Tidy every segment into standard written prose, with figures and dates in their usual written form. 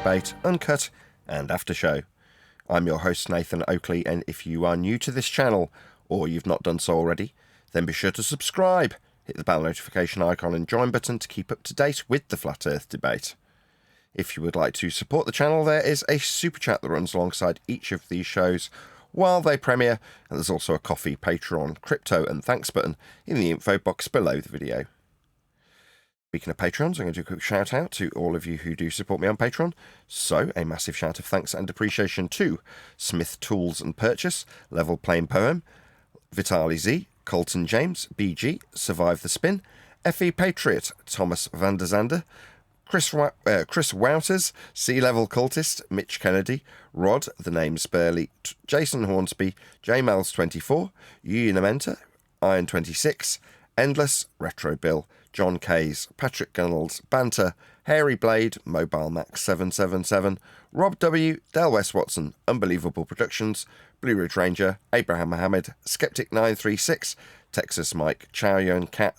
debate, Uncut, and After Show. I'm your host Nathan Oakley, and if you are new to this channel, or you've not done so already, then be sure to subscribe, hit the bell notification icon and join button to keep up to date with the Flat Earth debate. If you would like to support the channel, there is a super chat that runs alongside each of these shows while they premiere, and there's also a coffee, Patreon, crypto and thanks button in the info box below the video. Speaking of Patrons, I'm going to do a quick shout out to all of you who do support me on Patreon. So, a massive shout of thanks and appreciation to Smith Tools and Purchase, Level Plain Poem, Vitali Z, Colton James, BG, Survive the Spin, FE Patriot, Thomas van der Zander, Chris Wouters, Sea Level Cultist, Mitch Kennedy, Rod, The Name's Burley, Jason Hornsby, JMels24, Unamenta, Iron26, Endless, Retro Bill, John Kays, Patrick Gunnels, Banter, Hairy Blade, Mobile Max 777, Rob W, Del West Watson, Unbelievable Productions, Blue Ridge Ranger, Abraham Mohammed, Skeptic 936, Texas Mike, Chow Yun Cat,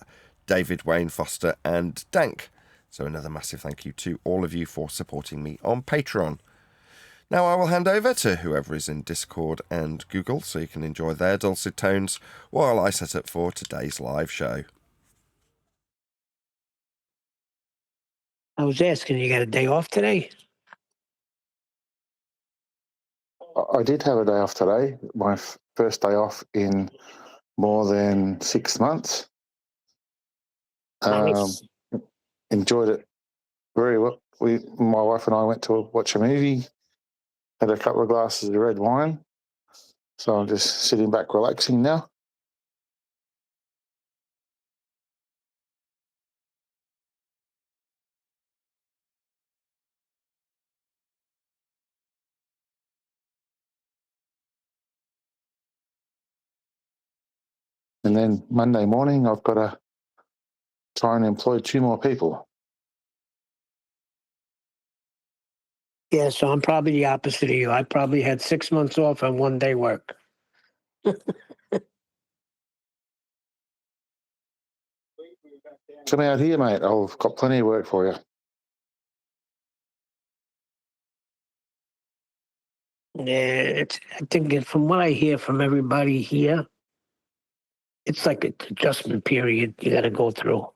David Wayne Foster, and Dank. So another massive thank you to all of you for supporting me on Patreon. Now I will hand over to whoever is in Discord and Google so you can enjoy their dulcet tones while I set up for today's live show. I was asking, you got a day off today? I did have a day off today, my first day off in more than 6 months. Nice. Enjoyed it very well. My wife and I went to watch a movie, had a couple of glasses of red wine, so I'm just sitting back relaxing now. And then Monday morning, I've got to try and employ 2 more people. Yeah, so I'm probably the opposite of you. I probably had 6 months off and 1 day work. Come out here, mate. I've got plenty of work for you. Yeah, I think from what I hear from everybody here, it's like an adjustment period you got to go through.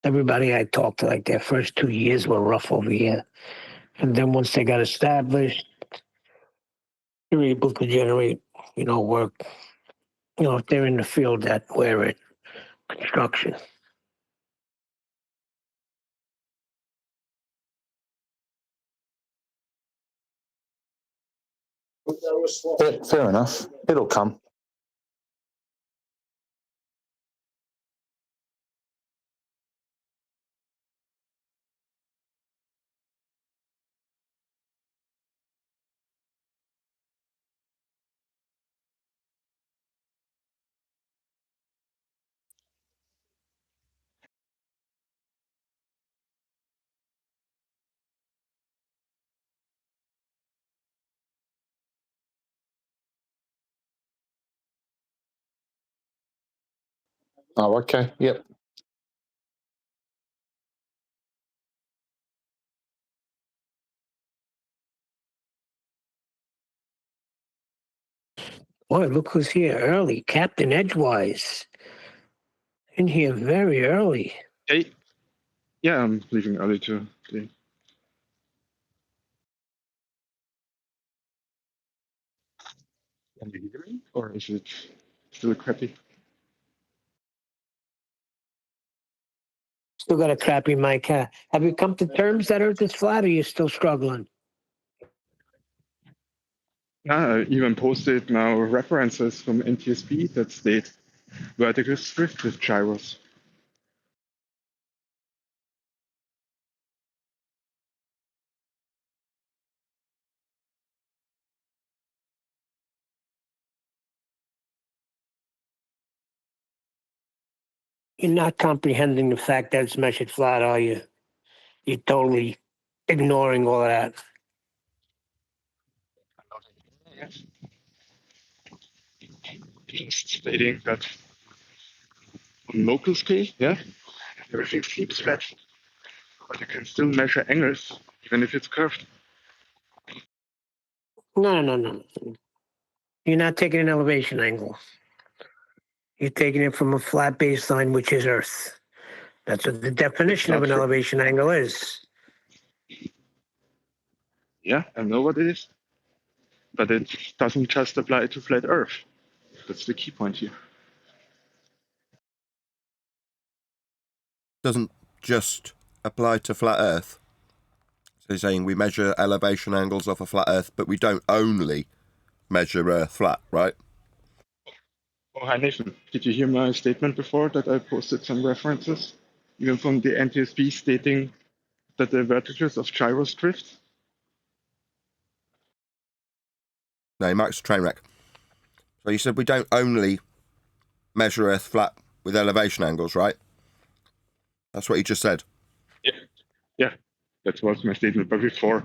Everybody I talked to, like their first 2 years were rough over here. And then once they got established, they're able to generate, work, if they're in the field that we're in, construction. Fair enough. It'll come. Oh, okay. Yep. Boy, look who's here early. Captain Edgewise. In here very early. Hey. Yeah, I'm leaving early too. Okay. Can you hear me? Or is it still crappy? Still got a crappy mic. Have you come to terms that Earth is flat, or are you still struggling? Yeah, I even posted now references from NTSB that state vertical drift with gyros. You're not comprehending the fact that it's measured flat, are you? You're totally ignoring all of that. Just stating that on local scale, yeah, everything seems flat, but you can still measure angles even if it's curved. No. You're not taking an elevation angle. You're taking it from a flat baseline, which is Earth. That's what the definition of not an true. elevation angle is. Yeah, I know what it is. But it doesn't just apply to flat Earth. That's the key point here. Doesn't just apply to flat Earth. So you're saying we measure elevation angles off a flat Earth, but we don't only measure Earth flat, right? Oh, hi Nathan. Did you hear my statement before that I posted some references? Even from the NTSB stating that the verticals of gyros drift? No, Mike's a train wreck. So you said we don't only measure Earth flat with elevation angles, right? That's what you just said. Yeah, that was my statement. But before,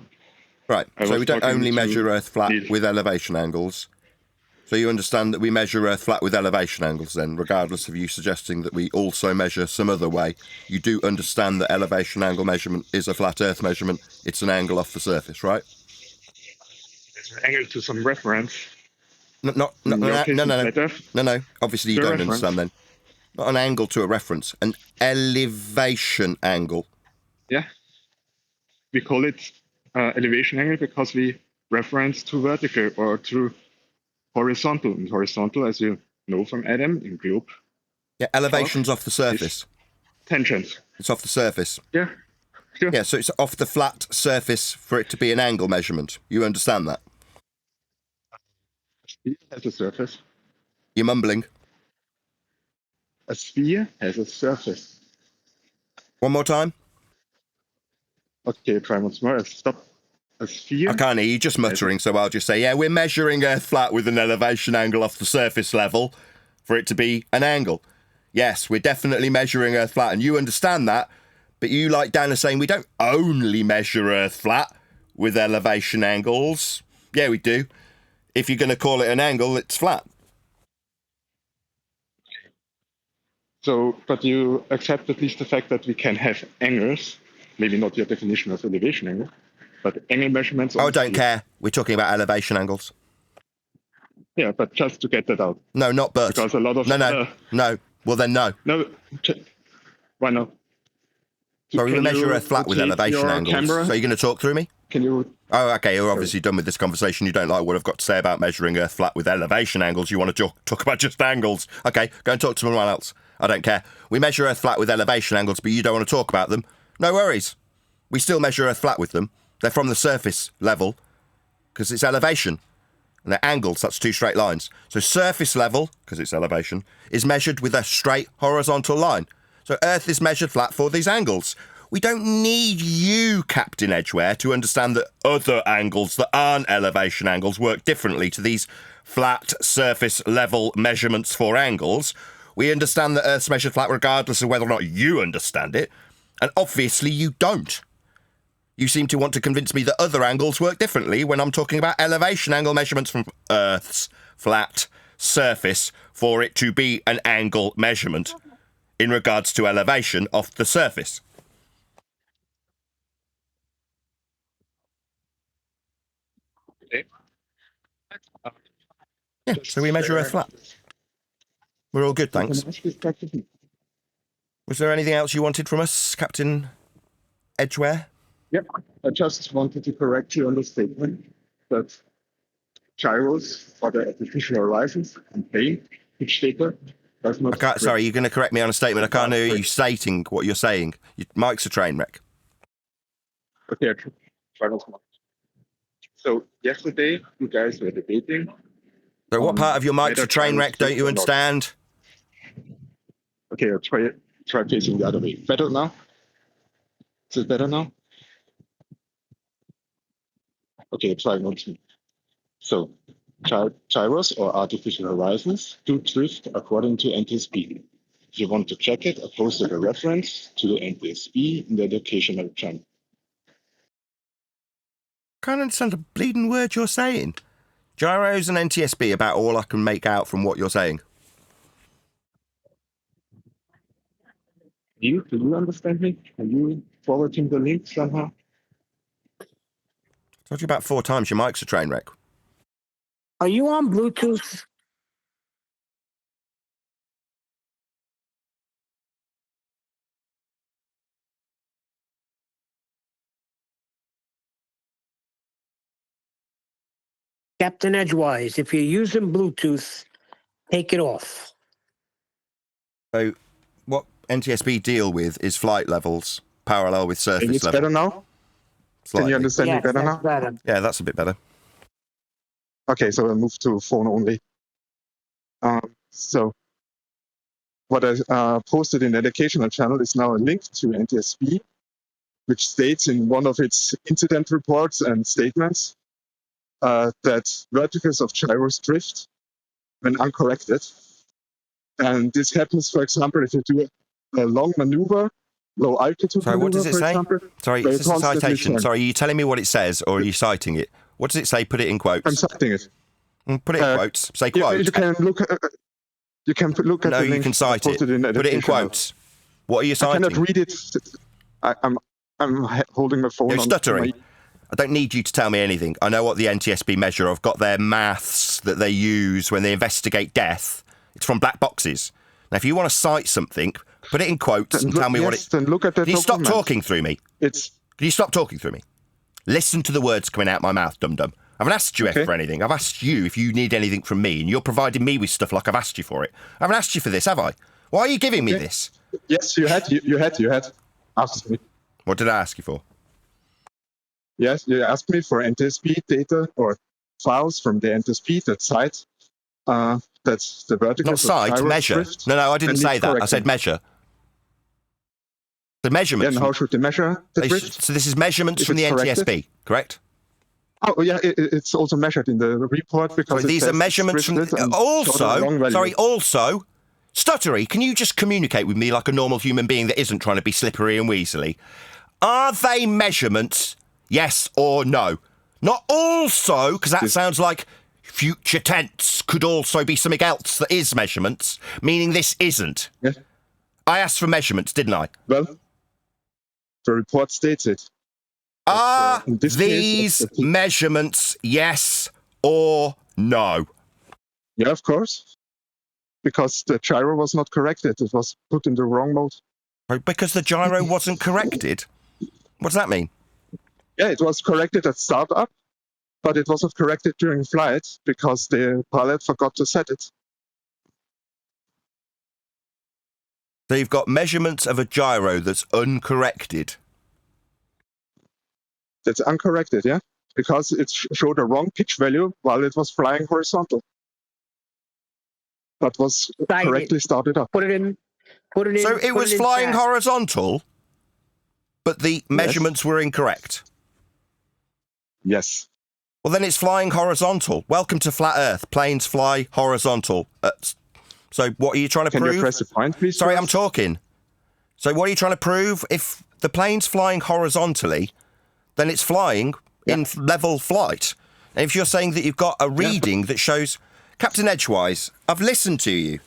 Right, I so was we don't talking only to measure Earth flat Neil. with elevation angles. So you understand that we measure Earth flat with elevation angles then, regardless of you suggesting that we also measure some other way. You do understand that elevation angle measurement is a flat Earth measurement. It's an angle off the surface, right? It's an angle to some reference. No. In your case, in flat Earth, No. Obviously you to a don't reference. understand then. Not an angle to a reference, an elevation angle. Yeah. We call it elevation angle because we reference to vertical or to horizontal. And horizontal, as you know from Adam in globe, Yeah, elevation's off the surface. tangent. It's off the surface. Yeah. Sure. Yeah, so it's off the flat surface for it to be an angle measurement. You understand that? A sphere has a surface. You're mumbling. A sphere has a surface. One more time. Okay, try once more. Stop. A sphere. I can't hear you, just muttering, so I'll just say, yeah, we're measuring Earth flat with an elevation angle off the surface level for it to be an angle. Yes, we're definitely measuring Earth flat, and you understand that, but you, like Dan, are saying we don't only measure Earth flat with elevation angles. Yeah, we do. If you're going to call it an angle, it's flat. So, but you accept at least the fact that we can have angles, maybe not your definition of elevation angle, but angle measurements. I don't care. We're talking about elevation angles. Yeah, but just to get that out. No, not but. Because a lot of No. Well, then no. No, why not? Sorry, we measure Earth flat with rotate elevation your angles. camera? So you're going to talk through me? Can you? Oh, okay, you're obviously done with this conversation. You don't like what I've got to say about measuring Earth flat with elevation angles. You want to talk about just angles. Okay, go and talk to someone else. I don't care. We measure Earth flat with elevation angles, but you don't want to talk about them. No worries. We still measure Earth flat with them. They're from the surface level, because it's elevation. And they're angles, that's two straight lines. So surface level, because it's elevation, is measured with a straight horizontal line. So Earth is measured flat for these angles. We don't need you, Captain Edgeware, to understand that other angles that aren't elevation angles work differently to these flat surface level measurements for angles. We understand that Earth's measured flat regardless of whether or not you understand it. And obviously you don't. You seem to want to convince me that other angles work differently when I'm talking about elevation angle measurements from Earth's flat surface for it to be an angle measurement in regards to elevation off the surface. Okay. Yeah, so we measure Earth flat. We're all good, thanks. Was there anything else you wanted from us, Captain Edgeware? Yep. I just wanted to correct you on the statement that gyros are the artificial horizons and plane, which data does not. Sorry, you're going to correct me on a statement. I can't hear you stating what you're saying. Mike's a train wreck. Okay, try once more. So yesterday, you guys were debating. So what part of your Mike's whether a train gyros wreck don't you drift or not. understand? Okay, I'll try facing the other way. Better now? Is it better now? Okay, try once more. So gyros or artificial horizons do drift according to NTSB. If you want to check it, I posted a reference to the NTSB in the educational channel. Can't understand a bleeding word you're saying. Gyros and NTSB about all I can make out from what you're saying. Do you understand me? Are you forwarding the link somehow? Told you about 4 times your mic's a train wreck. Are you on Bluetooth? Captain Edgewise, if you're using Bluetooth, take it off. So what NTSB deal with is flight levels parallel with surface Maybe it's level. better now? Can Slightly. you understand me Yes, better that's now? better. Yeah, that's a bit better. Okay, so I'll move to phone only. So what I posted in the educational channel is now a link to NTSB, which states in one of its incident reports and statements that verticals of gyros drift when uncorrected. And this happens, for example, if you do a long maneuver, low altitude Sorry, maneuver, what does it for say? example. Sorry, where is you this a constantly citation? turn. Sorry, are you telling me what it says, or are you citing it? What does it say? Put it in I'm quotes. citing it. Put it in quotes. Say You, quote. you can look. You can look at No, the you link can cite it. posted in the Put it in educational. quotes. What are you I citing? cannot read it. I'm holding my phone You're on stuttering. my. I don't need you to tell me anything. I know what the NTSB measure. I've got their maths that they use when they investigate death. It's from black boxes. Now, if you want to cite something, put it in quotes and tell me what it... Then look at the Can you stop document. talking through me? It's Can you stop talking through me? Listen to the words coming out my mouth, dum-dum. I haven't asked you Okay. for anything. I've asked you if you need anything from me, and you're providing me with stuff like I've asked you for it. I haven't asked you for this, have I? Why are you giving me this? yes. You had asked me. What did I ask you for? Yes, you asked me for NTSB data or files from the NTSB that cite that's the vertical. Not cite, measure. No, I didn't say that. I said measure. The measurements. And how should they measure the drift? So this is measurements If from the it's NTSB, corrected? correct? Oh, yeah, it's also measured in the report because So these are measurements from... Also, stuttery, can you just communicate with me like a normal human being that isn't trying to be slippery and weaselly? Are they measurements, yes or no? Not also, because that sounds like future tense could also be something else that is measurements, meaning this isn't. Yeah. I asked for measurements, didn't I? Well, the report states it. Are in this these case, measurements yes or no? Yeah, of course. Because the gyro was not corrected. It was put in the wrong mode. Because the gyro wasn't corrected? What does that mean? Yeah, it was corrected at startup, but it wasn't corrected during flight because the pilot forgot to set it. So you've got measurements of a gyro that's uncorrected. That's uncorrected, yeah? Because it showed a wrong pitch value while it was flying horizontal. But was correctly started up. Put it in. So it was flying horizontal, but the measurements were incorrect. Yes. Well, then it's flying horizontal. Welcome to Flat Earth. Planes fly horizontal. So what are you trying to prove? Can you press the point, please? Sorry, I'm talking. So what are you trying to prove? If the plane's flying horizontally, then it's flying in level flight. And if you're saying that you've got a reading that shows... Captain Edgewise, I've listened to you.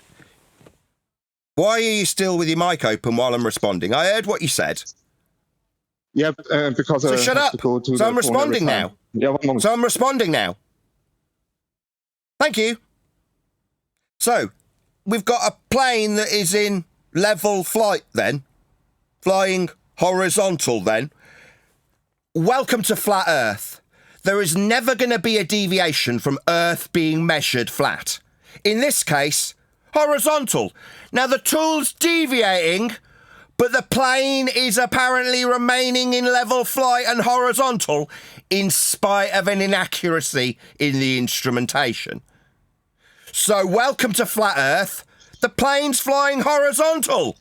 Why are you still with your mic open while I'm responding? I heard what you said. Yeah, because So shut up. So I'm responding now. Yeah, 1 moment. So I'm responding now. Thank you. So, we've got a plane that is in level flight then. Flying horizontal then. Welcome to Flat Earth. There is never going to be a deviation from Earth being measured flat. In this case, horizontal. Now, the tool's deviating, but the plane is apparently remaining in level flight and horizontal in spite of an inaccuracy in the instrumentation. So, welcome to Flat Earth. The plane's flying horizontal.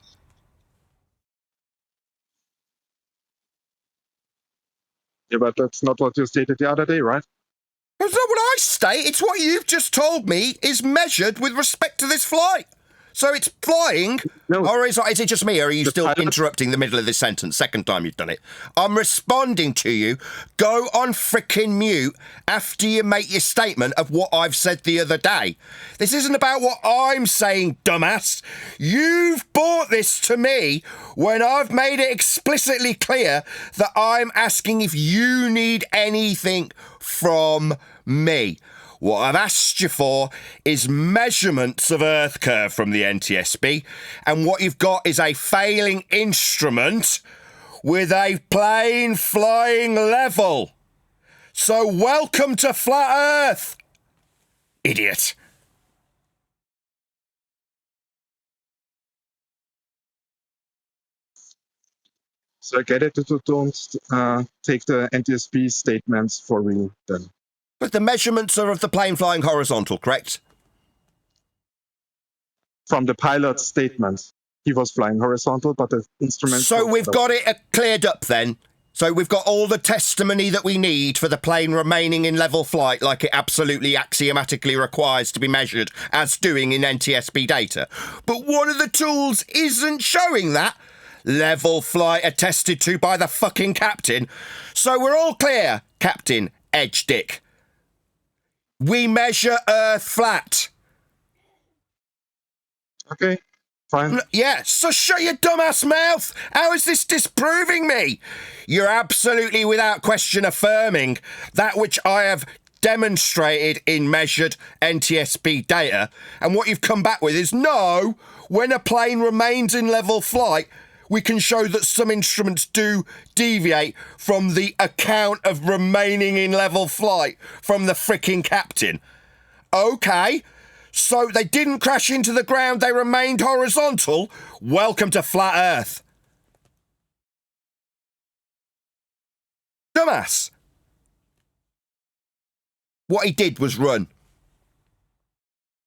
Yeah, but that's not what you stated the other day, right? That's not what I state. It's what you've just told me is measured with respect to this flight. So it's flying? No. Or is it just me, or are you still pilot- interrupting the middle of this sentence? Second time you've done it. I'm responding to you. Go on frickin' mute after you make your statement of what I've said the other day. This isn't about what I'm saying, dumbass. You've brought this to me when I've made it explicitly clear that I'm asking if you need anything from me. What I've asked you for is measurements of Earth curve from the NTSB, and what you've got is a failing instrument with a plane flying level. So welcome to Flat Earth, idiot. So I get it that you don't take the NTSB statements for real then. But the measurements are of the plane flying horizontal, correct? From the pilot's statement, he was flying horizontal, but the instrument... So we've got it cleared up then. So we've got all the testimony that we need for the plane remaining in level flight like it absolutely axiomatically requires to be measured as doing in NTSB data. But one of the tools isn't showing that. Level flight attested to by the fucking captain. So we're all clear, Captain Edge Dick. We measure Earth flat. Okay, fine. Yeah, so shut your dumbass mouth. How is this disproving me? You're absolutely without question affirming that which I have demonstrated in measured NTSB data. And what you've come back with is no, when a plane remains in level flight, we can show that some instruments do deviate from the account of remaining in level flight from the fricking captain. Okay, so they didn't crash into the ground, they remained horizontal. Welcome to Flat Earth. Dumbass. What he did was run.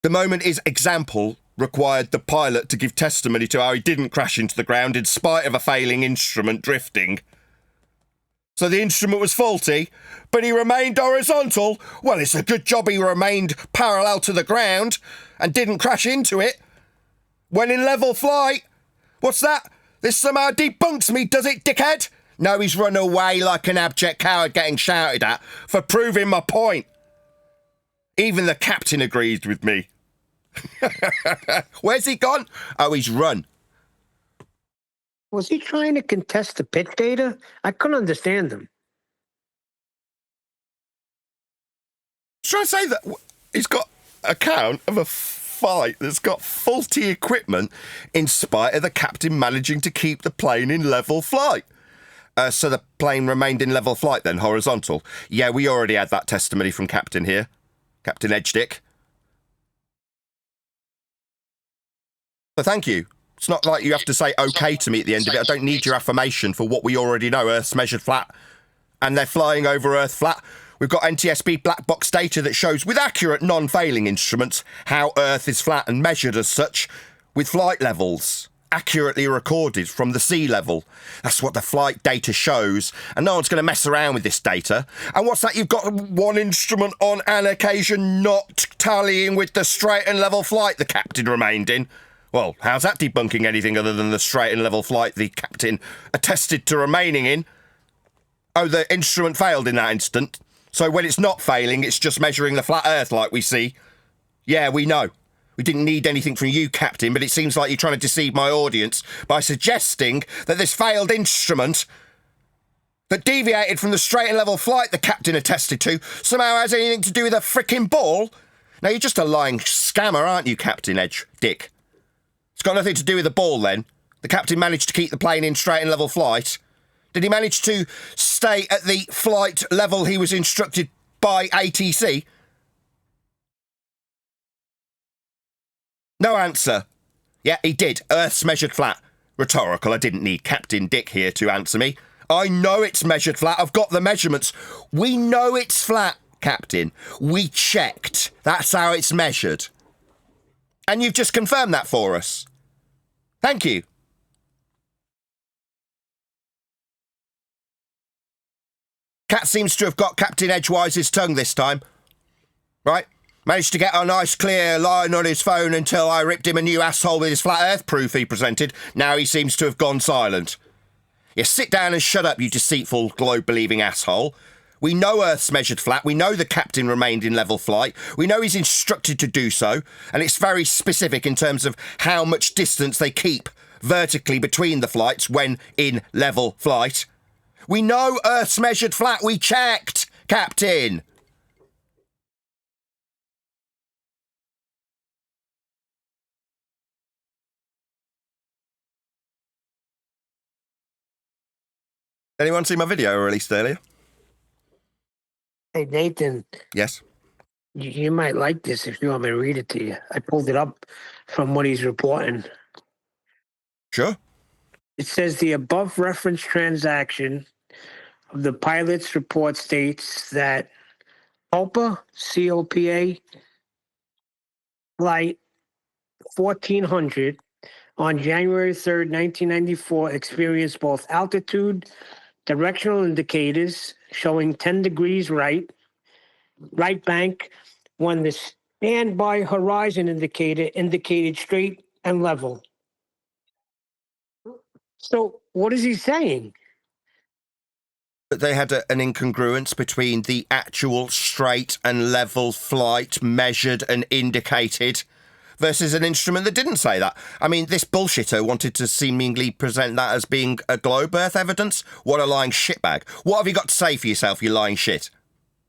The moment his example required the pilot to give testimony to how he didn't crash into the ground in spite of a failing instrument drifting. So the instrument was faulty, but he remained horizontal. Well, it's a good job he remained parallel to the ground and didn't crash into it. When in level flight. What's that? This somehow debunks me, does it, dickhead? No, he's run away like an abject coward getting shouted at for proving my point. Even the captain agreed with me. Where's he gone? Oh, he's run. Was he trying to contest the pit data? I couldn't understand him. Should I say that he's got a count of a fight that's got faulty equipment in spite of the captain managing to keep the plane in level flight? So the plane remained in level flight then, horizontal. Yeah, we already had that testimony from Captain here. Captain Edgedick. So thank you. It's not like you have to say okay to me at the end of it. I don't need your affirmation for what we already know. Earth's measured flat. And they're flying over Earth flat. We've got NTSB black box data that shows with accurate non-failing instruments how Earth is flat and measured as such with flight levels accurately recorded from the sea level. That's what the flight data shows, and no one's going to mess around with this data. And what's that? You've got one instrument on an occasion not tallying with the straight and level flight the captain remained in. Well, how's that debunking anything other than the straight and level flight the captain attested to remaining in? Oh, the instrument failed in that instant. So when it's not failing, it's just measuring the flat Earth like we see. Yeah, we know. We didn't need anything from you, Captain, but it seems like you're trying to deceive my audience by suggesting that this failed instrument that deviated from the straight and level flight the captain attested to somehow has anything to do with a frickin' ball. Now, you're just a lying scammer, aren't you, Captain Edge Dick? It's got nothing to do with the ball, then. The captain managed to keep the plane in straight and level flight. Did he manage to stay at the flight level he was instructed by ATC? No answer. Yeah, he did. Earth's measured flat. Rhetorical. I didn't need Captain Dick here to answer me. I know it's measured flat. I've got the measurements. We know it's flat, Captain. We checked. That's how it's measured. And you've just confirmed that for us. Thank you. Cat seems to have got Captain Edgewise's tongue this time. Right? Managed to get a nice clear line on his phone until I ripped him a new asshole with his flat earth proof he presented. Now he seems to have gone silent. Yeah, sit down and shut up, you deceitful globe-believing asshole. We know Earth's measured flat. We know the captain remained in level flight. We know he's instructed to do so. And it's very specific in terms of how much distance they keep vertically between the flights when in level flight. We know Earth's measured flat. We checked, Captain. Anyone see my video I released earlier? Hey, Nathan, Yes. you might like this if you want me to read it to you. I pulled it up from what he's reporting. Sure. It says the above reference transaction of the pilot's report states that COPA, C-O-P-A, Flight 1400 on January 3rd, 1994, experienced both altitude, directional indicators showing 10 degrees right bank, when the standby horizon indicator indicated straight and level. So what is he saying? They had an incongruence between the actual straight and level flight measured and indicated versus an instrument that didn't say that. I mean, this bullshitter wanted to seemingly present that as being a globe Earth evidence. What a lying shitbag. What have you got to say for yourself, you lying shit?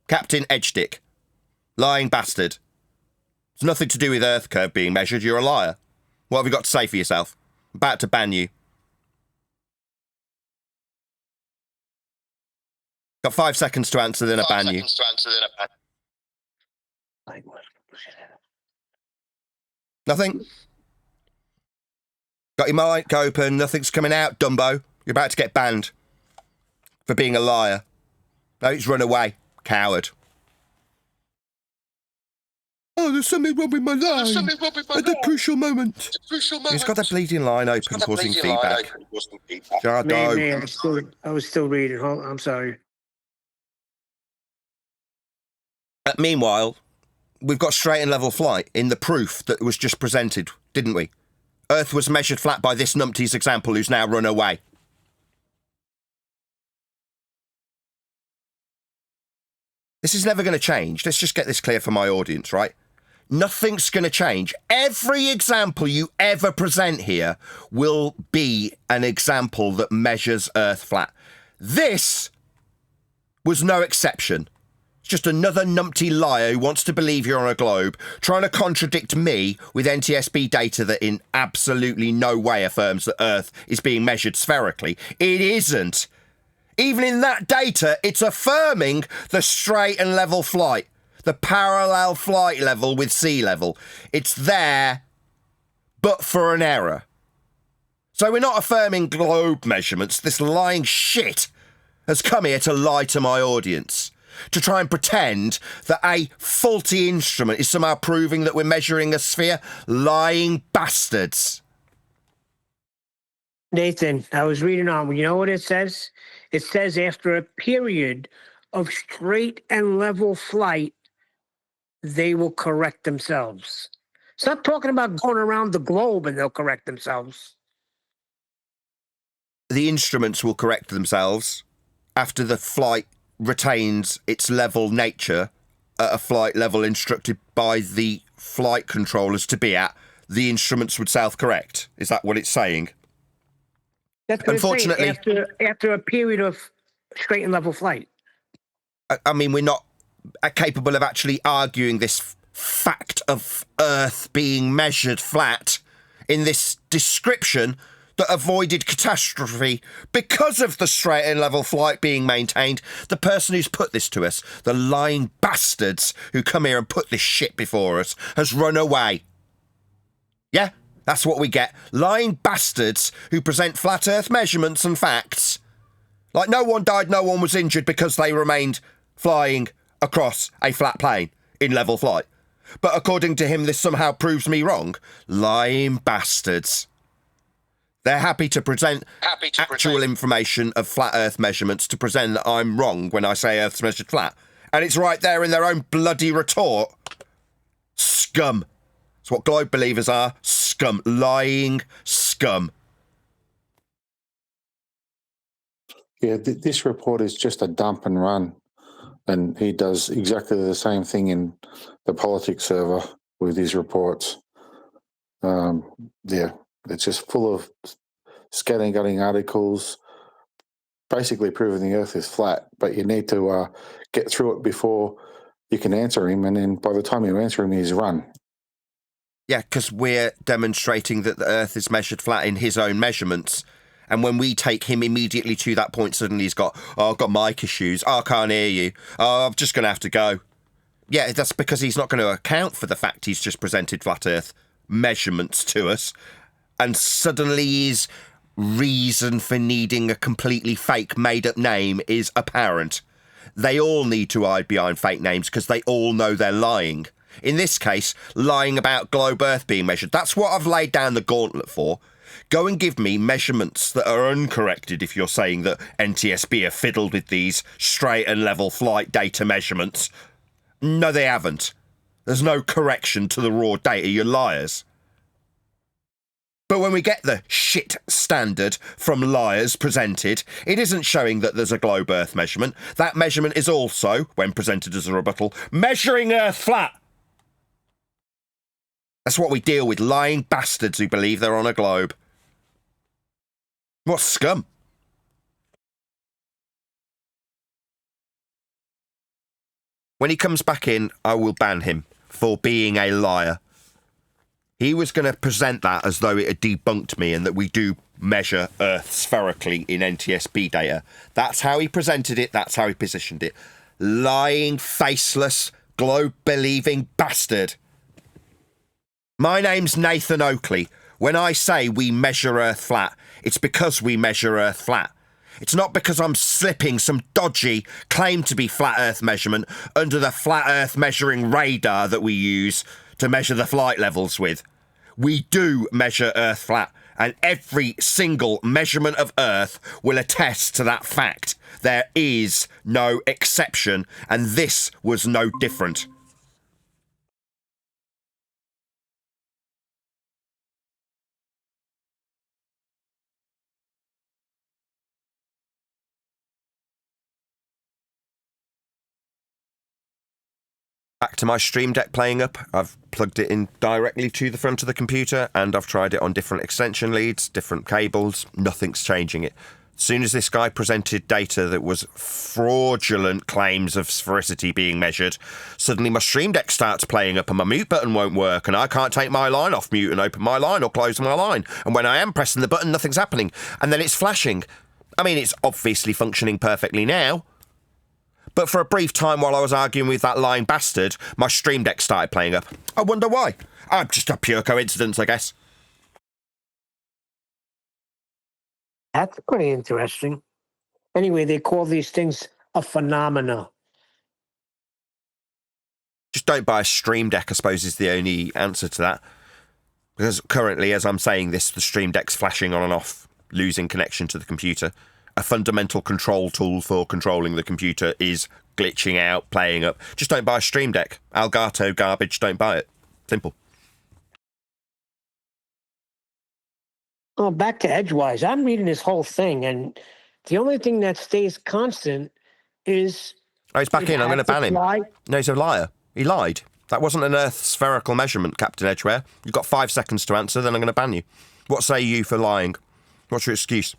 Captain Edgedick. Lying bastard. It's nothing to do with Earth curve being measured. You're a liar. What have you got to say for yourself? I'm about to ban you. Got 5 seconds to answer, then I ban you. Nothing? Got your mic open, nothing's coming out, Dumbo. You're about to get banned for being a liar. No, it's run away, coward. Oh, there's something wrong with my line. At the crucial moment. He's got that bleeding line open, causing feedback. Man, I was still reading. Hold on, I'm sorry. Meanwhile, we've got straight and level flight in the proof that was just presented, didn't we? Earth was measured flat by this numpty's example who's now run away. This is never going to change. Let's just get this clear for my audience, right? Nothing's going to change. Every example you ever present here will be an example that measures Earth flat. This was no exception. It's just another numpty liar who wants to believe you're on a globe, trying to contradict me with NTSB data that in absolutely no way affirms that Earth is being measured spherically. It isn't. Even in that data, it's affirming the straight and level flight, the parallel flight level with sea level. It's there, but for an error. So we're not affirming globe measurements. This lying shit has come here to lie to my audience, to try and pretend that a faulty instrument is somehow proving that we're measuring a sphere. Lying bastards. Nathan, I was reading on. You know what it says? It says after a period of straight and level flight, they will correct themselves. Stop talking about going around the globe and they'll correct themselves. The instruments will correct themselves after the flight retains its level nature at a flight level instructed by the flight controllers to be at. The instruments would self-correct. Is that what it's saying? That's what Unfortunately, it's saying, after a period of straight and level flight. I mean, we're not capable of actually arguing this fact of Earth being measured flat in this description that avoided catastrophe because of the straight and level flight being maintained. The person who's put this to us, the lying bastards who come here and put this shit before us, has run away. Yeah, that's what we get. Lying bastards who present flat Earth measurements and facts. Like no one died, no one was injured because they remained flying across a flat plane in level flight. But according to him, this somehow proves me wrong. Lying bastards. They're happy to present actual information of flat Earth measurements to present that I'm wrong when I say Earth's measured flat. And it's right there in their own bloody retort. scum. It's what globe believers are. Scum. Lying scum. Yeah, this report is just a dump and run. And he does exactly the same thing in the politics server with his reports. Yeah, it's just full of scattergun articles, basically proving the Earth is flat. But you need to get through it before you can answer him. And then by the time you answer him, he's run. Yeah, because we're demonstrating that the Earth is measured flat in his own measurements. And when we take him immediately to that point, suddenly he's got, oh, I've got mic issues. Oh, I can't hear you. Oh, I'm just going to have to go. Yeah, that's because he's not going to account for the fact he's just presented flat Earth measurements to us. And suddenly his reason for needing a completely fake made-up name is apparent. They all need to hide behind fake names because they all know they're lying. In this case, lying about globe Earth being measured. That's what I've laid down the gauntlet for. Go and give me measurements that are uncorrected if you're saying that NTSB have fiddled with these straight and level flight data measurements. No, they haven't. There's no correction to the raw data, you liars. But when we get the shit standard from liars presented, it isn't showing that there's a globe Earth measurement. That measurement is also, when presented as a rebuttal, measuring Earth flat. That's what we deal with, lying bastards who believe they're on a globe. What scum? When he comes back in, I will ban him for being a liar. He was going to present that as though it had debunked me and that we do measure Earth spherically in NTSB data. That's how he presented it. That's how he positioned it. Lying, faceless, globe-believing bastard. My name's Nathan Oakley. When I say we measure Earth flat, it's because we measure Earth flat. It's not because I'm slipping some dodgy claim to be flat Earth measurement under the flat Earth measuring radar that we use to measure the flight levels with. We do measure Earth flat, and every single measurement of Earth will attest to that fact. There is no exception, and this was no different. Back to my Stream Deck playing up. I've plugged it in directly to the front of the computer and I've tried it on different extension leads, different cables. Nothing's changing it. As soon as this guy presented data that was fraudulent claims of sphericity being measured, suddenly my Stream Deck starts playing up and my mute button won't work and I can't take my line off mute and open my line or close my line. And when I am pressing the button, nothing's happening. And then it's flashing. I mean, it's obviously functioning perfectly now. But for a brief time while I was arguing with that lying bastard, my Stream Deck started playing up. I wonder why. Just a pure coincidence, I guess. That's pretty interesting. Anyway, they call these things a phenomena. Just don't buy a Stream Deck, I suppose, is the only answer to that. Because currently, as I'm saying this, the Stream Deck's flashing on and off, losing connection to the computer. A fundamental control tool for controlling the computer is glitching out, playing up. Just don't buy a Stream Deck. Elgato garbage, don't buy it. Simple. Oh, back to Edgewise. I'm reading this whole thing, and the only thing that stays constant is... Oh, he's back in. I'm going to ban him. No, he's a liar. He lied. That wasn't an Earth spherical measurement, Captain Edgeware. You've got 5 seconds to answer, then I'm going to ban you. What say you for lying? What's your excuse?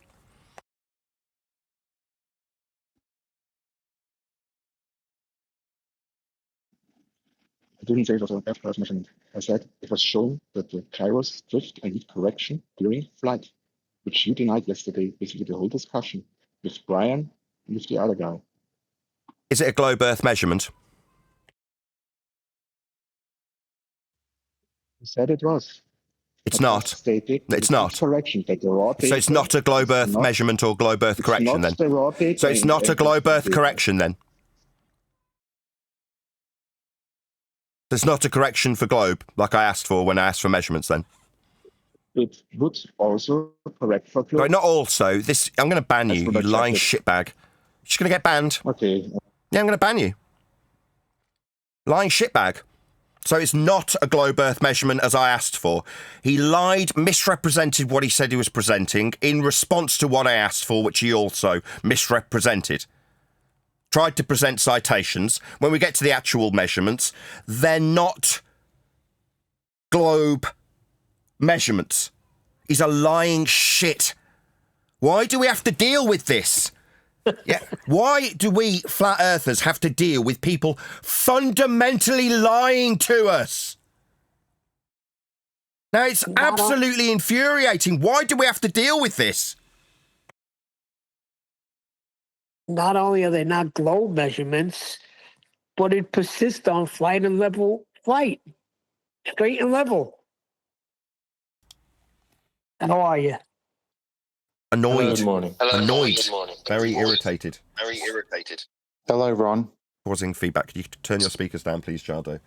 I didn't say it was an F-class measurement. I said it was shown that the gyros drift and need correction during flight, which you denied yesterday, basically the whole discussion with Brian and with the other guy. Is it a globe Earth measurement? He said it was. It's not. It's not. Correction. That the raw data, so it's not a globe Earth measurement or globe Earth correction then? So it's not a globe Earth correction then? There's not a correction for globe, like I asked for when I asked for measurements then? It would also correct for globe. Right, not also. This, I'm going to ban you, you lying shitbag. You're just going to get banned. Okay. Yeah, I'm going to ban you. Lying shitbag. So it's not a globe Earth measurement as I asked for. He lied, misrepresented what he said he was presenting in response to what I asked for, which he also misrepresented. Tried to present citations. When we get to the actual measurements, they're not globe measurements. He's a lying shit. Why do we have to deal with this? Yeah. Why do we flat earthers have to deal with people fundamentally lying to us? Now, it's absolutely infuriating. Why do we have to deal with this? Not only are they not globe measurements, but it persists on flight and level flight. Straight and level. How are you? Annoyed. Hello, good morning. Annoyed. Good morning. Very irritated. Very irritated. Hello, Ron. Causing feedback. Could you turn your speakers down, please, Jardo?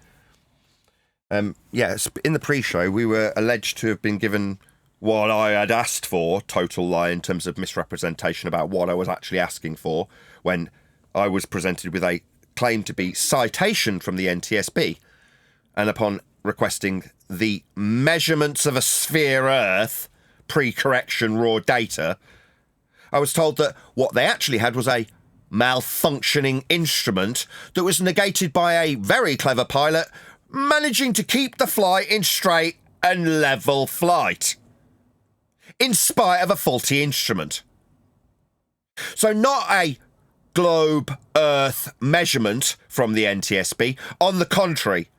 Yes, in the pre-show, we were alleged to have been given what I had asked for, total lie in terms of misrepresentation about what I was actually asking for, when I was presented with a claim to be citation from the NTSB. And upon requesting the measurements of a sphere Earth, pre-correction raw data, I was told that what they actually had was a malfunctioning instrument that was negated by a very clever pilot managing to keep the flight in straight and level flight, in spite of a faulty instrument. So not a globe Earth measurement from the NTSB, on the contrary,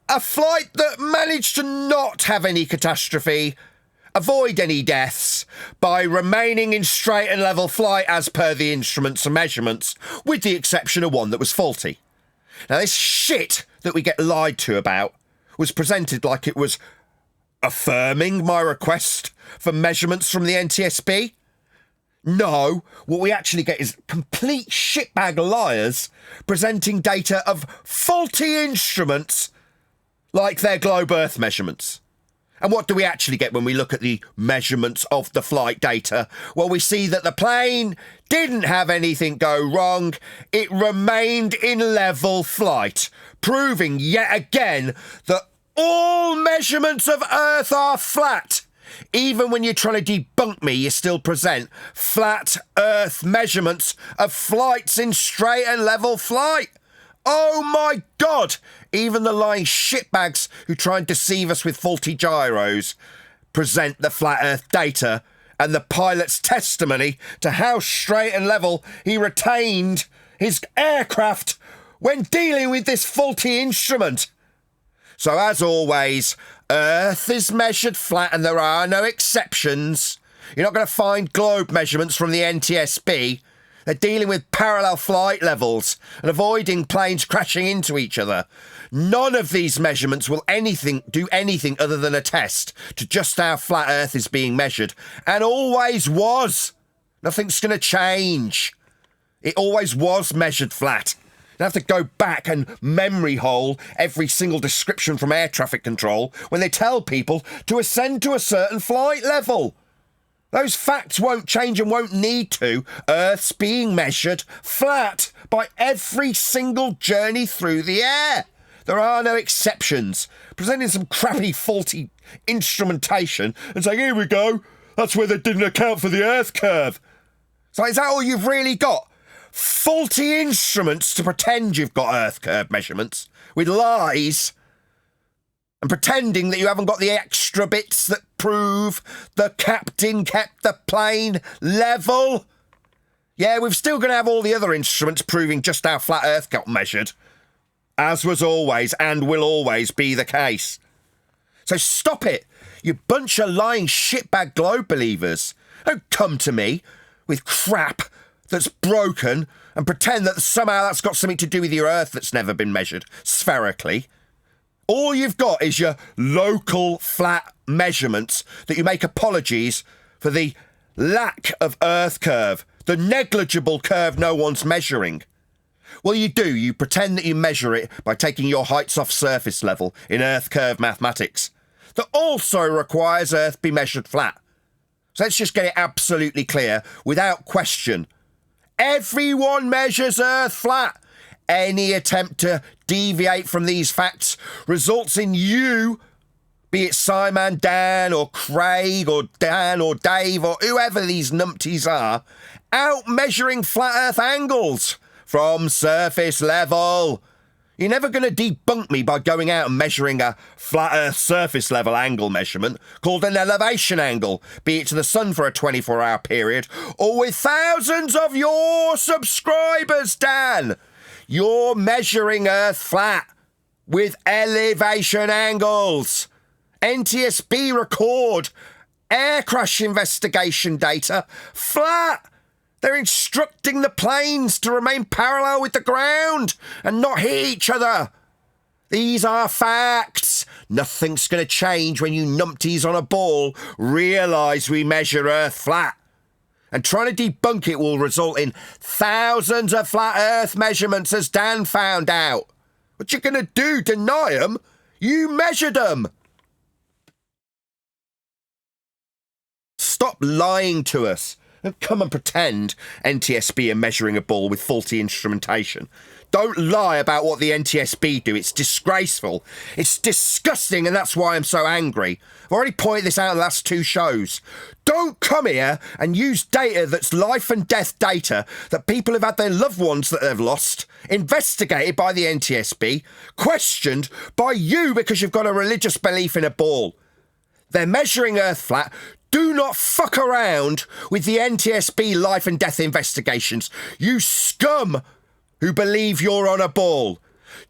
a flight that managed to not have any catastrophe, avoid any deaths, by remaining in straight and level flight as per the instruments and measurements, with the exception of one that was faulty. Now, this shit that we get lied to about was presented like it was affirming my request for measurements from the NTSB. No, what we actually get is complete shitbag liars presenting data of faulty instruments like their globe Earth measurements. And what do we actually get when we look at the measurements of the flight data? Well, we see that the plane didn't have anything go wrong. It remained in level flight, proving yet again that all measurements of Earth are flat. Even when you're trying to debunk me, you still present flat Earth measurements of flights in straight and level flight. Oh my God! Even the lying shitbags who try and deceive us with faulty gyros present the flat Earth data and the pilot's testimony to how straight and level he retained his aircraft when dealing with this faulty instrument. So as always, Earth is measured flat and there are no exceptions. You're not going to find globe measurements from the NTSB. They're dealing with parallel flight levels and avoiding planes crashing into each other. None of these measurements will do anything other than attest to just how flat Earth is being measured, and always was. Nothing's going to change. It always was measured flat. You have to go back and memory hole every single description from air traffic control when they tell people to ascend to a certain flight level. Those facts won't change and won't need to. Earth's being measured flat by every single journey through the air. There are no exceptions. Presenting some crappy, faulty instrumentation and saying, here we go, that's where they didn't account for the Earth curve. So is that all you've really got? Faulty instruments to pretend you've got Earth curve measurements with lies and pretending that you haven't got the extra bits that prove the captain kept the plane level? Yeah, we're still going to have all the other instruments proving just how flat Earth got measured, as was always and will always be the case. So stop it, you bunch of lying shitbag globe believers. Don't come to me with crap that's broken and pretend that somehow that's got something to do with your Earth that's never been measured spherically. All you've got is your local flat measurements that you make apologies for the lack of Earth curve, the negligible curve no one's measuring. Well, you do. You pretend that you measure it by taking your heights off surface level in Earth curve mathematics. That also requires Earth be measured flat. So let's just get it absolutely clear, without question. Everyone measures Earth flat. Any attempt to deviate from these facts results in you, be it Simon, Dan, or Craig, or Dan, or Dave, or whoever these numpties are, out measuring flat Earth angles from surface level. You're never going to debunk me by going out and measuring a flat Earth surface level angle measurement called an elevation angle, be it to the sun for a 24-hour period, or with thousands of your subscribers, Dan. You're measuring Earth flat with elevation angles. NTSB record air crash investigation data flat. They're instructing the planes to remain parallel with the ground and not hit each other. These are facts. Nothing's going to change when you numpties on a ball realise we measure Earth flat. And trying to debunk it will result in thousands of flat Earth measurements, as Dan found out. What you going to do, deny them? You measured them. Stop lying to us. Don't come and pretend NTSB are measuring a ball with faulty instrumentation. Don't lie about what the NTSB do. It's disgraceful. It's disgusting, and that's why I'm so angry. I've already pointed this out in the last 2 shows. Don't come here and use data that's life and death data that people have had their loved ones that they've lost investigated by the NTSB, questioned by you because you've got a religious belief in a ball. They're measuring Earth flat. Do not fuck around with the NTSB life and death investigations, you scum who believe you're on a ball.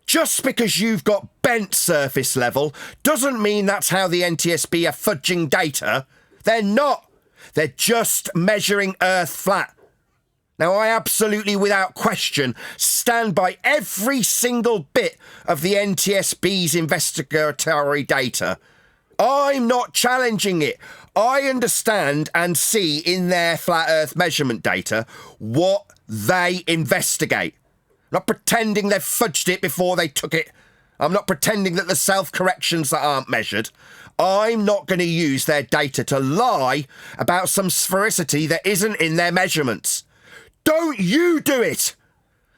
Just because you've got bent surface level doesn't mean that's how the NTSB are fudging data. They're not. They're just measuring Earth flat. Now, I absolutely, without question, stand by every single bit of the NTSB's investigatory data. I'm not challenging it. I understand and see in their flat Earth measurement data what they investigate. I'm not pretending they've fudged it before they took it. I'm not pretending that there's self-corrections that aren't measured. I'm not going to use their data to lie about some sphericity that isn't in their measurements. Don't you do it!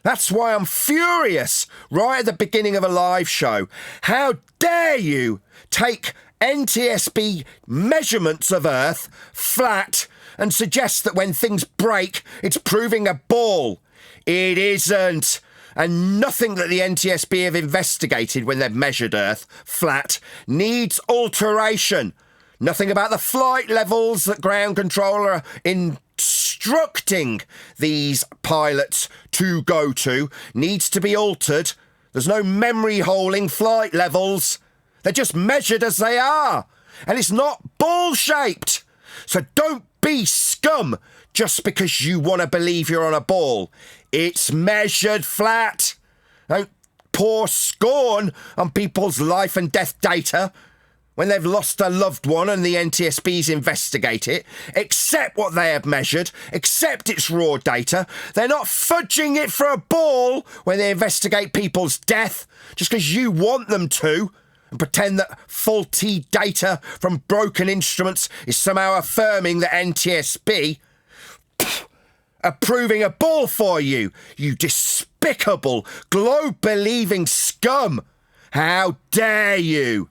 That's why I'm furious right at the beginning of a live show. How dare you take NTSB measurements of Earth flat and suggest that when things break, it's proving a ball. It isn't. And nothing that the NTSB have investigated when they've measured Earth flat needs alteration. Nothing about the flight levels that ground control are instructing these pilots to go to needs to be altered. There's no memory holing flight levels. They're just measured as they are. And it's not ball-shaped. So don't be scum just because you want to believe you're on a ball. It's measured flat. Don't pour scorn on people's life and death data when they've lost a loved one and the NTSBs investigate it. Accept what they have measured. Accept its raw data. They're not fudging it for a ball when they investigate people's death just because you want them to. And pretend that faulty data from broken instruments is somehow affirming that NTSB approving a ball for you, you despicable, globe-believing scum. How dare you?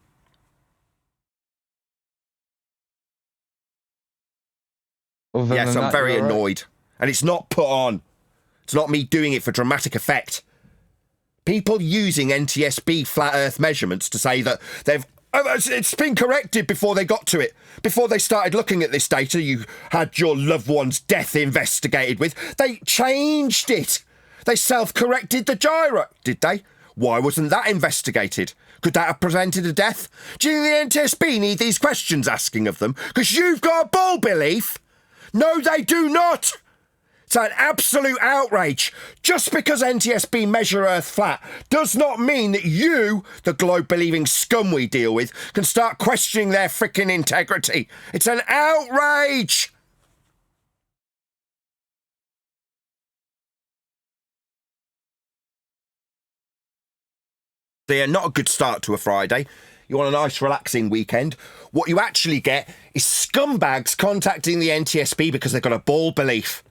Yes, I'm very annoyed. And it's not put on. It's not me doing it for dramatic effect. People using NTSB flat Earth measurements to say that it's been corrected before they got to it. Before they started looking at this data you had your loved one's death investigated with, they changed it. They self-corrected the gyro. Did they? Why wasn't that investigated? Could that have prevented a death? Do you think the NTSB need these questions asking of them? Because you've got a bull belief? No, they do not. It's an absolute outrage. Just because NTSB measure Earth flat does not mean that you, the globe-believing scum we deal with, can start questioning their frickin' integrity. It's an outrage! They're not a good start to a Friday. You want a nice relaxing weekend. What you actually get is scumbags contacting the NTSB because they've got a ball belief.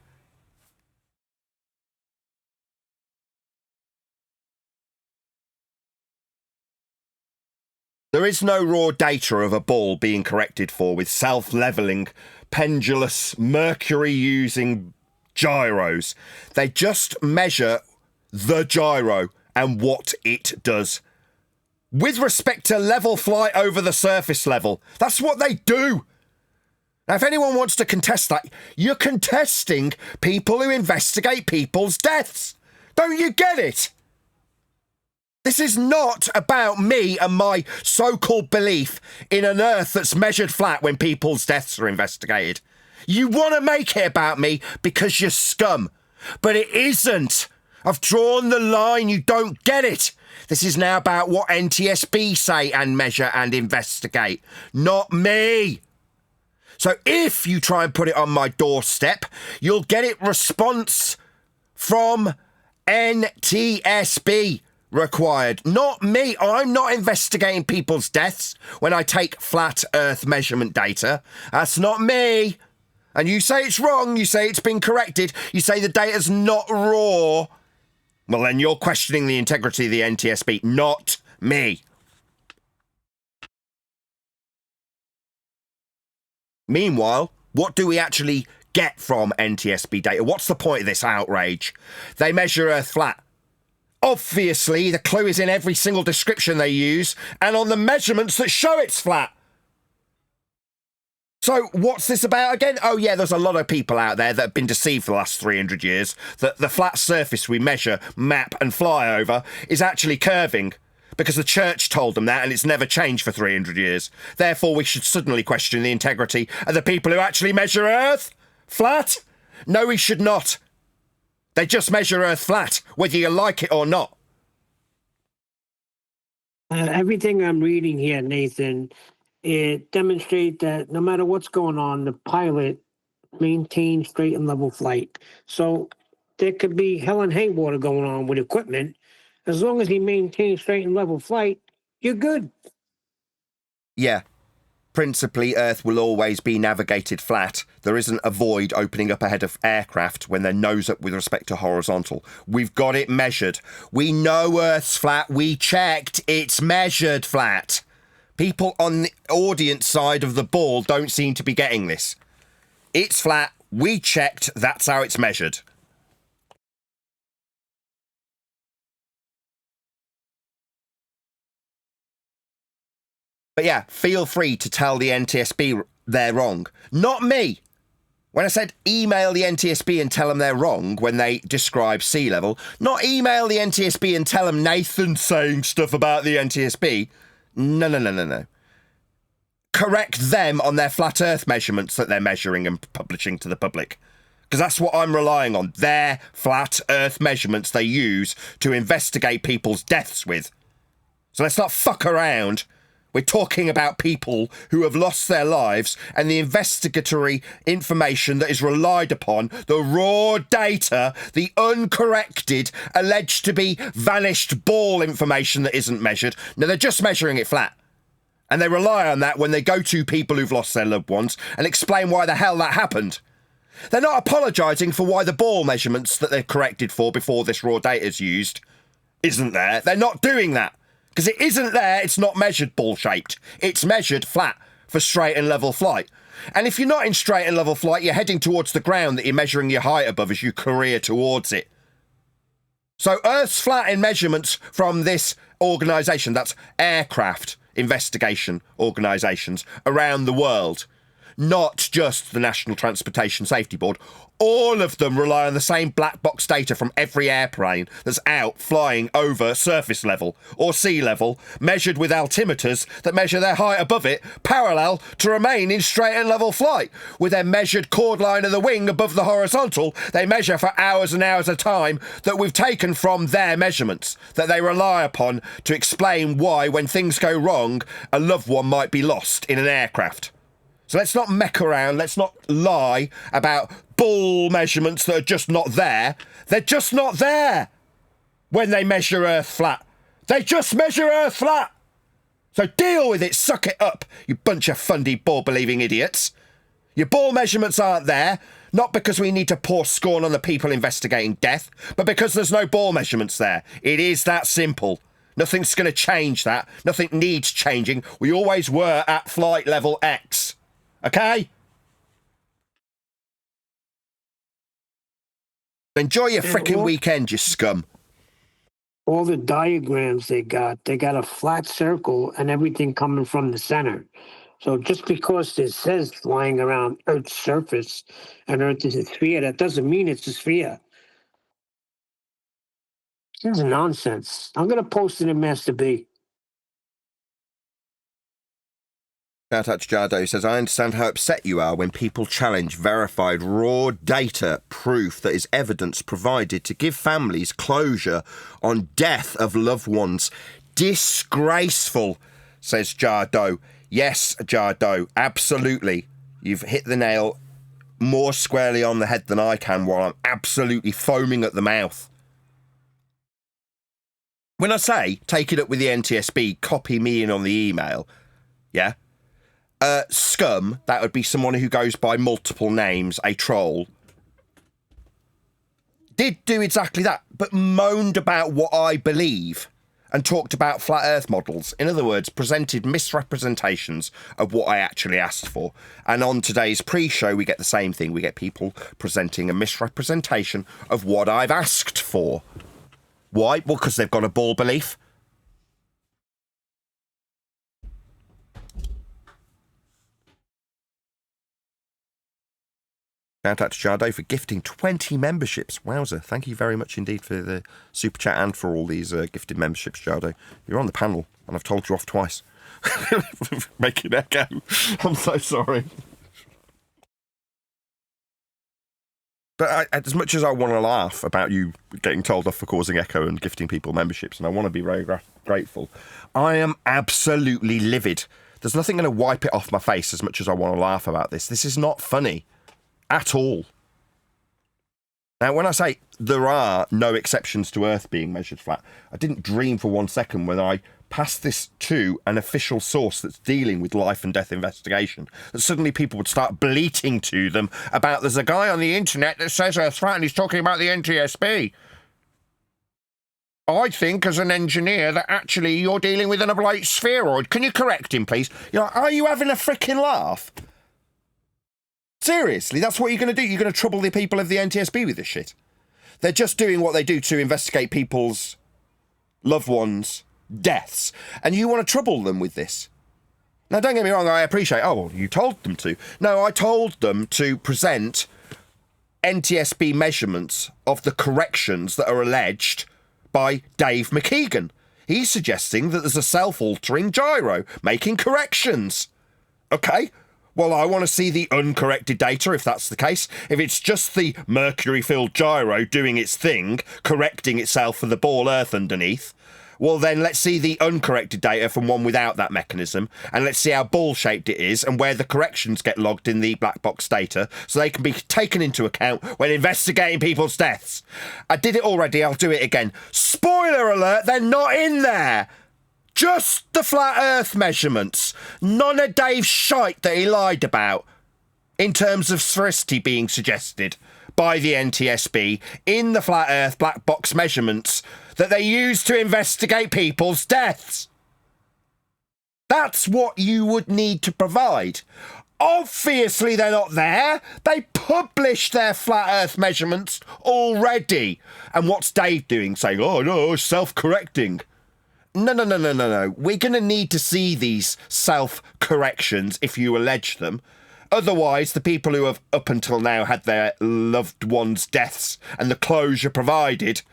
There is no raw data of a ball being corrected for with self-leveling, pendulous, mercury-using gyros. They just measure the gyro and what it does. With respect to level flight over the surface level. That's what they do. Now, if anyone wants to contest that, you're contesting people who investigate people's deaths. Don't you get it? This is not about me and my so-called belief in an Earth that's measured flat when people's deaths are investigated. You want to make it about me because you're scum. But it isn't. I've drawn the line. You don't get it. This is now about what NTSB say and measure and investigate, not me. So if you try and put it on my doorstep, you'll get it response from NTSB required, not me. I'm not investigating people's deaths when I take flat Earth measurement data. That's not me. And you say it's wrong, you say it's been corrected, you say the data's not raw. Well, then you're questioning the integrity of the NTSB, not me. Meanwhile, what do we actually get from NTSB data? What's the point of this outrage? They measure Earth flat. Obviously, the clue is in every single description they use and on the measurements that show it's flat. So what's this about again? Oh yeah, there's a lot of people out there that have been deceived for the last 300 years that the flat surface we measure, map and fly over is actually curving because the church told them that and it's never changed for 300 years. Therefore, we should suddenly question the integrity of the people who actually measure Earth flat. No, we should not. They just measure Earth flat, whether you like it or not. Everything I'm reading here, Nathan, it demonstrates that no matter what's going on, the pilot maintains straight and level flight. So there could be hell and haywater going on with equipment. As long as he maintains straight and level flight, you're good. Yeah. Principally, Earth will always be navigated flat. There isn't a void opening up ahead of aircraft when they're nose up with respect to horizontal. We've got it measured. We know Earth's flat. We checked. It's measured flat. People on the audience side of the ball don't seem to be getting this. It's flat. We checked. That's how it's measured. But yeah, feel free to tell the NTSB they're wrong. Not me. When I said email the NTSB and tell them they're wrong when they describe sea level, not email the NTSB and tell them Nathan's saying stuff about the NTSB. No. Correct them on their flat Earth measurements that they're measuring and publishing to the public. Because that's what I'm relying on. Their flat Earth measurements they use to investigate people's deaths with. So let's not fuck around. We're talking about people who have lost their lives and the investigatory information that is relied upon, the raw data, the uncorrected, alleged to be vanished ball information that isn't measured. No, they're just measuring it flat. And they rely on that when they go to people who've lost their loved ones and explain why the hell that happened. They're not apologising for why the ball measurements that they've corrected for before this raw data is used isn't there. They're not doing that. Because it isn't there, it's not measured ball-shaped. It's measured flat for straight and level flight. And if you're not in straight and level flight, you're heading towards the ground that you're measuring your height above as you career towards it. So Earth's flat in measurements from this organisation, that's aircraft investigation organisations around the world, not just the National Transportation Safety Board. All of them rely on the same black box data from every airplane that's out flying over surface level or sea level, measured with altimeters that measure their height above it, parallel to remain in straight and level flight. With their measured chord line of the wing above the horizontal, they measure for hours and hours of time that we've taken from their measurements, that they rely upon to explain why, when things go wrong, a loved one might be lost in an aircraft. So let's not mech around, let's not lie about bull measurements that are just not there. They're just not there when they measure Earth flat. They just measure Earth flat. So deal with it, suck it up, you bunch of fundy ball-believing idiots. Your ball measurements aren't there, not because we need to pour scorn on the people investigating death, but because there's no ball measurements there. It is that simple. Nothing's going to change that. Nothing needs changing. We always were at flight level X. Okay? Enjoy your frickin' weekend, you scum. All the diagrams they got a flat circle and everything coming from the center. So just because it says flying around Earth's surface and Earth is a sphere, that doesn't mean it's a sphere. This is nonsense. I'm going to post it in Master B. Shout out to Jardo, who says, I understand how upset you are when people challenge verified raw data proof that is evidence provided to give families closure on death of loved ones. Disgraceful, says Jardo. Yes, Jardo, absolutely. You've hit the nail more squarely on the head than I can, while I'm absolutely foaming at the mouth. When I say take it up with the NTSB, copy me in on the email, yeah? Scum, that would be someone who goes by multiple names, a troll, did do exactly that, but moaned about what I believe and talked about flat earth models. In other words, presented misrepresentations of what I actually asked for. And on today's pre-show, we get the same thing. We get people presenting a misrepresentation of what I've asked for. Why? Well, because they've got a ball belief. Shout out to Jardo for gifting 20 memberships. Wowzer. Thank you very much indeed for the super chat and for all these gifted memberships, Jardo. You're on the panel, and I've told you off twice. Making echo. I'm so sorry. But as much as I want to laugh about you getting told off for causing echo and gifting people memberships, and I want to be very grateful, I am absolutely livid. There's nothing going to wipe it off my face as much as I want to laugh about this. This is not funny. At all. Now, when I say there are no exceptions to Earth being measured flat, I didn't dream for 1 second when I passed this to an official source that's dealing with life and death investigation, that suddenly people would start bleating to them about there's a guy on the internet that says Earth's flat and he's talking about the NTSB. I think, as an engineer, that actually you're dealing with an oblate spheroid. Can you correct him, please? You're like, are you having a frickin' laugh? Seriously, that's what you're going to do? You're going to trouble the people of the NTSB with this shit? They're just doing what they do to investigate people's loved ones' deaths, and you want to trouble them with this? Now, don't get me wrong, I appreciate, oh, well, you told them to. No, I told them to present NTSB measurements of the corrections that are alleged by Dave McKeegan. He's suggesting that there's a self-altering gyro making corrections. Okay? Well, I want to see the uncorrected data, if that's the case. If it's just the mercury-filled gyro doing its thing, correcting itself for the ball Earth underneath, well, then let's see the uncorrected data from one without that mechanism, and let's see how ball-shaped it is and where the corrections get logged in the black box data so they can be taken into account when investigating people's deaths. I did it already, I'll do it again. Spoiler alert, they're not in there! Just the flat Earth measurements. None of Dave's shite that he lied about in terms of sphericity being suggested by the NTSB in the flat Earth black box measurements that they use to investigate people's deaths. That's what you would need to provide. Obviously they're not there. They published their flat Earth measurements already. And what's Dave doing? Saying, oh no, self-correcting. No. We're going to need to see these self-corrections if you allege them. Otherwise, the people who have up until now had their loved ones' deaths and the closure provided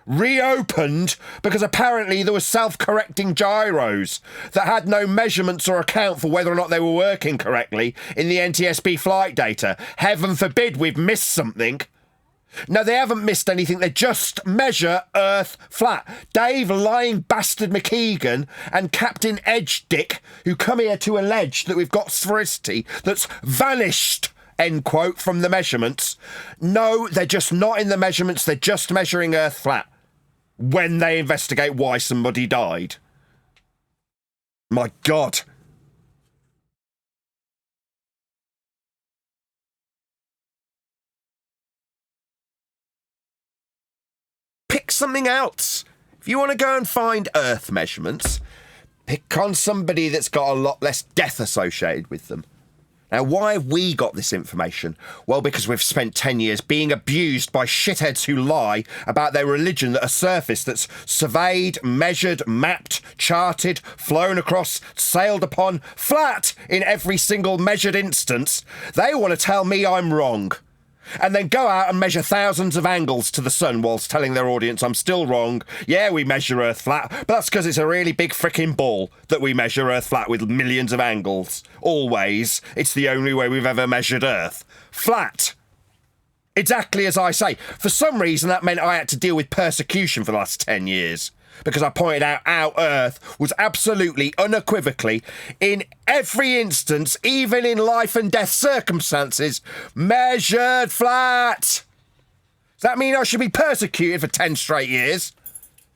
reopened because apparently there were self-correcting gyros that had no measurements or account for whether or not they were working correctly in the NTSB flight data. Heaven forbid we've missed something. No, they haven't missed anything. They just measure Earth flat. Dave lying bastard McKeegan and Captain Edgedick, who come here to allege that we've got sphericity that's vanished, end quote, from the measurements. No, they're just not in the measurements. They're just measuring Earth flat when they investigate why somebody died. My God. Pick something else. If you want to go and find Earth measurements, pick on somebody that's got a lot less death associated with them. Now, why have we got this information? Well, because we've spent 10 years being abused by shitheads who lie about their religion at a surface that's surveyed, measured, mapped, charted, flown across, sailed upon, flat in every single measured instance. They want to tell me I'm wrong. And then go out and measure thousands of angles to the sun whilst telling their audience I'm still wrong. Yeah, we measure Earth flat, but that's because it's a really big frickin' ball that we measure Earth flat with millions of angles. Always. It's the only way we've ever measured Earth. Flat. Exactly as I say. For some reason, that meant I had to deal with persecution for the last 10 years. Because I pointed out how Earth was absolutely, unequivocally, in every instance, even in life and death circumstances, measured flat. Does that mean I should be persecuted for 10 straight years?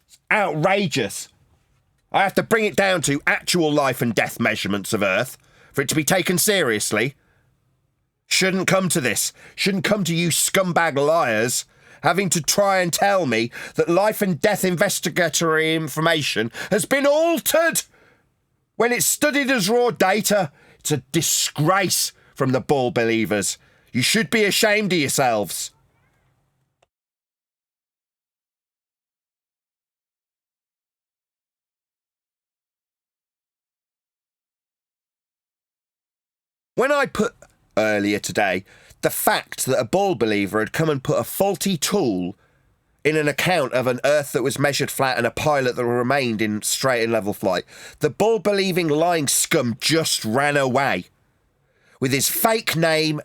It's outrageous. I have to bring it down to actual life and death measurements of Earth for it to be taken seriously. Shouldn't come to this. Shouldn't come to you scumbag liars having to try and tell me that life and death investigatory information has been altered when it's studied as raw data. It's a disgrace from the bull believers. You should be ashamed of yourselves. When I put earlier today the fact that a bull believer had come and put a faulty tool in an account of an Earth that was measured flat and a pilot that remained in straight and level flight, the bull-believing lying scum just ran away with his fake name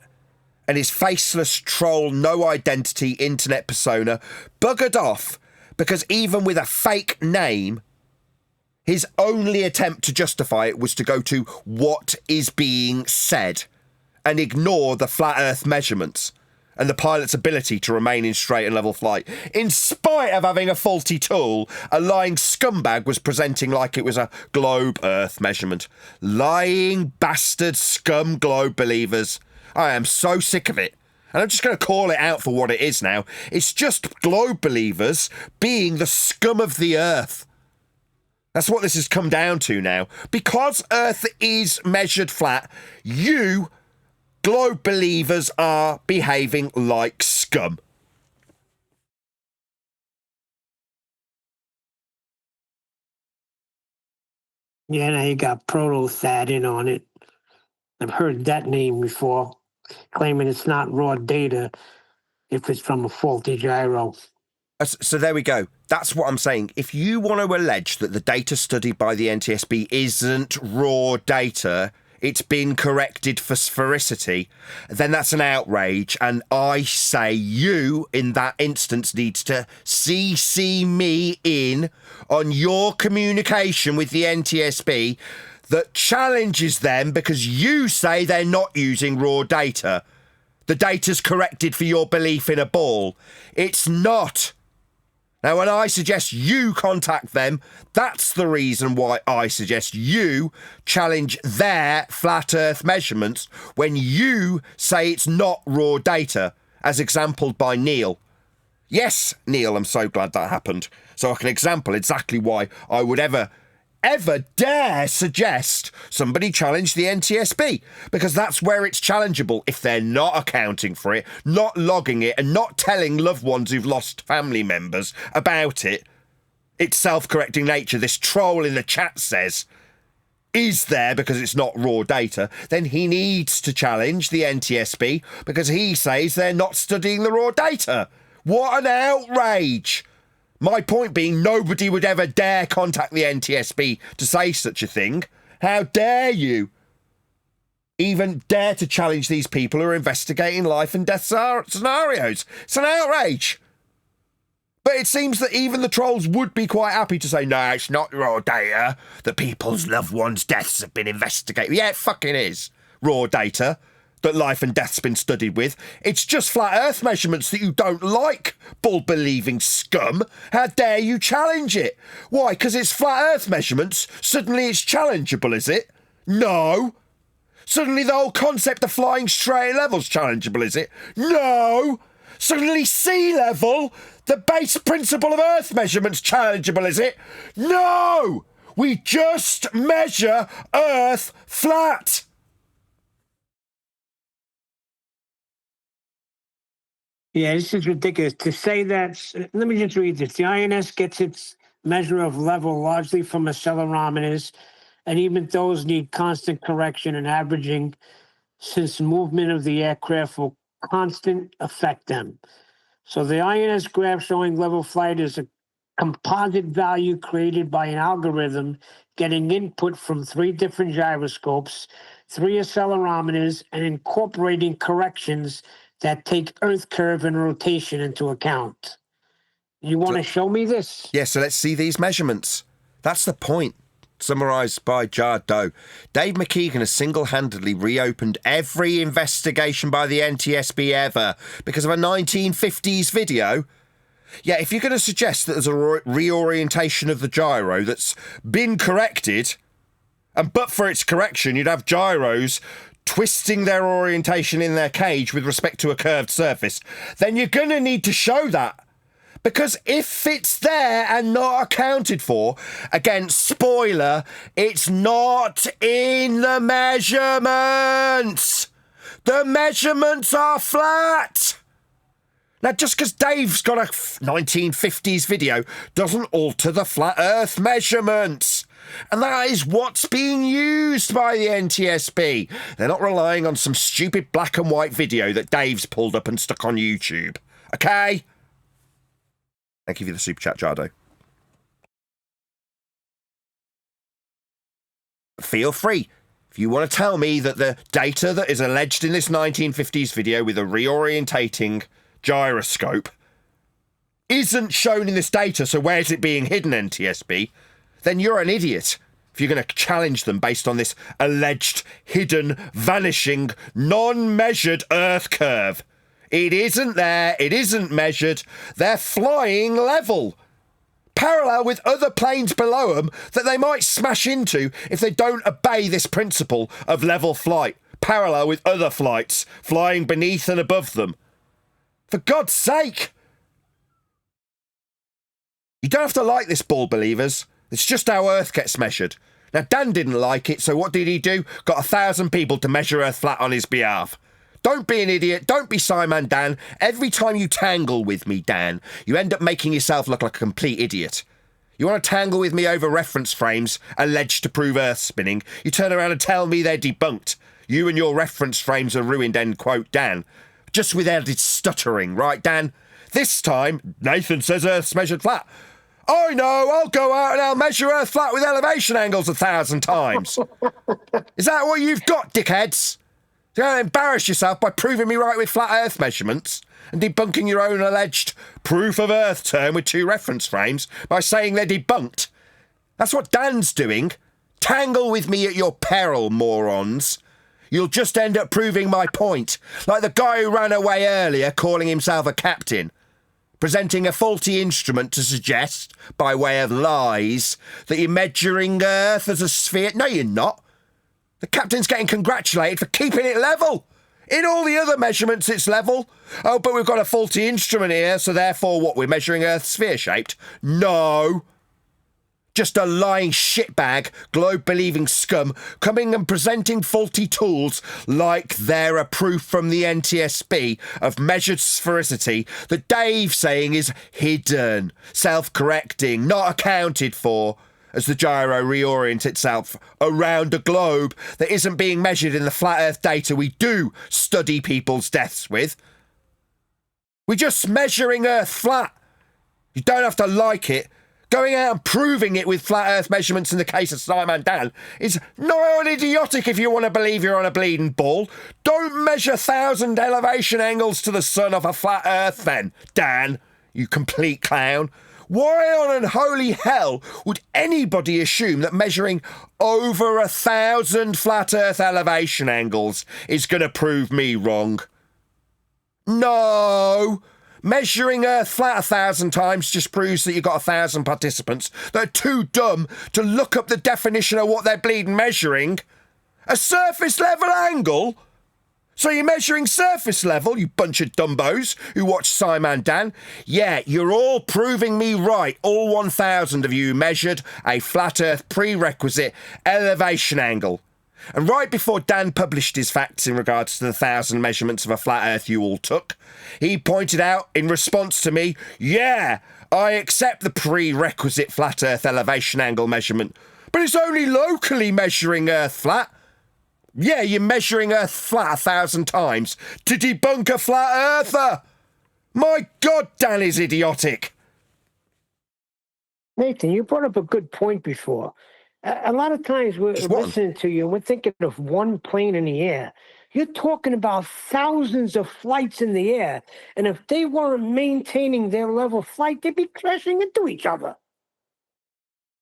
and his faceless troll, no identity internet persona buggered off because even with a fake name, his only attempt to justify it was to go to what is being said and ignore the flat Earth measurements and the pilot's ability to remain in straight and level flight. In spite of having a faulty tool, a lying scumbag was presenting like it was a globe Earth measurement. Lying bastard scum globe believers. I am so sick of it. And I'm just going to call it out for what it is now. It's just globe believers being the scum of the Earth. That's what this has come down to now. Because Earth is measured flat, you globe believers are behaving like scum. Yeah, now you got proto-thad in on it. I've heard that name before, claiming it's not raw data if it's from a faulty gyro. So there we go. That's what I'm saying. If you want to allege that the data studied by the NTSB isn't raw data, it's been corrected for sphericity, then that's an outrage. And I say you, in that instance, needs to CC me in on your communication with the NTSB that challenges them because you say they're not using raw data. The data's corrected for your belief in a ball. It's not. Now, when I suggest you contact them, that's the reason why I suggest you challenge their flat Earth measurements when you say it's not raw data, as exampled by Neil. Yes, Neil, I'm so glad that happened. So I can example exactly why I would ever dare suggest somebody challenge the NTSB, because that's where it's challengeable if they're not accounting for it, not logging it, and not telling loved ones who've lost family members about it. Its self-correcting nature, this troll in the chat says, is there because it's not raw data. Then he needs to challenge the NTSB because he says they're not studying the raw data. What an outrage! My point being, nobody would ever dare contact the NTSB to say such a thing. How dare you even dare to challenge these people who are investigating life and death scenarios? It's an outrage. But it seems that even the trolls would be quite happy to say, no, it's not raw data. The people's loved ones' deaths have been investigated. Yeah, it fucking is raw data that life and death's been studied with. It's just flat Earth measurements that you don't like, bull-believing scum. How dare you challenge it? Why? Because it's flat Earth measurements? Suddenly it's challengeable, is it? No. Suddenly the whole concept of flying straight level's challengeable, is it? No. Suddenly sea level? The base principle of Earth measurement's challengeable, is it? No! We just measure Earth flat. Yeah, this is ridiculous. To say that, let me just read this. The INS gets its measure of level largely from accelerometers, and even those need constant correction and averaging, since movement of the aircraft will constant affect them. So the INS graph showing level flight is a composite value created by an algorithm getting input from 3 different gyroscopes, 3 accelerometers, and incorporating corrections that take Earth curve and rotation into account. You want to show me this? Yeah, so let's see these measurements. That's the point. Summarised by Jard Doe. Dave McKeegan has single-handedly reopened every investigation by the NTSB ever because of a 1950s video. Yeah, if you're going to suggest that there's a reorientation of the gyro that's been corrected, and but for its correction, you'd have gyros twisting their orientation in their cage with respect to a curved surface, then you're going to need to show that. Because if it's there and not accounted for, again, spoiler, it's not in the measurements. The measurements are flat. Now, just because Dave's got a 1950s video doesn't alter the flat Earth measurements. And that is what's being used by the NTSB. They're not relying on some stupid black and white video that Dave's pulled up and stuck on YouTube. Okay? Thank you for the super chat, Jardo. Feel free. If you want to tell me that the data that is alleged in this 1950s video with a reorientating gyroscope isn't shown in this data, so where's it being hidden, NTSB? Then you're an idiot if you're going to challenge them based on this alleged, hidden, vanishing, non-measured Earth curve. It isn't there, it isn't measured, they're flying level, parallel with other planes below them that they might smash into if they don't obey this principle of level flight, parallel with other flights flying beneath and above them. For God's sake! You don't have to like this, ball believers. It's just how Earth gets measured. Now, Dan didn't like it, so what did he do? Got 1,000 people to measure Earth flat on his behalf. Don't be an idiot. Don't be Simon Dan. Every time you tangle with me, Dan, you end up making yourself look like a complete idiot. You want to tangle with me over reference frames alleged to prove Earth spinning, you turn around and tell me they're debunked. You and your reference frames are ruined, end quote, Dan. Just with added stuttering, right, Dan? This time, Nathan says Earth's measured flat. I know, I'll go out and I'll measure Earth flat with elevation angles 1,000 times. Is that what you've got, dickheads? You're going to embarrass yourself by proving me right with flat Earth measurements and debunking your own alleged proof of Earth term with 2 reference frames by saying they're debunked. That's what Dan's doing. Tangle with me at your peril, morons. You'll just end up proving my point, like the guy who ran away earlier calling himself a captain, presenting a faulty instrument to suggest, by way of lies, that you're measuring Earth as a sphere. No, you're not. The captain's getting congratulated for keeping it level. In all the other measurements, it's level. Oh, but we've got a faulty instrument here, so therefore what, we're measuring Earth sphere-shaped? No. Just a lying shitbag, globe-believing scum, coming and presenting faulty tools like they're a proof from the NTSB of measured sphericity that Dave's saying is hidden, self-correcting, not accounted for, as the gyro reorients itself around a globe that isn't being measured in the flat Earth data we do study people's deaths with. We're just measuring Earth flat. You don't have to like it. Going out and proving it with flat Earth measurements in the case of Simon Dan is nigh on idiotic if you want to believe you're on a bleeding ball. Don't measure 1,000 elevation angles to the sun off a flat Earth then, Dan, you complete clown. Why on unholy hell would anybody assume that measuring over 1,000 flat Earth elevation angles is going to prove me wrong? No! Measuring Earth flat 1,000 times just proves that you've got 1,000 participants that are too dumb to look up the definition of what they're bleeding measuring. A surface level angle? So you're measuring surface level, you bunch of dumbos who watch Simon Dan? Yeah, you're all proving me right. All 1,000 of you measured a flat Earth prerequisite elevation angle. And right before Dan published his facts in regards to the 1,000 measurements of a flat Earth you all took, he pointed out in response to me, yeah, I accept the prerequisite flat Earth elevation angle measurement, but it's only locally measuring Earth flat. Yeah, you're measuring Earth flat 1,000 times to debunk a flat earther. My God, Dan is idiotic. Nathan, you brought up a good point before. A lot of times we're listening to you and we're thinking of one plane in the air. You're talking about thousands of flights in the air. And if they weren't maintaining their level flight, they'd be crashing into each other.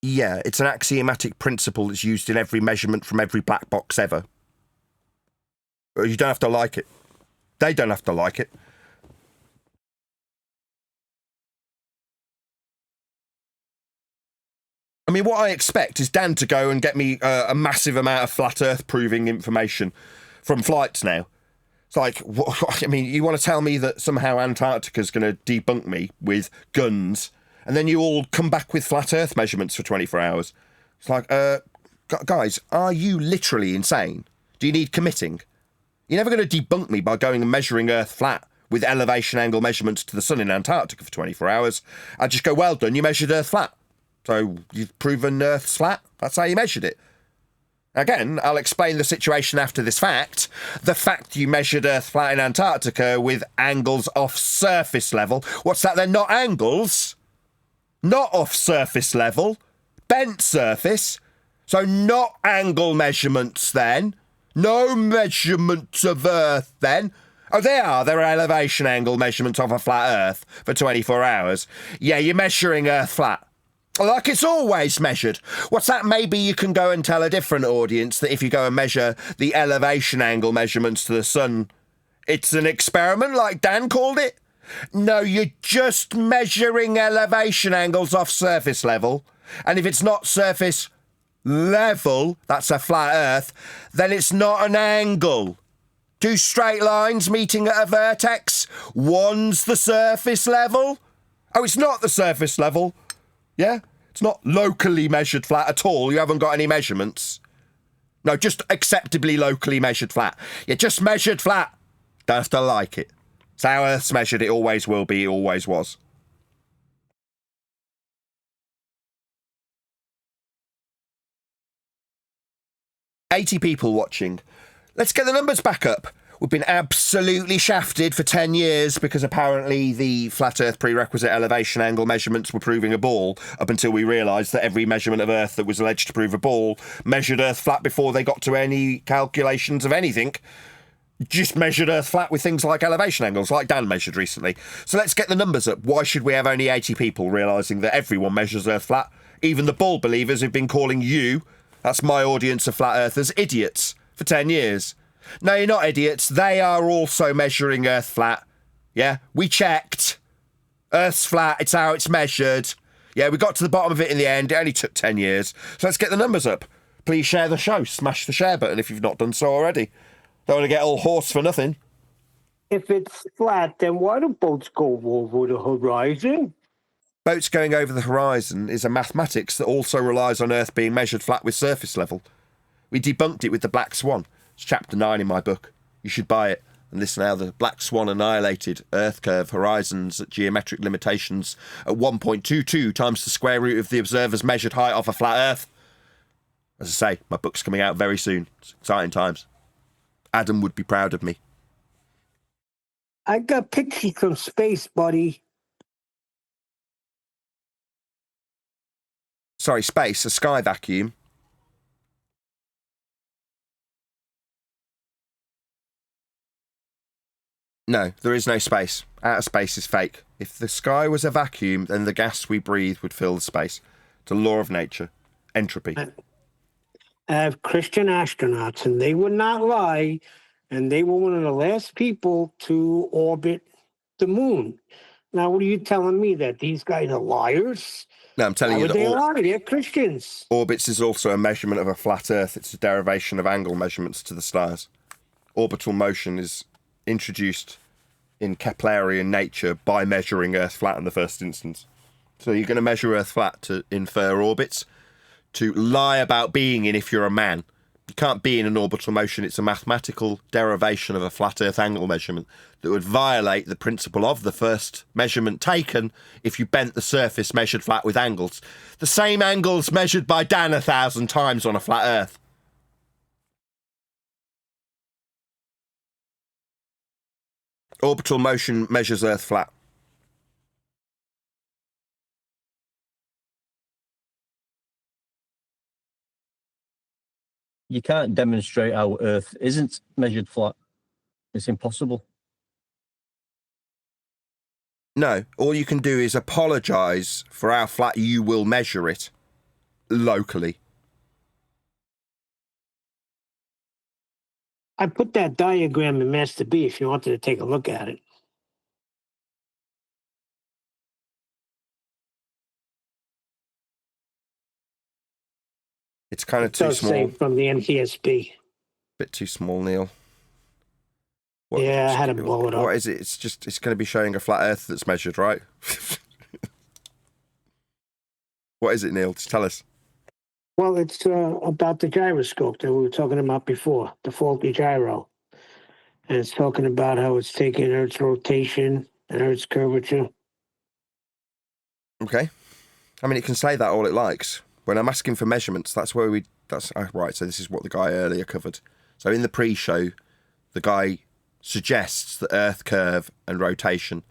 Yeah, it's an axiomatic principle that's used in every measurement from every black box ever. You don't have to like it. They don't have to like it. I mean, what I expect is Dan to go and get me a massive amount of flat Earth proving information from flights now. It's like, I mean, you want to tell me that somehow Antarctica's going to debunk me with guns, and then you all come back with flat Earth measurements for 24 hours. It's like, guys, are you literally insane? Do you need committing? You're never going to debunk me by going and measuring Earth flat with elevation angle measurements to the sun in Antarctica for 24 hours. I'd just go, well done, you measured Earth flat. So you've proven Earth's flat. That's how you measured it. Again, I'll explain the situation after this fact. The fact you measured Earth flat in Antarctica with angles off surface level. What's that then? Not angles. Not off surface level. Bent surface. So not angle measurements then. No measurements of Earth, then. Oh, they are. They're elevation angle measurements of a flat Earth for 24 hours. Yeah, you're measuring Earth flat. Like it's always measured. What's that? Maybe you can go and tell a different audience that if you go and measure the elevation angle measurements to the sun, it's an experiment, like Dan called it? No, you're just measuring elevation angles off surface level. And if it's not surface level, that's a flat Earth, then it's not an angle. Two straight lines meeting at a vertex. One's the surface level. Oh, it's not the surface level. Yeah? It's not locally measured flat at all. You haven't got any measurements. No, just acceptably locally measured flat. You just measured flat. Don't have to like it. It's how Earth's measured. It always will be. It always was. $80 people watching. Let's get the numbers back up. We've been absolutely shafted for 10 years because apparently the flat Earth prerequisite elevation angle measurements were proving a ball up until we realised that every measurement of Earth that was alleged to prove a ball measured Earth flat before they got to any calculations of anything. Just measured Earth flat with things like elevation angles, like Dan measured recently. So let's get the numbers up. Why should we have only 80 people realising that everyone measures Earth flat? Even the ball believers who've been calling you, that's my audience of flat earthers, idiots for 10 years. No, you're not idiots. They are also measuring Earth flat. Yeah, we checked. Earth's flat. It's how it's measured. Yeah, we got to the bottom of it in the end. It only took 10 years. So let's get the numbers up. Please share the show. Smash the share button if you've not done so already. Don't want to get all hoarse for nothing. If it's flat, then why do boats go over the horizon? Boats going over the horizon is a mathematics that also relies on Earth being measured flat with surface level. We debunked it with the Black Swan. It's chapter 9 in my book. You should buy it and listen how the Black Swan annihilated Earth curve horizons at geometric limitations at 1.22 times the square root of the observer's measured height off a flat Earth. As I say, my book's coming out very soon. It's exciting times. Adam would be proud of me. I got pictures from space, buddy. Sorry, space, a sky vacuum. No, there is no space. Outer space is fake. If the sky was a vacuum, then the gas we breathe would fill the space. It's a law of nature. Entropy. I have Christian astronauts, and they would not lie, and they were one of the last people to orbit the moon. Now, what are you telling me, that these guys are liars? No, I'm telling you that they lie. They're Christians. Orbits is also a measurement of a flat Earth. It's a derivation of angle measurements to the stars. orbital motion is introduced in Keplerian nature by measuring Earth flat in the first instance. So you're going to measure Earth flat to infer orbits, to lie about being in if you're a man. You can't be in an orbital motion. It's a mathematical derivation of a flat Earth angle measurement that would violate the principle of the first measurement taken if you bent the surface measured flat with angles. The same angles measured by Dan 1,000 times on a flat Earth. Orbital motion measures Earth flat. You can't demonstrate how Earth isn't measured flat. It's impossible. No, all you can do is apologise for how flat you will measure it locally. I put that diagram in Master B if you wanted to take a look at it. It's kind of It too does small. say from the NTSB. Bit too small, Neil. Yeah, I had to blow it up. What is it? It's going to be showing a flat Earth that's measured, right? What is it, Neil? Just tell us. Well, it's about the gyroscope that we were talking about before, the faulty gyro. And it's talking about how it's taking Earth's rotation and Earth's curvature. Okay. I mean, it can say that all it likes. When I'm asking for measurements, that's where right, so this is what the guy earlier covered. So in the pre-show, the guy suggests that Earth curve and rotation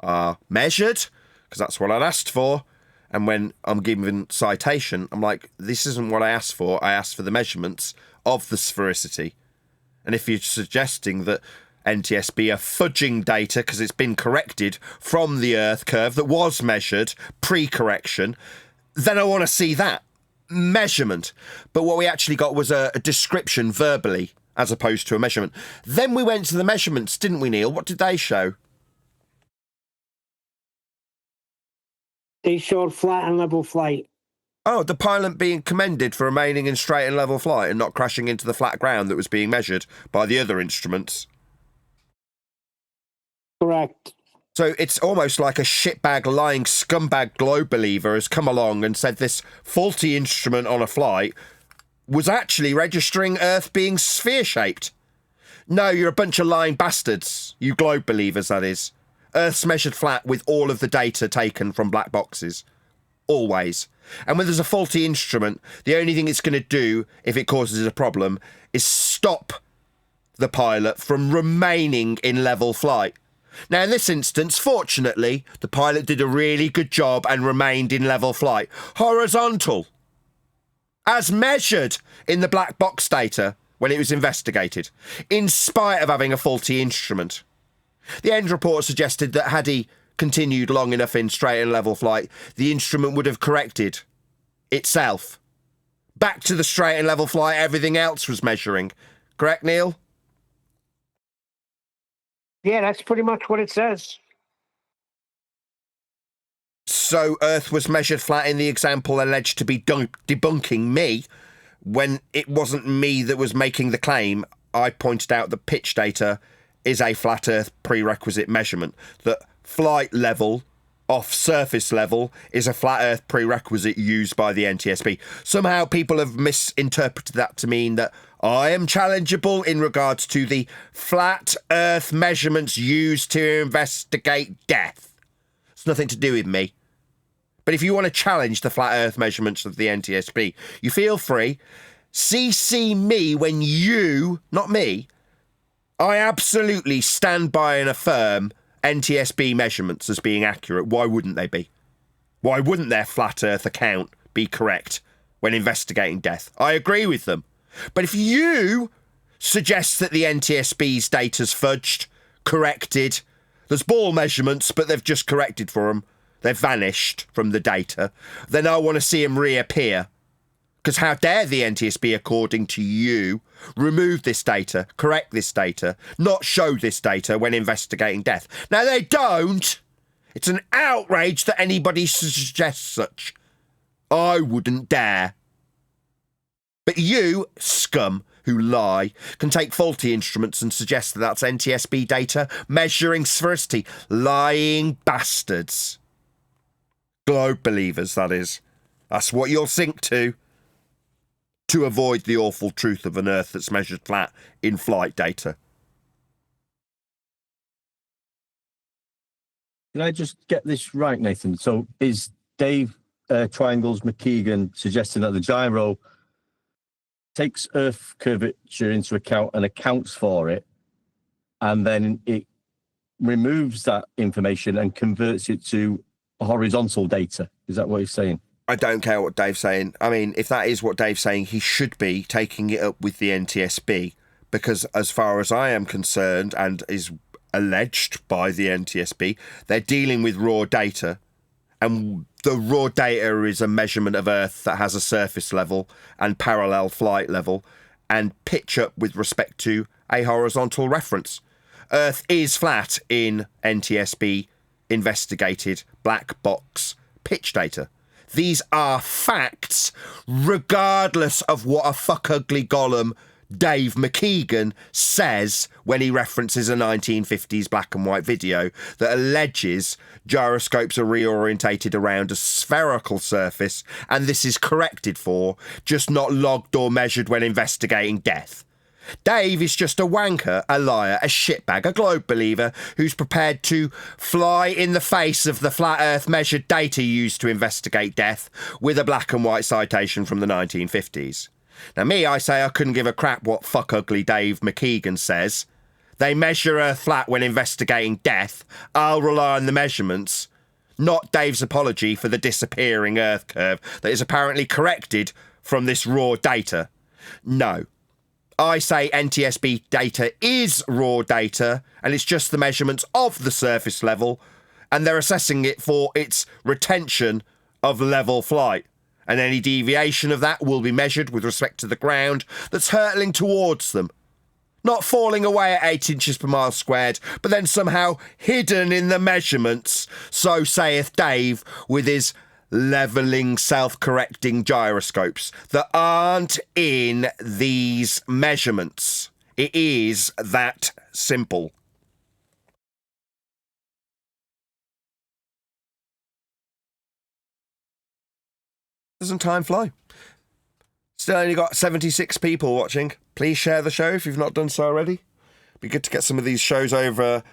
are measured, because that's what I'd asked for. And when I'm given citation, I'm like, this isn't what I asked for. I asked for the measurements of the sphericity. And if you're suggesting that NTSB are fudging data because it's been corrected from the Earth curve that was measured pre-correction, then I want to see that measurement. But what we actually got was a description verbally as opposed to a measurement. Then we went to the measurements, didn't we, Neil? What did they show? They showed flat and level flight. Oh, the pilot being commended for remaining in straight and level flight and not crashing into the flat ground that was being measured by the other instruments. Correct. So it's almost like a shitbag lying scumbag globe believer has come along and said this faulty instrument on a flight was actually registering Earth being sphere-shaped. No, you're a bunch of lying bastards, you globe believers, that is. Earth's measured flat with all of the data taken from black boxes. Always. And when there's a faulty instrument, the only thing it's going to do, if it causes a problem, is stop the pilot from remaining in level flight. Now, in this instance, fortunately, the pilot did a really good job and remained in level flight. Horizontal. As measured in the black box data when it was investigated, in spite of having a faulty instrument. The end report suggested that had he continued long enough in straight and level flight, the instrument would have corrected itself. Back to the straight and level flight everything else was measuring. Correct, Neil? Yeah, that's pretty much what it says. So Earth was measured flat in the example alleged to be debunking me, when it wasn't me that was making the claim. I pointed out that pitch data is a flat Earth prerequisite measurement, that flight level off surface level is a flat Earth prerequisite used by the NTSB. Somehow people have misinterpreted that to mean that I am challengeable in regards to the flat Earth measurements used to investigate death. It's nothing to do with me. But if you want to challenge the flat Earth measurements of the NTSB, you feel free. CC me when you, not me, I absolutely stand by and affirm NTSB measurements as being accurate. Why wouldn't they be? Why wouldn't their flat Earth account be correct when investigating death? I agree with them. But if you suggest that the NTSB's data's fudged, corrected, there's ball measurements, but they've just corrected for them, they've vanished from the data, then I want to see them reappear. Because how dare the NTSB, according to you, remove this data, correct this data, not show this data when investigating death? Now, they don't. It's an outrage that anybody suggests such. I wouldn't dare. But you, scum, who lie can take faulty instruments and suggest that that's NTSB data measuring sphericity. Lying bastards. Globe believers, that is. That's what you'll sink to avoid the awful truth of an Earth that's measured flat in flight data. Can I just get this right, Nathan? So is Dave Triangles McKeegan suggesting that the gyro takes Earth curvature into account and accounts for it, and then it removes that information and converts it to horizontal data? Is that what he's saying? I don't care what Dave's saying. I mean, if that is what Dave's saying, he should be taking it up with the NTSB, because as far as I am concerned, and is alleged by the NTSB, they're dealing with raw data, and the raw data is a measurement of Earth that has a surface level and parallel flight level and pitch up with respect to a horizontal reference. Earth is flat in NTSB investigated black box pitch data. These are facts, regardless of what a fuck ugly golem Dave McKeegan says when he references a 1950s black and white video that alleges gyroscopes are reorientated around a spherical surface, and this is corrected for, just not logged or measured when investigating death. Dave is just a wanker, a liar, a shitbag, a globe believer who's prepared to fly in the face of the flat earth measured data used to investigate death with a black and white citation from the 1950s. Now me, I say I couldn't give a crap what fuck ugly Dave McKeegan says. They measure Earth flat when investigating death. I'll rely on the measurements, not Dave's apology for the disappearing Earth curve that is apparently corrected from this raw data. No. I say NTSB data is raw data, and it's just the measurements of the surface level, and they're assessing it for its retention of level flight. And any deviation of that will be measured with respect to the ground that's hurtling towards them. Not falling away at 8 inches per mile squared, but then somehow hidden in the measurements, so saith Dave with his levelling, self-correcting gyroscopes that aren't in these measurements. It is that simple. Doesn't time fly? Still only got 76 people watching. Please share the show if you've not done so already. Be good to get some of these shows over,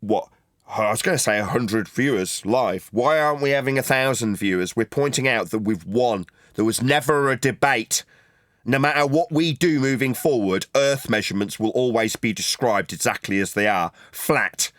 what? I was going to say 100 viewers live. Why aren't we having 1,000 viewers? We're pointing out that we've won. There was never a debate. No matter what we do moving forward, Earth measurements will always be described exactly as they are, flat.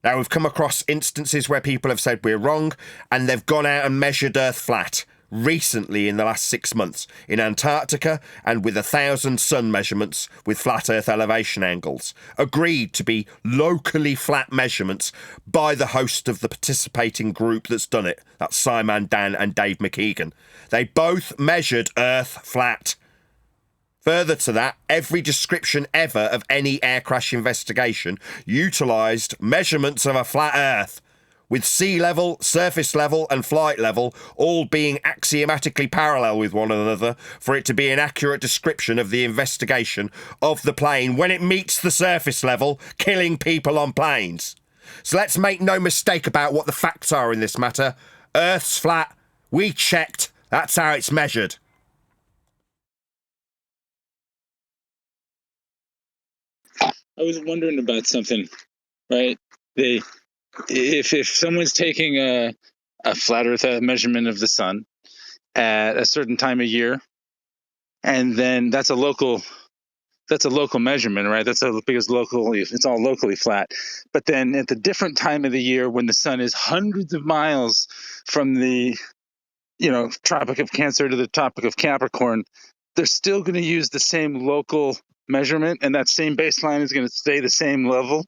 Now, we've come across instances where people have said we're wrong, and they've gone out and measured Earth flat recently in the last 6 months in Antarctica, and with 1,000 sun measurements with flat Earth elevation angles, agreed to be locally flat measurements by the host of the participating group that's done it. That's Simon Dan and Dave McKeegan. They both measured Earth flat. Further to that, every description ever of any air crash investigation utilised measurements of a flat Earth, with sea level, surface level and flight level all being axiomatically parallel with one another for it to be an accurate description of the investigation of the plane when it meets the surface level, killing people on planes. So let's make no mistake about what the facts are in this matter. Earth's flat. We checked. That's how it's measured. I was wondering about something, right? If someone's taking a flat Earth measurement of the sun at a certain time of year, and then that's a local measurement, right? Because locally it's all locally flat. But then at the different time of the year when the sun is hundreds of miles from the Tropic of Cancer to the Tropic of Capricorn, they're still going to use the same local measurement, and that same baseline is going to stay the same level.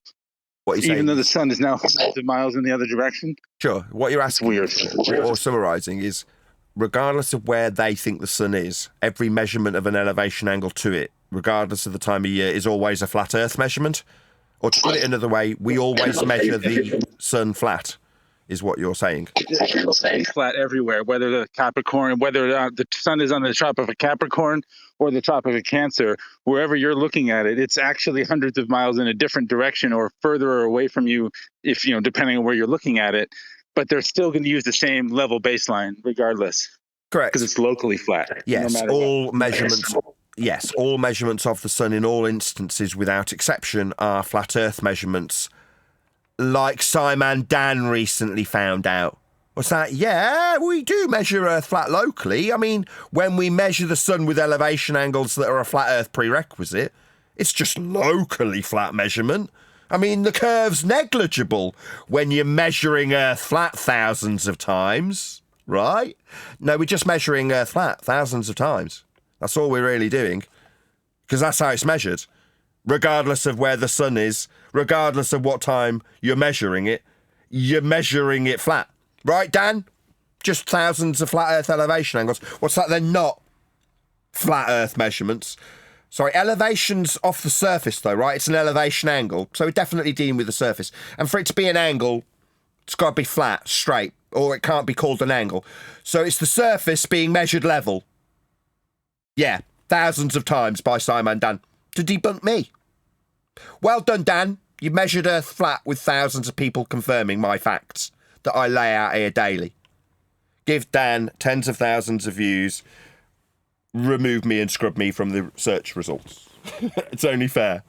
What you're even saying, though the sun is now hundreds of miles in the other direction. Sure. What you're asking or summarising is, regardless of where they think the sun is, every measurement of an elevation angle to it, regardless of the time of year, is always a flat Earth measurement? Or to put it another way, we always measure the sun flat. is what you're saying. It's flat everywhere, whether the Capricorn, whether the sun is on the top of a Capricorn or the top of a Cancer, wherever you're looking at it, it's actually hundreds of miles in a different direction or further away from you, if depending on where you're looking at it. But they're still going to use the same level baseline regardless. Correct. Because it's locally flat. Yes, no matter all what. measurements. Yes, all measurements of the sun in all instances, without exception, are flat Earth measurements. Like Simon Dan recently found out. What's that? Yeah, we do measure Earth flat locally. I mean, when we measure the sun with elevation angles that are a flat Earth prerequisite, it's just locally flat measurement. I mean, the curve's negligible when you're measuring Earth flat thousands of times, right? No, we're just measuring Earth flat thousands of times. That's all we're really doing, because that's how it's measured. Regardless of where the sun is, regardless of what time you're measuring it flat. Right, Dan? Just thousands of flat Earth elevation angles. What's that? They're not flat Earth measurements. Sorry, elevation's off the surface, though, right? It's an elevation angle, so we're definitely dealing with the surface. And for it to be an angle, it's got to be flat, straight, or it can't be called an angle. So it's the surface being measured level. Yeah, thousands of times by Simon Dan to debunk me. Well done, Dan. You measured Earth flat with thousands of people confirming my facts that I lay out here daily. Give Dan tens of thousands of views. Remove me and scrub me from the search results. It's only fair.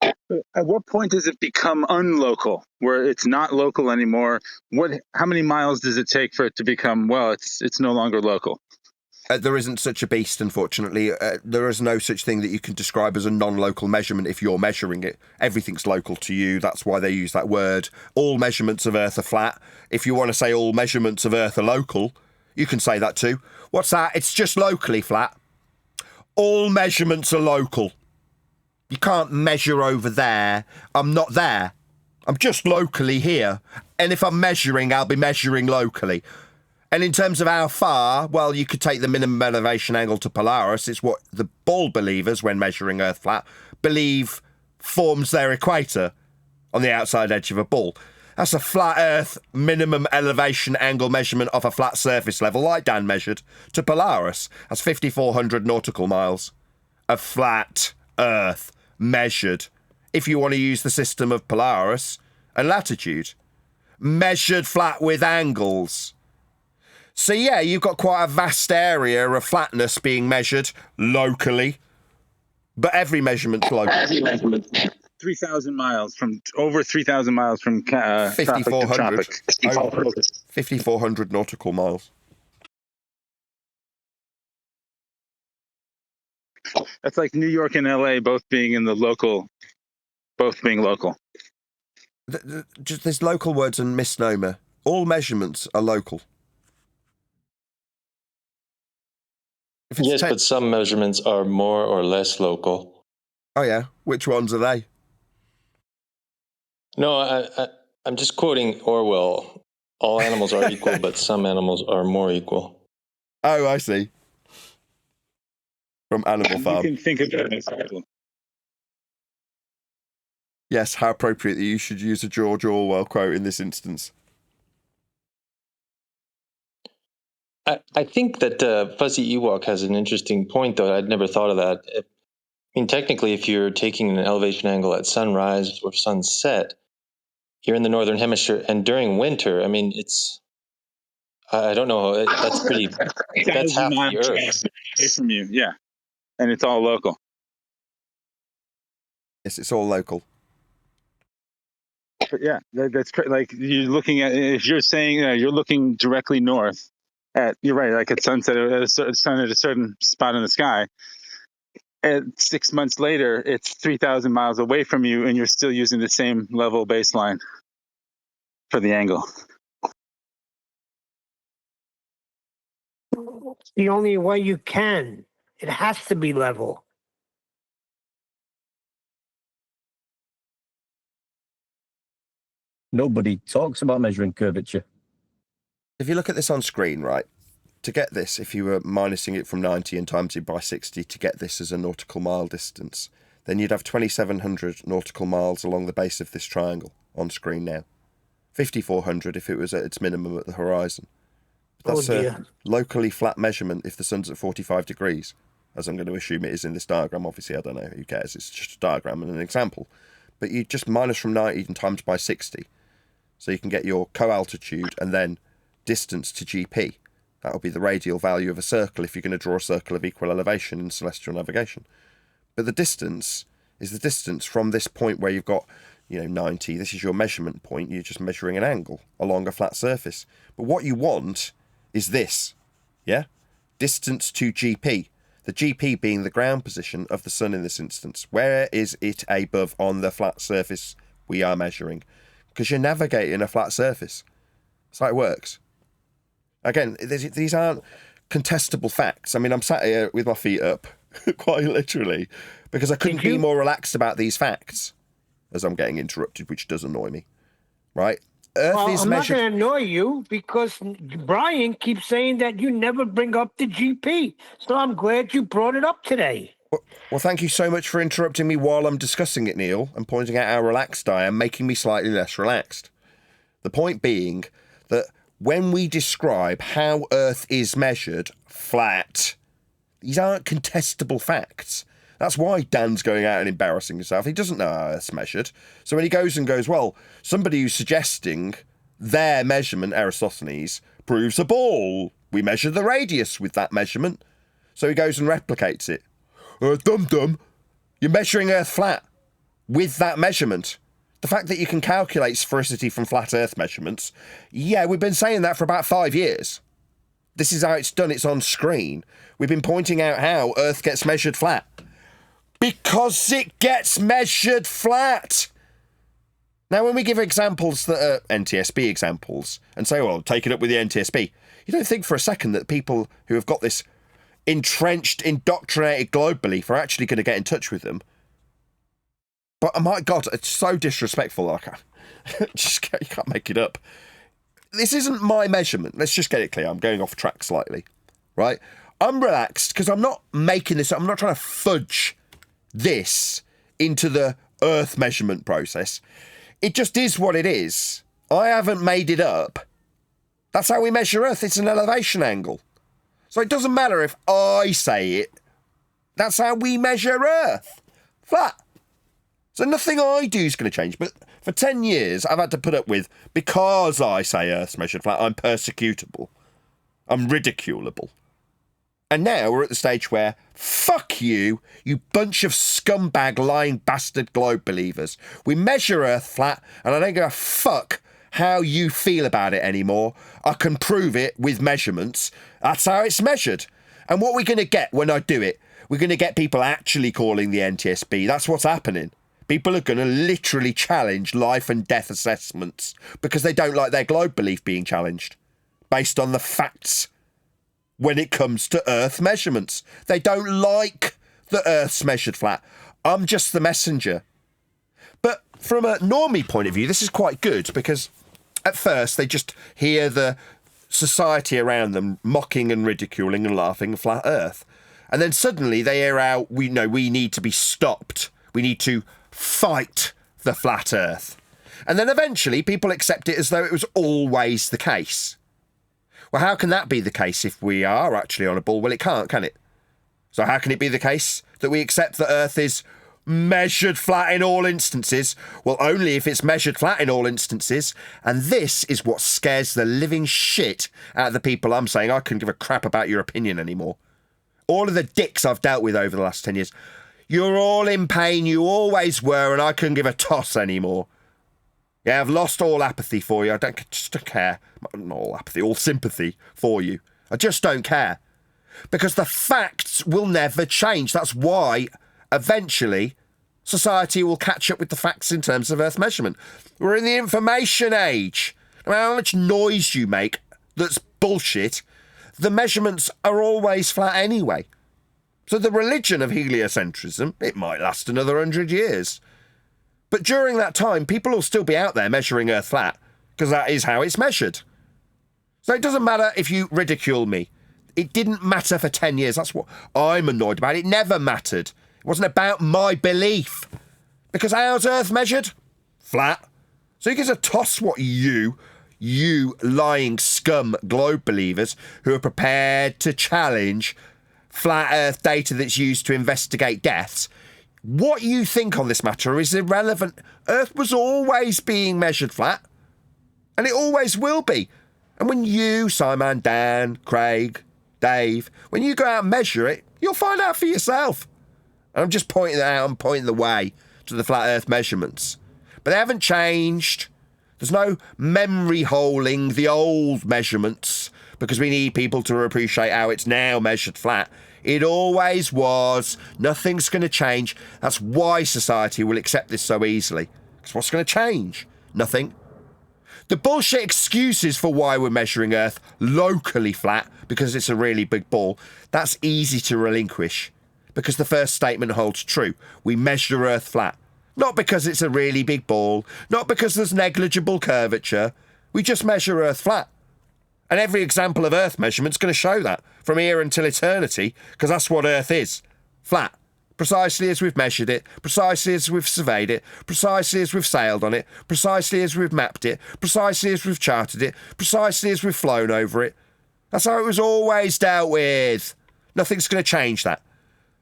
At what point does it become unlocal, where it's not local anymore? How many miles does it take for it to become, well, it's no longer local? There isn't such a beast, unfortunately. There is no such thing that you can describe as a non-local measurement if you're measuring it. Everything's local to you. That's why they use that word. All measurements of Earth are flat. If you want to say all measurements of Earth are local, you can say that too. What's that? It's just locally flat. All measurements are local. You can't measure over there. I'm not there. I'm just locally here. And if I'm measuring, I'll be measuring locally. And in terms of how far, well, you could take the minimum elevation angle to Polaris. It's what the ball believers, when measuring Earth flat, believe forms their equator on the outside edge of a ball. That's a flat Earth minimum elevation angle measurement of a flat surface level, like Dan measured, to Polaris. That's 5,400 nautical miles of flat Earth measured, if you want to use the system of Polaris and latitude. Measured flat with angles. So yeah, you've got quite a vast area of flatness being measured locally, but every measument's local. 3,000 miles from over 3,000 miles from tropic to 5,400. tropic. 5,400 nautical miles. That's like New York and LA both being in the local, both being local. Just there's local words and misnomer. All measurements are local. Yes, but some measurements are more or less local. Oh yeah, which ones are they? No, I'm just quoting Orwell. All animals are equal, but some animals are more equal. Oh, I see. From Animal Farm. You can think of it as equal. Yes, how appropriate that you should use a George Orwell quote in this instance. I think that Fuzzy Ewok has an interesting point, though. I'd never thought of that. I mean, technically, if you're taking an elevation angle at sunrise or sunset, you're in the northern hemisphere, and during winter, I mean, I don't know, that's pretty, that's half the Earth. Away from you, yeah. And it's all local. Yes, it's all local. But yeah, that's like you're looking at, if you're saying you're looking directly north you're right, like at sunset, at a sun at a certain spot in the sky. And 6 months later, it's 3,000 miles away from you, and you're still using the same level baseline for the angle. It's the only way you can. It has to be level. Nobody talks about measuring curvature. If you look at this on screen, right, to get this, if you were minusing it from 90 and times it by 60 to get this as a nautical mile distance, then you'd have 2,700 nautical miles along the base of this triangle on screen now. 5,400 if it was at its minimum at the horizon. Oh, That's dear. a locally flat measurement if the sun's at 45 degrees, as I'm going to assume it is in this diagram. Obviously, I don't know, who cares? It's just a diagram and an example. But you just minus from 90 and times by 60. So you can get your co-altitude and then distance to GP. That'll be the radial value of a circle if you're going to draw a circle of equal elevation in celestial navigation. But the distance is the distance from this point where you've got, 90. This is your measurement point. You're just measuring an angle along a flat surface. But what you want is this, yeah? Distance to GP. The GP being the ground position of the sun in this instance. Where is it above on the flat surface we are measuring? Because you're navigating a flat surface. That's how it works. Again, these aren't contestable facts. I mean, I'm sat here with my feet up, quite literally, because I couldn't be more relaxed about these facts, as I'm getting interrupted, which does annoy me, right? Earth is I'm measured... not going to annoy you because Brian keeps saying that you never bring up the GP. So I'm glad you brought it up today. Well, thank you so much for interrupting me while I'm discussing it, Neil, and pointing out how relaxed I am, making me slightly less relaxed. The point being that when we describe how Earth is measured flat, these aren't contestable facts. That's why Dan's going out and embarrassing himself. He doesn't know how Earth's measured. So when he goes and goes, well, somebody who's suggesting their measurement, Aristophanes, proves a ball. We measure the radius with that measurement. So he goes and replicates it. Dum-dum, you're measuring Earth flat with that measurement. The fact that you can calculate sphericity from flat Earth measurements, yeah, we've been saying that for about 5 years. This is how it's done. It's on screen. We've been pointing out how Earth gets measured flat. Because it gets measured flat. Now, when we give examples that are NTSB examples and say, well, take it up with the NTSB, you don't think for a second that people who have got this entrenched, indoctrinated globe belief are actually going to get in touch with them. But, my God, it's so disrespectful. You can't make it up. This isn't my measurement. Let's just get it clear. I'm going off track slightly, right? I'm relaxed because I'm not making this up. I'm not trying to fudge this into the Earth measurement process. It just is what it is. I haven't made it up. That's how we measure Earth. It's an elevation angle. So it doesn't matter if I say it. That's how we measure Earth. Flat. So nothing I do is going to change. But for 10 years, I've had to put up with, because I say Earth's measured flat, I'm persecutable. I'm ridiculable. And now we're at the stage where, fuck you, you bunch of scumbag, lying bastard globe believers. We measure Earth flat, and I don't give a fuck how you feel about it anymore. I can prove it with measurements. That's how it's measured. And what we're going to get when I do it, we're going to get people actually calling the NTSB. That's what's happening. People are going to literally challenge life and death assessments because they don't like their globe belief being challenged based on the facts. When it comes to Earth measurements, they don't like the Earth's measured flat. I'm just the messenger. But from a normie point of view, this is quite good because at first they just hear the society around them mocking and ridiculing and laughing flat Earth. And then suddenly they hear out, we need to be stopped. We need to fight the flat Earth. And then eventually people accept it as though it was always the case. Well, how can that be the case if we are actually on a ball? Well, it can't, can it? So how can it be the case that we accept that Earth is measured flat in all instances? Well, only if it's measured flat in all instances. And this is what scares the living shit out of the people I'm saying I couldn't give a crap about your opinion anymore. All of the dicks I've dealt with over the last 10 years. You're all in pain, you always were, and I couldn't give a toss anymore. Yeah, I've lost all apathy for you. I just don't care. Not all apathy, all sympathy for you. I just don't care. Because the facts will never change. That's why, eventually, society will catch up with the facts in terms of Earth measurement. We're in the information age. No matter how much noise you make that's bullshit, the measurements are always flat anyway. So the religion of heliocentrism, it might last another 100 years. But during that time, people will still be out there measuring Earth flat, because that is how it's measured. So it doesn't matter if you ridicule me. It didn't matter for 10 years. That's what I'm annoyed about. It never mattered. It wasn't about my belief. Because how's Earth measured? Flat. So he gives a toss what you lying scum globe believers who are prepared to challenge flat earth data that's used to investigate deaths. What you think on this matter is irrelevant. Earth was always being measured flat, and it always will be. And when you, Simon, Dan, Craig, Dave, when you go out and measure it, you'll find out for yourself. And I'm just pointing that out and pointing the way to the flat earth measurements. But they haven't changed. There's no memory holing the old measurements because we need people to appreciate how it's now measured flat. It always was. Nothing's going to change. That's why society will accept this so easily. Because what's going to change? Nothing. The bullshit excuses for why we're measuring Earth locally flat, because it's a really big ball, that's easy to relinquish. Because the first statement holds true. We measure Earth flat. Not because it's a really big ball, not because there's negligible curvature. We just measure Earth flat. And every example of Earth measurement's going to show that, from here until eternity, because that's what Earth is. Flat. Precisely as we've measured it, precisely as we've surveyed it, precisely as we've sailed on it, precisely as we've mapped it, precisely as we've charted it, precisely as we've flown over it. That's how it was always dealt with. Nothing's going to change that.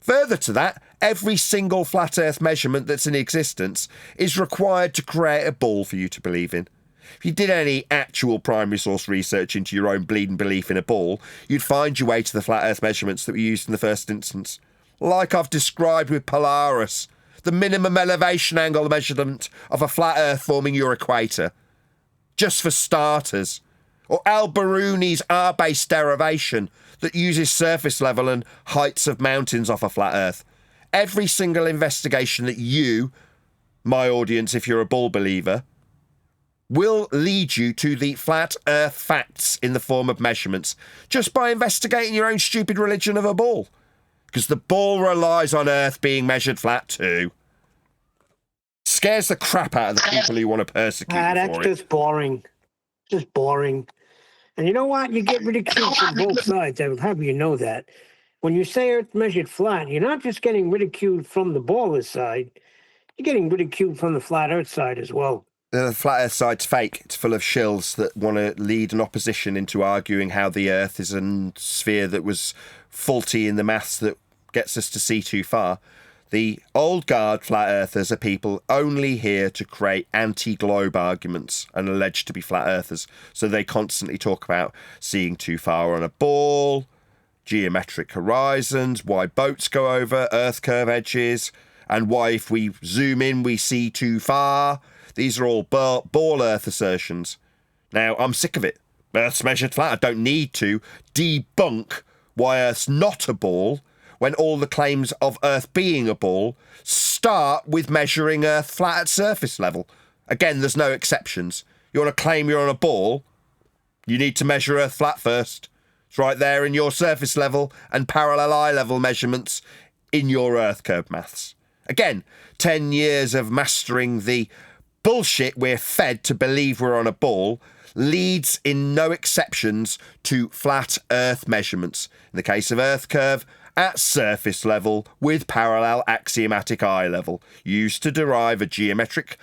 Further to that, every single flat Earth measurement that's in existence is required to create a ball for you to believe in. If you did any actual primary source research into your own bleeding belief in a ball, you'd find your way to the flat Earth measurements that were used in the first instance. Like I've described with Polaris, the minimum elevation angle measurement of a flat Earth forming your equator. Just for starters. Or Al-Biruni's R-based derivation that uses surface level and heights of mountains off a flat Earth. Every single investigation that you, my audience if you're a ball believer, will lead you to the flat Earth facts in the form of measurements, just by investigating your own stupid religion of a ball. Because the ball relies on Earth being measured flat too. Scares the crap out of the people who want to persecute you That's for just boring. Just boring. And you know what? You get ridiculed from both sides. I will have you know that. When you say Earth measured flat, you're not just getting ridiculed from the baller side. You're getting ridiculed from the flat Earth side as well. The flat Earth side's fake. It's full of shills that want to lead an opposition into arguing how the Earth is a sphere that was faulty in the maths that gets us to see too far. The old guard flat earthers are people only here to create anti-globe arguments and alleged to be flat earthers. So they constantly talk about seeing too far on a ball, geometric horizons, why boats go over Earth curve edges, and why if we zoom in we see too far. These are all ball Earth assertions. Now, I'm sick of it. Earth's measured flat. I don't need to debunk why Earth's not a ball when all the claims of Earth being a ball start with measuring Earth flat at surface level. Again, there's no exceptions. You want to claim you're on a ball, you need to measure Earth flat first. It's right there in your surface level and parallel eye level measurements in your Earth curve maths. Again, 10 years of mastering the bullshit we're fed to believe we're on a ball leads in no exceptions to flat Earth measurements. In the case of Earth curve, at surface level with parallel axiomatic eye level, used to derive a geometric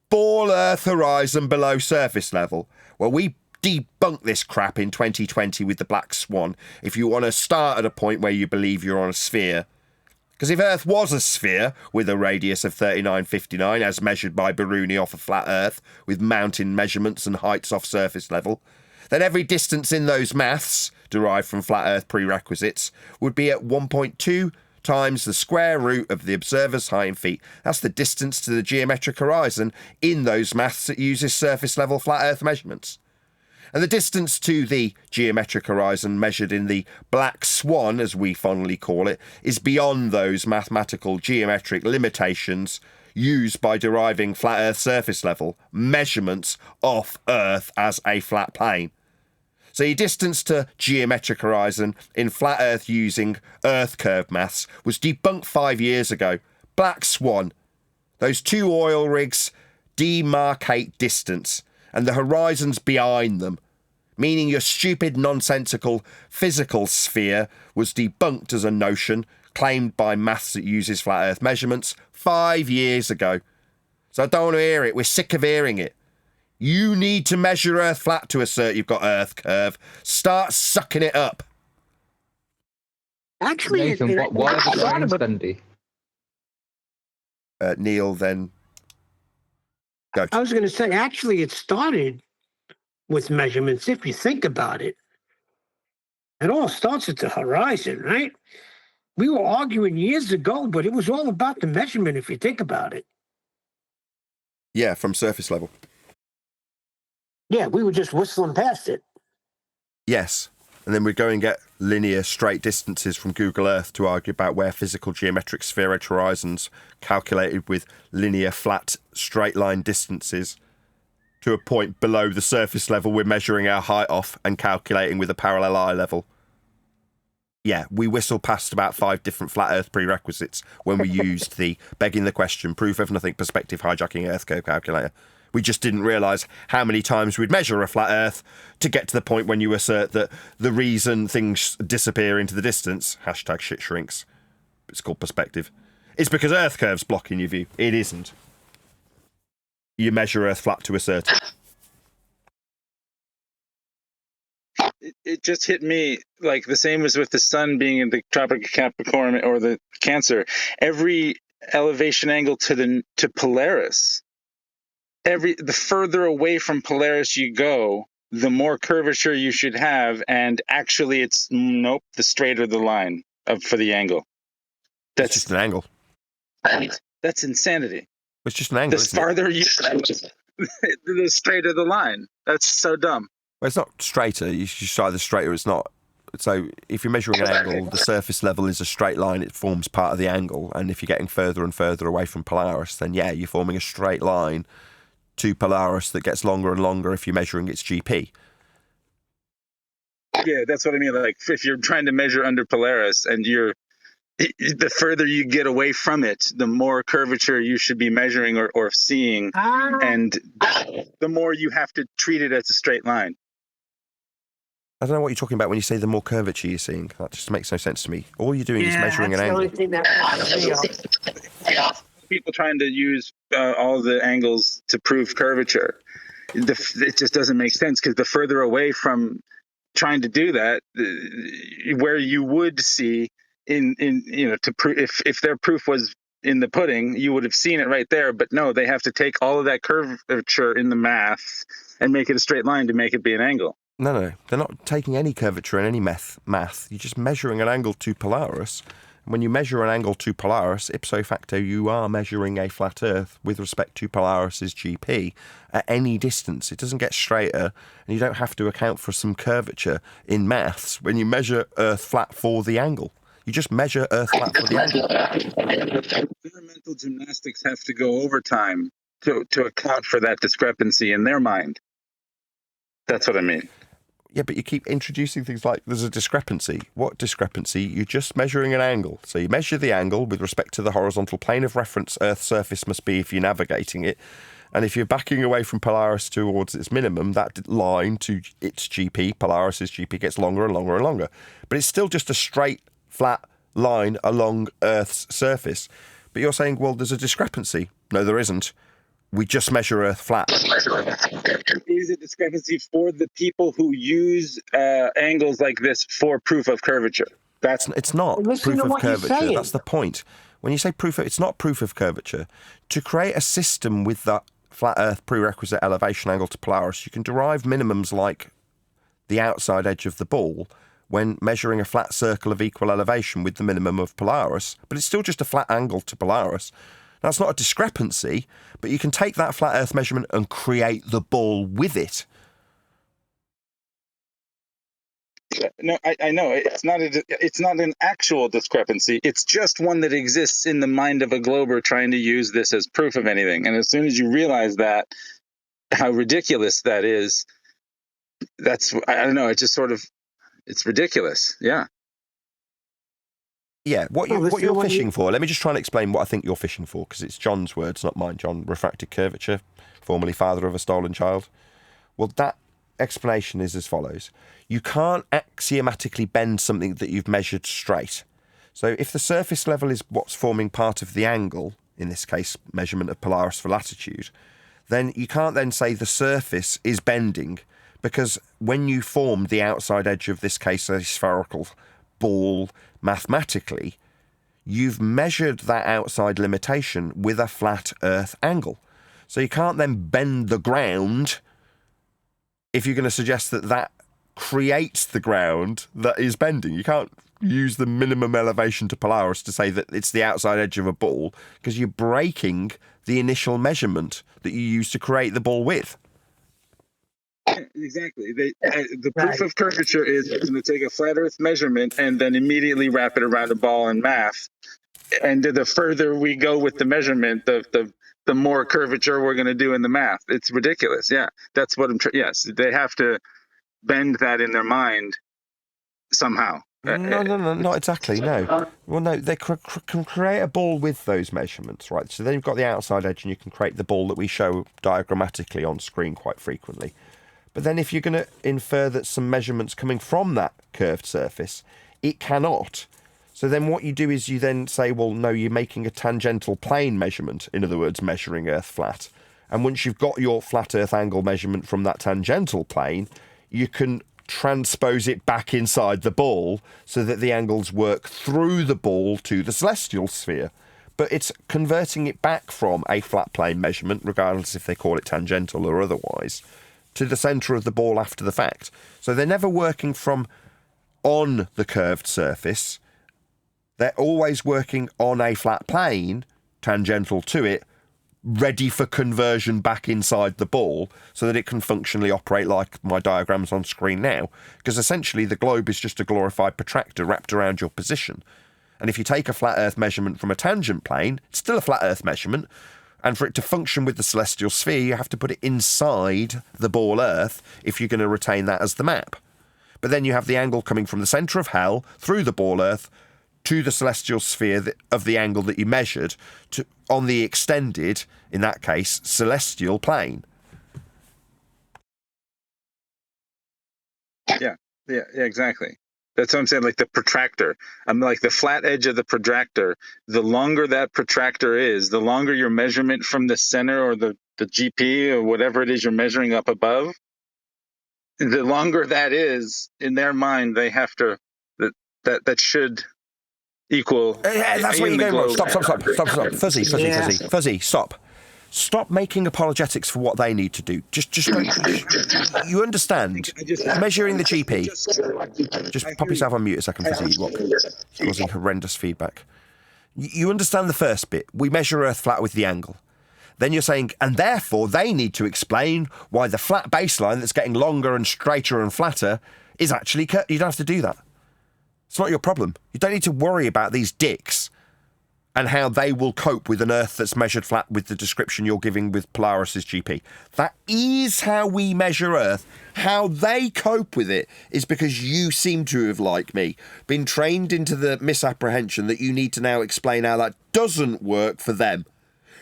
ball Earth horizon below surface level. Well, we debunked this crap in 2020 with the Black Swan if you want to start at a point where you believe you're on a sphere. Because if Earth was a sphere with a radius of 3959 as measured by Biruni off a flat Earth with mountain measurements and heights off surface level, then every distance in those maths, derived from flat Earth prerequisites, would be at 1.2 times the square root of the observer's height in feet. That's the distance to the geometric horizon in those maths that uses surface level flat Earth measurements. And the distance to the geometric horizon measured in the Black Swan, as we fondly call it, is beyond those mathematical geometric limitations used by deriving flat Earth surface level measurements off Earth as a flat plane. So your distance to geometric horizon in flat Earth using Earth curve maths was debunked 5 years ago. Black Swan. Those two oil rigs demarcate distance, and the horizons behind them, meaning your stupid, nonsensical physical sphere was debunked as a notion claimed by maths that uses flat Earth measurements 5 years ago. So I don't want to hear it. We're sick of hearing it. You need to measure Earth flat to assert you've got Earth curve. Start sucking it up. Actually, Nathan, what are the signs then, D? Neil, then go. I was going to say, actually, it started with measurements. If you think about it, it all starts at the horizon, right? We were arguing years ago, but it was all about the measurement. If you think about it, Yeah, from surface level. yeah, we were just whistling past it. Yes. And then we go and get linear straight distances from Google Earth to argue about where physical geometric sphere edge horizons calculated with linear flat straight line distances to a point below the surface level we're measuring our height off and calculating with a parallel eye level. Yeah, we whistled past about 5 different flat Earth prerequisites when we used the begging the question, proof of nothing, perspective hijacking Earth curve calculator. We just didn't realise how many times we'd measure a flat Earth to get to the point when you assert that the reason things disappear into the distance, hashtag shit shrinks, it's called perspective, is because Earth curve's blocking your view. It isn't. You measure Earth flat to assert it. It just hit me like the same as with the sun being in the Tropic of Capricorn or the Cancer. Every elevation angle to Polaris, the further away from Polaris you go, the more curvature you should have, and actually it's the straighter the line for the angle. That's just an angle. That's insanity. It's just an angle. The farther you go, the straighter the line. That's so dumb. Well, it's not straighter. You should either straight or it's not. So if you're measuring an angle, the surface level is a straight line. It forms part of the angle. And if you're getting further and further away from Polaris, then yeah, you're forming a straight line to Polaris that gets longer and longer if you're measuring its GP. Yeah, that's what I mean. Like if you're trying to measure under Polaris and the further you get away from it, the more curvature you should be measuring or seeing, and the more you have to treat it as a straight line. I don't know what you're talking about when you say the more curvature you're seeing. That just makes no sense to me. All you're doing is measuring an angle. People trying to use all the angles to prove curvature. It just doesn't make sense because the further away from trying to do that, where you would see to prove if their proof was in the pudding, you would have seen it right there. But no, they have to take all of that curvature in the math and make it a straight line to make it be an angle. No, they're not taking any curvature in any math. You're just measuring an angle to Polaris. And when you measure an angle to Polaris, ipso facto, you are measuring a flat Earth with respect to Polaris's GP at any distance. It doesn't get straighter, and you don't have to account for some curvature in maths when you measure Earth flat for the angle. You just measure Earth flat for the angle. Experimental gymnastics have to go overtime to account for that discrepancy in their mind. That's what I mean. Yeah, but you keep introducing things like there's a discrepancy. What discrepancy? You're just measuring an angle. So you measure the angle with respect to the horizontal plane of reference Earth's surface must be if you're navigating it. And if you're backing away from Polaris towards its minimum, that line to its GP, Polaris's GP, gets longer and longer and longer. But it's still just a straight, flat line along Earth's surface. But you're saying, well, there's a discrepancy. No, there isn't. We just measure Earth flat. Is a discrepancy for the people who use angles like this for proof of curvature. It's not proof of curvature. That's the point. When you say it's not proof of curvature. To create a system with that flat Earth prerequisite elevation angle to Polaris, you can derive minimums like the outside edge of the ball when measuring a flat circle of equal elevation with the minimum of Polaris, but it's still just a flat angle to Polaris. Now, it's not a discrepancy, but you can take that flat Earth measurement and create the ball with it. No, I know it's not an actual discrepancy. It's just one that exists in the mind of a glober trying to use this as proof of anything. And as soon as you realize that, how ridiculous that is, I don't know. It just sort of, it's ridiculous. Yeah. Yeah, what you're fishing for, let me just try and explain what I think you're fishing for, because it's John's words, not mine. John, refracted curvature, formerly father of a stolen child. Well, that explanation is as follows. You can't axiomatically bend something that you've measured straight. So if the surface level is what's forming part of the angle, in this case, measurement of Polaris for latitude, then you can't then say the surface is bending, because when you formed the outside edge of this case a spherical ball mathematically, you've measured that outside limitation with a flat earth angle. So you can't then bend the ground if you're going to suggest that that creates the ground that is bending. You can't use the minimum elevation to Polaris to say that it's the outside edge of a ball, because you're breaking the initial measurement that you used to create the ball with. Exactly. The proof of curvature is going to take a flat Earth measurement and then immediately wrap it around a ball in math. And the further we go with the measurement, the more curvature we're going to do in the math. It's ridiculous. Yeah, that's what I'm. Yes, they have to bend that in their mind somehow. No, not exactly, no. Well, no, they can create a ball with those measurements, right? So then you've got the outside edge and you can create the ball that we show diagrammatically on screen quite frequently. But then if you're going to infer that some measurements coming from that curved surface, it cannot. So then what you do is you then say, well, no, you're making a tangential plane measurement, in other words, measuring Earth flat. And once you've got your flat Earth angle measurement from that tangential plane, you can transpose it back inside the ball so that the angles work through the ball to the celestial sphere. But it's converting it back from a flat plane measurement, regardless if they call it tangential or otherwise, to the centre of the ball after the fact. So they're never working from on the curved surface. They're always working on a flat plane, tangential to it, ready for conversion back inside the ball so that it can functionally operate like my diagrams on screen now. Because essentially the globe is just a glorified protractor wrapped around your position. And if you take a flat Earth measurement from a tangent plane, it's still a flat Earth measurement. And for it to function with the celestial sphere, you have to put it inside the ball Earth if you're going to retain that as the map. But then you have the angle coming from the centre of hell through the ball Earth to the celestial sphere of the angle that you measured on the extended, in that case, celestial plane. Yeah, exactly. That's what I'm saying, like the protractor. I'm like the flat edge of the protractor. The longer that protractor is, the longer your measurement from the center or the GP or whatever it is you're measuring up above, the longer that is, in their mind, they have to, that should equal. That's what you're going wrong. Stop. Fuzzy, stop. Stop making apologetics for what they need to do. Just go. You understand. Measuring the GP. Just pop yourself on mute a second, Fuzzy. It's causing horrendous feedback. You understand the first bit. We measure Earth flat with the angle. Then you're saying, and therefore they need to explain why the flat baseline that's getting longer and straighter and flatter is actually curved. You don't have to do that. It's not your problem. You don't need to worry about these dicks and how they will cope with an Earth that's measured flat with the description you're giving with Polaris's GP. That is how we measure Earth. How they cope with it is because you seem to have, like me, been trained into the misapprehension that you need to now explain how that doesn't work for them.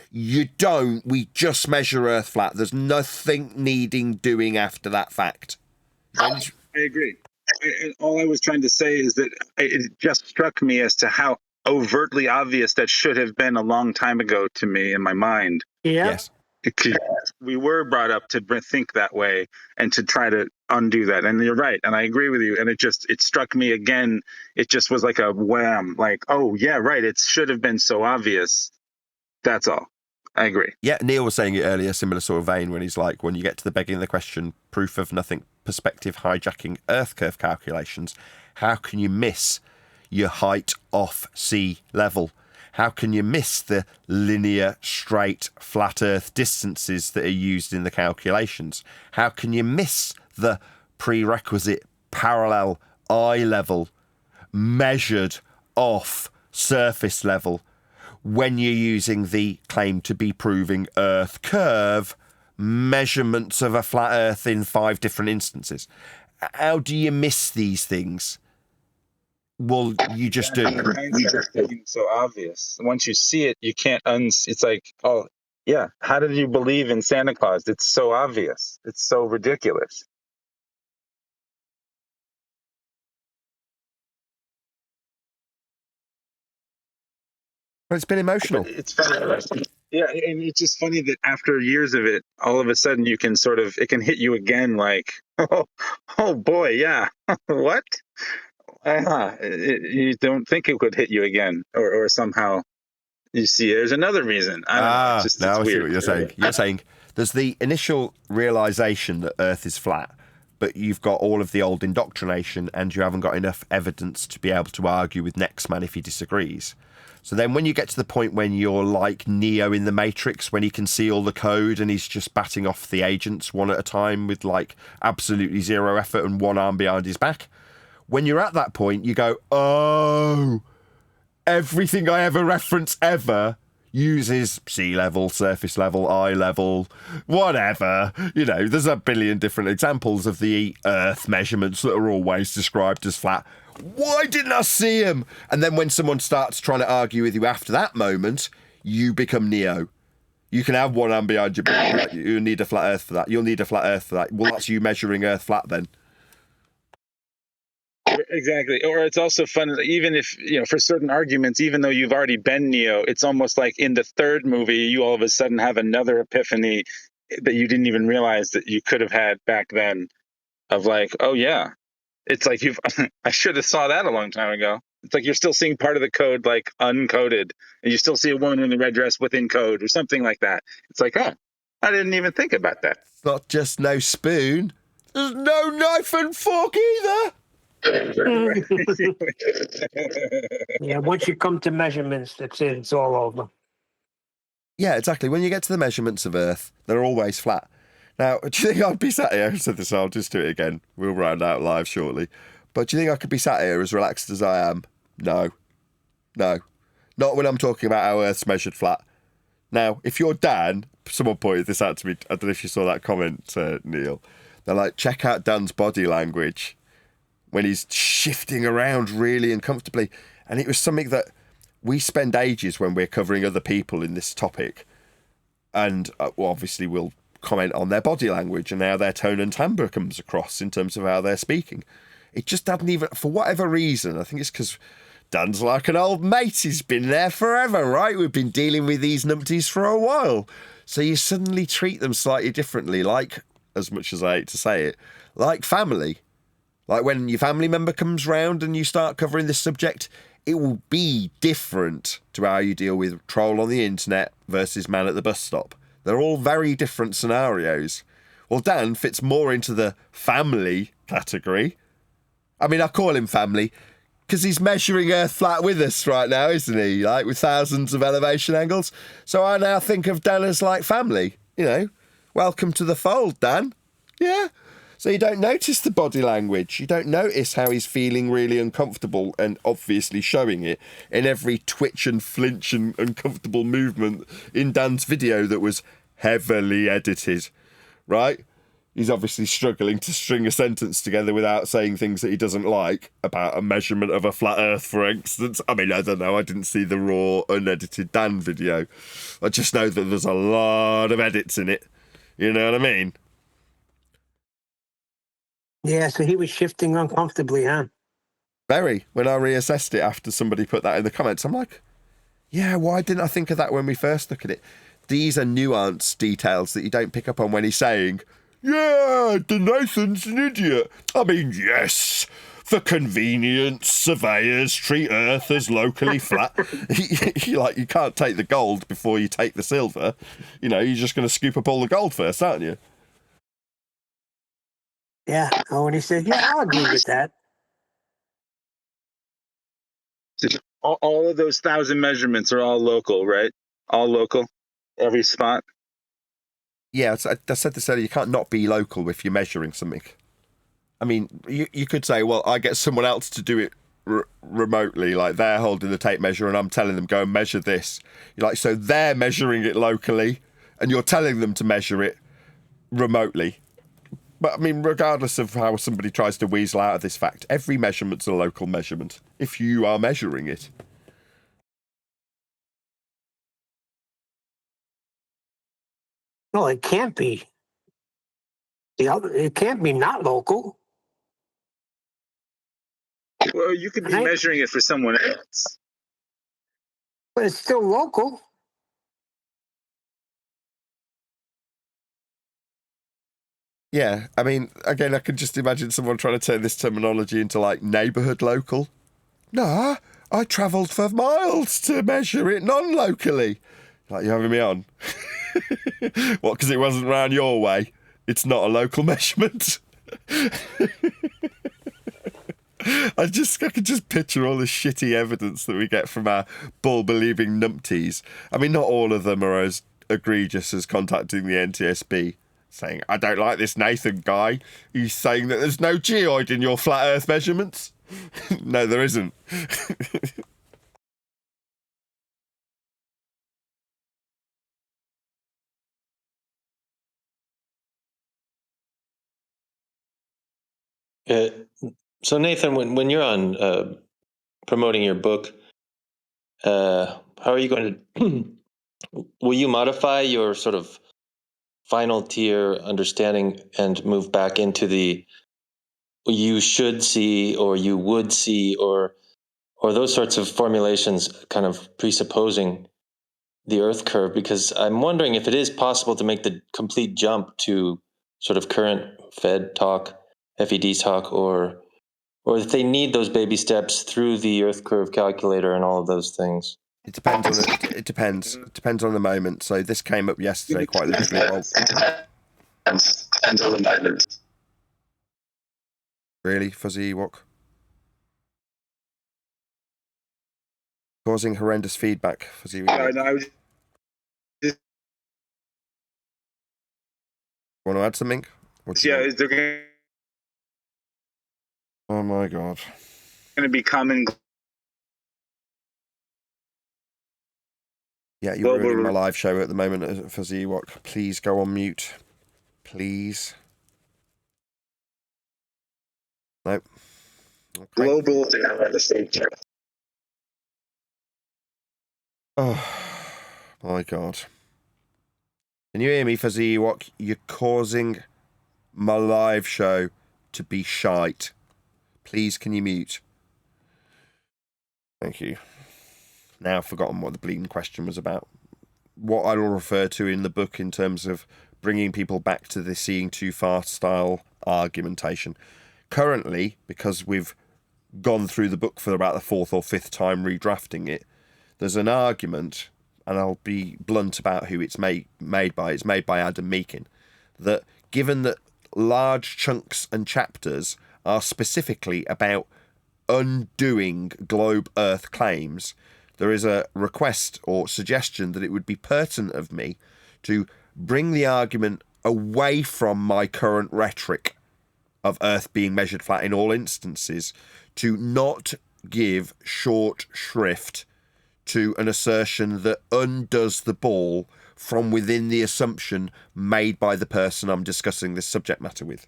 You don't. We just measure Earth flat. There's nothing needing doing after that fact. I agree. And all I was trying to say is that it just struck me as to how overtly obvious that should have been a long time ago to me in my mind. Yeah. Yes. We were brought up to think that way and to try to undo that. And you're right. And I agree with you. And it struck me again. It just was like a wham, like, oh, yeah, right. It should have been so obvious. That's all. I agree. Yeah, Neil was saying it earlier, similar sort of vein, when he's like, when you get to the begging the question, proof of nothing, perspective hijacking Earth curve calculations, how can you miss your height off sea level? How can you miss the linear, straight, flat Earth distances that are used in the calculations? How can you miss the prerequisite parallel eye level measured off surface level when you're using the claim to be proving Earth curve measurements of a flat Earth in 5 different instances? How do you miss these things? Well, you just do. It's so obvious. Once you see it, you can't it's like, oh, yeah. How did you believe in Santa Claus? It's so obvious. It's so ridiculous. But it's been emotional. But it's funny. Yeah, and it's just funny that after years of it, all of a sudden you can it can hit you again like, oh boy, yeah, what? You don't think it could hit you again, or somehow you see there's another reason. I don't know. It's Now I see weird. what you're saying. You're saying there's the initial realization that Earth is flat, but you've got all of the old indoctrination and you haven't got enough evidence to be able to argue with next man if he disagrees. So then when you get to the point when you're like Neo in the Matrix, when he can see all the code and he's just batting off the agents one at a time with like absolutely zero effort and one arm behind his back, when you're at that point, you go, oh, everything I ever reference ever uses sea level, surface level, eye level, whatever. You know, there's a billion different examples of the Earth measurements that are always described as flat. Why didn't I see them? And then when someone starts trying to argue with you after that moment, you become Neo. You can have one hand behind your back. You need a flat Earth for that. You'll need a flat Earth for that. Well, that's you measuring Earth flat then. Exactly. Or it's also fun, even if, for certain arguments, even though you've already been Neo, it's almost like in the third movie, you all of a sudden have another epiphany that you didn't even realize that you could have had back then of like, oh yeah, it's like I should have saw that a long time ago. It's like you're still seeing part of the code like uncoded and you still see a woman in the red dress within code or something like that. It's like, I didn't even think about that. It's not just no spoon. There's no knife and fork either. Yeah, once you come to measurements, that's it. It's all over. Yeah, exactly. When you get to the measurements of Earth, they're always flat. Now, do you think I'd be sat here? I said this, I'll just do it again. We'll round out live shortly. But do you think I could be sat here as relaxed as I am? No. Not when I'm talking about how Earth's measured flat. Now, if you're Dan, someone pointed this out to me. I don't know if you saw that comment, Neil. They're like, check out Dan's body language when he's shifting around really uncomfortably. And it was something that we spend ages when we're covering other people in this topic. And obviously we'll comment on their body language and how their tone and timbre comes across in terms of how they're speaking. It just hadn't even, for whatever reason, I think it's because Dan's like an old mate. He's been there forever, right? We've been dealing with these numpties for a while. So you suddenly treat them slightly differently, like, as much as I hate to say it, like family. Like when your family member comes round and you start covering this subject, it will be different to how you deal with troll on the internet versus man at the bus stop. They're all very different scenarios. Well, Dan fits more into the family category. I mean, I call him family because he's measuring Earth flat with us right now, isn't he? Like with thousands of elevation angles. So I now think of Dan as like family, Welcome to the fold, Dan. Yeah. So you don't notice the body language. You don't notice how he's feeling really uncomfortable and obviously showing it in every twitch and flinch and uncomfortable movement in Dan's video that was heavily edited, right? He's obviously struggling to string a sentence together without saying things that he doesn't like about a measurement of a flat Earth, for instance. I mean, I don't know. I didn't see the raw, unedited Dan video. I just know that there's a lot of edits in it. You know what I mean? Yeah, so he was shifting uncomfortably, huh? Very. When I reassessed it after somebody put that in the comments, I'm like, yeah, why didn't I think of that when we first look at it? These are nuanced details that you don't pick up on when he's saying, yeah, Nathan's an idiot. I mean, yes, for convenience, surveyors treat Earth as locally flat. You can't take the gold before you take the silver. You're just going to scoop up all the gold first, aren't you? Yeah. Oh, and he said, yeah, I'll agree with that. All of those 1,000 measurements are all local, right? All local, every spot. Yeah, I said this earlier, you can't not be local if you're measuring something. I mean, you could say, well, I get someone else to do it remotely, like they're holding the tape measure and I'm telling them, go and measure this. You're like, so they're measuring it locally and you're telling them to measure it remotely. But I mean, regardless of how somebody tries to weasel out of this fact, every measurement's a local measurement if you are measuring it. No, it can't be. It can't be not local. Well, you could be measuring it for someone else. But it's still local. Yeah, I mean, again, I can just imagine someone trying to turn this terminology into, like, neighbourhood local. Nah, I travelled for miles to measure it non-locally. Like, you having me on? What, because it wasn't round your way? It's not a local measurement? I could just picture all the shitty evidence that we get from our bull-believing numpties. I mean, not all of them are as egregious as contacting the NTSB, saying, I don't like this Nathan guy. He's saying that there's no geoid in your flat Earth measurements. No, there isn't. So Nathan, when you're on promoting your book, how are you going to? Will you modify your sort of final tier understanding and move back into the you should see or you would see or those sorts of formulations, kind of presupposing the Earth curve? Because I'm wondering if it is possible to make the complete jump to sort of current Fed talk, FED talk, or if they need those baby steps through the Earth curve calculator and all of those things. It depends on it. It depends. It depends on the moment. So this came up yesterday quite literally. Depends on the moment. Really, Fuzzy Ewok? Causing horrendous feedback, Fuzzy Ewok. No, I was just, Want to add something? is there going Oh my god. to be common? Yeah, you're ruining my live show at the moment, Fuzzy Ewok. Please go on mute. Please. Nope. Okay. Global. Oh my god. Can you hear me, Fuzzy Ewok? You're causing my live show to be shite. Please, can you mute? Thank you. Now I've forgotten what the bleeding question was about. What I'll refer to in the book in terms of bringing people back to the seeing too far style argumentation. Currently, because we've gone through the book for about the fourth or fifth time redrafting it, there's an argument, and I'll be blunt about who it's made by. It's made by Adam Meakin, that given that large chunks and chapters are specifically about undoing globe Earth claims, there is a request or suggestion that it would be pertinent of me to bring the argument away from my current rhetoric of Earth being measured flat in all instances, to not give short shrift to an assertion that undoes the ball from within the assumption made by the person I'm discussing this subject matter with.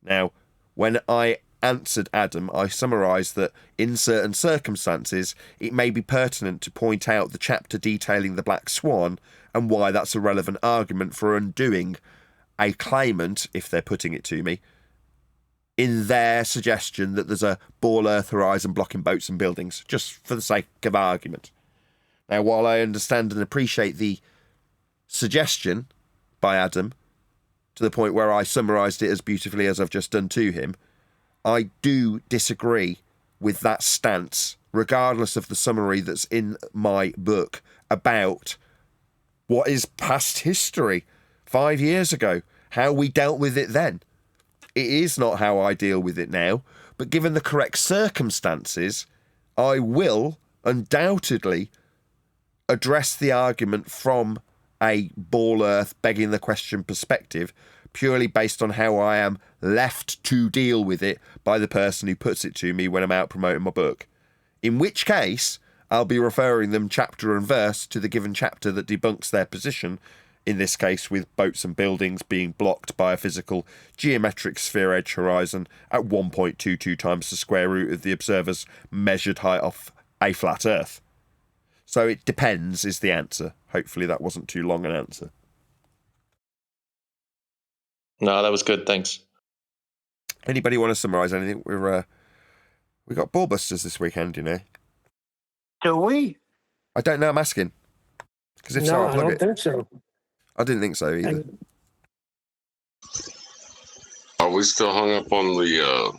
Now, when I answered Adam, I summarised that in certain circumstances it may be pertinent to point out the chapter detailing the black swan and why that's a relevant argument for undoing a claimant, if they're putting it to me, in their suggestion that there's a ball Earth horizon blocking boats and buildings, just for the sake of argument. Now, while I understand and appreciate the suggestion by Adam, to the point where I summarised it as beautifully as I've just done to him, I do disagree with that stance, regardless of the summary that's in my book about what is past history 5 years ago, how we dealt with it then. It is not how I deal with it now, but given the correct circumstances, I will undoubtedly address the argument from a ball Earth begging the question perspective, purely based on how I am left to deal with it by the person who puts it to me when I'm out promoting my book. In which case, I'll be referring them chapter and verse to the given chapter that debunks their position, in this case with boats and buildings being blocked by a physical geometric sphere edge horizon at 1.22 times the square root of the observer's measured height off a flat Earth. So it depends is the answer. Hopefully that wasn't too long an answer. No, that was good. Thanks. Anybody want to summarise anything? We got ball busters this weekend, you know. Do we? I don't know. I'm asking. Because if so, No, I'll I plug don't it. think so. I didn't think so either. And Are we still hung up on the you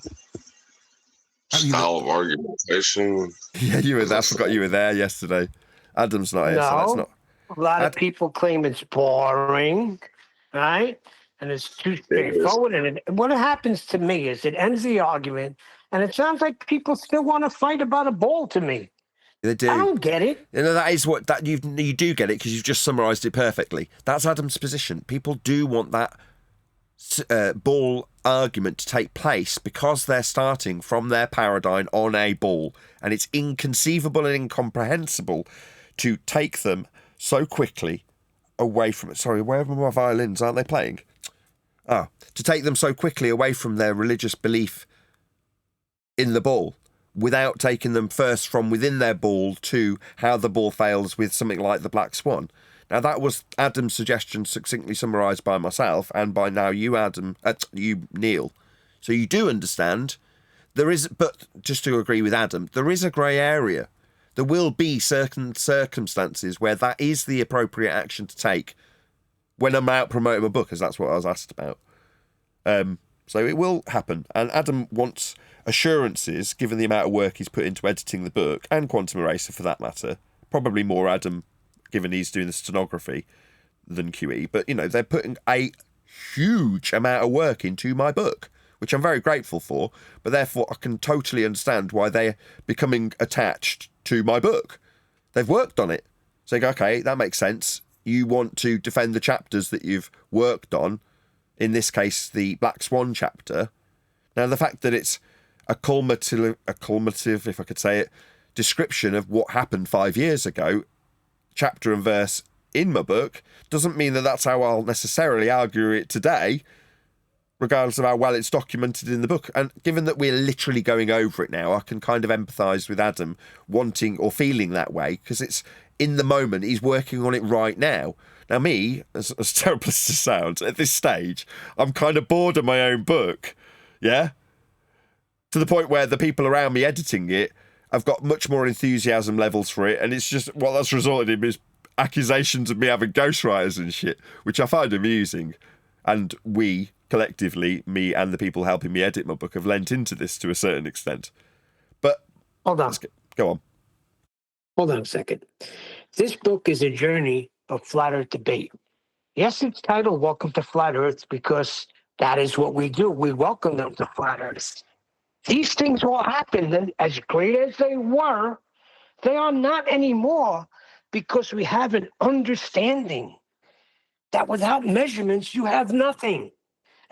style of argumentation? Yeah, you were there. I forgot you were there yesterday. Adam's not here, so let's no, not. a lot of people claim it's boring, right? And it's too straightforward. And what happens to me is it ends the argument, and it sounds like people still want to fight about a ball to me. They do. I don't get it. You know, that is what that you do get it because you've just summarised it perfectly. That's Adam's position. People do want that ball argument to take place because they're starting from their paradigm on a ball, and it's inconceivable and incomprehensible to take them so quickly away from it. Sorry, where are my violins? Aren't they playing? To take them so quickly away from their religious belief in the ball without taking them first from within their ball to how the ball fails with something like the Black Swan. Now, that was Adam's suggestion succinctly summarised by myself and by now you, Adam, you, Neil. So you do understand. There is, but just to agree with Adam, there is a grey area. There will be certain circumstances where that is the appropriate action to take when I'm out promoting my book, as that's what I was asked about. So it will happen. And Adam wants assurances, given the amount of work he's put into editing the book, and Quantum Eraser for that matter. Probably more Adam, given he's doing the stenography, than QE. But, you know, they're putting a huge amount of work into my book, which I'm very grateful for. But therefore, I can totally understand why they're becoming attached to my book. They've worked on it. So you go, okay, that makes sense. You want to defend the chapters that you've worked on, in this case, the Black Swan chapter. Now, the fact that it's a cumulative, if I could say it, description of what happened 5 years ago, chapter and verse in my book, doesn't mean that that's how I'll necessarily argue it today, regardless of how well it's documented in the book. And given that we're literally going over it now, I can kind of empathise with Adam wanting or feeling that way, because it's in the moment, he's working on it right now. Now me, as terrible as it sounds, at this stage, I'm kind of bored of my own book, yeah? To the point where the people around me editing it have got much more enthusiasm levels for it, and it's just, what that's resulted in is accusations of me having ghostwriters and shit, which I find amusing. And we, collectively, me and the people helping me edit my book, have lent into this to a certain extent. But Hold on. Go on. Hold on a second. This book is a journey of flat Earth debate. Yes, it's titled Welcome to Flat Earth because that is what we do. We welcome them to Flat Earth. These things all happened, and as great as they were, they are not anymore because we have an understanding that without measurements, you have nothing.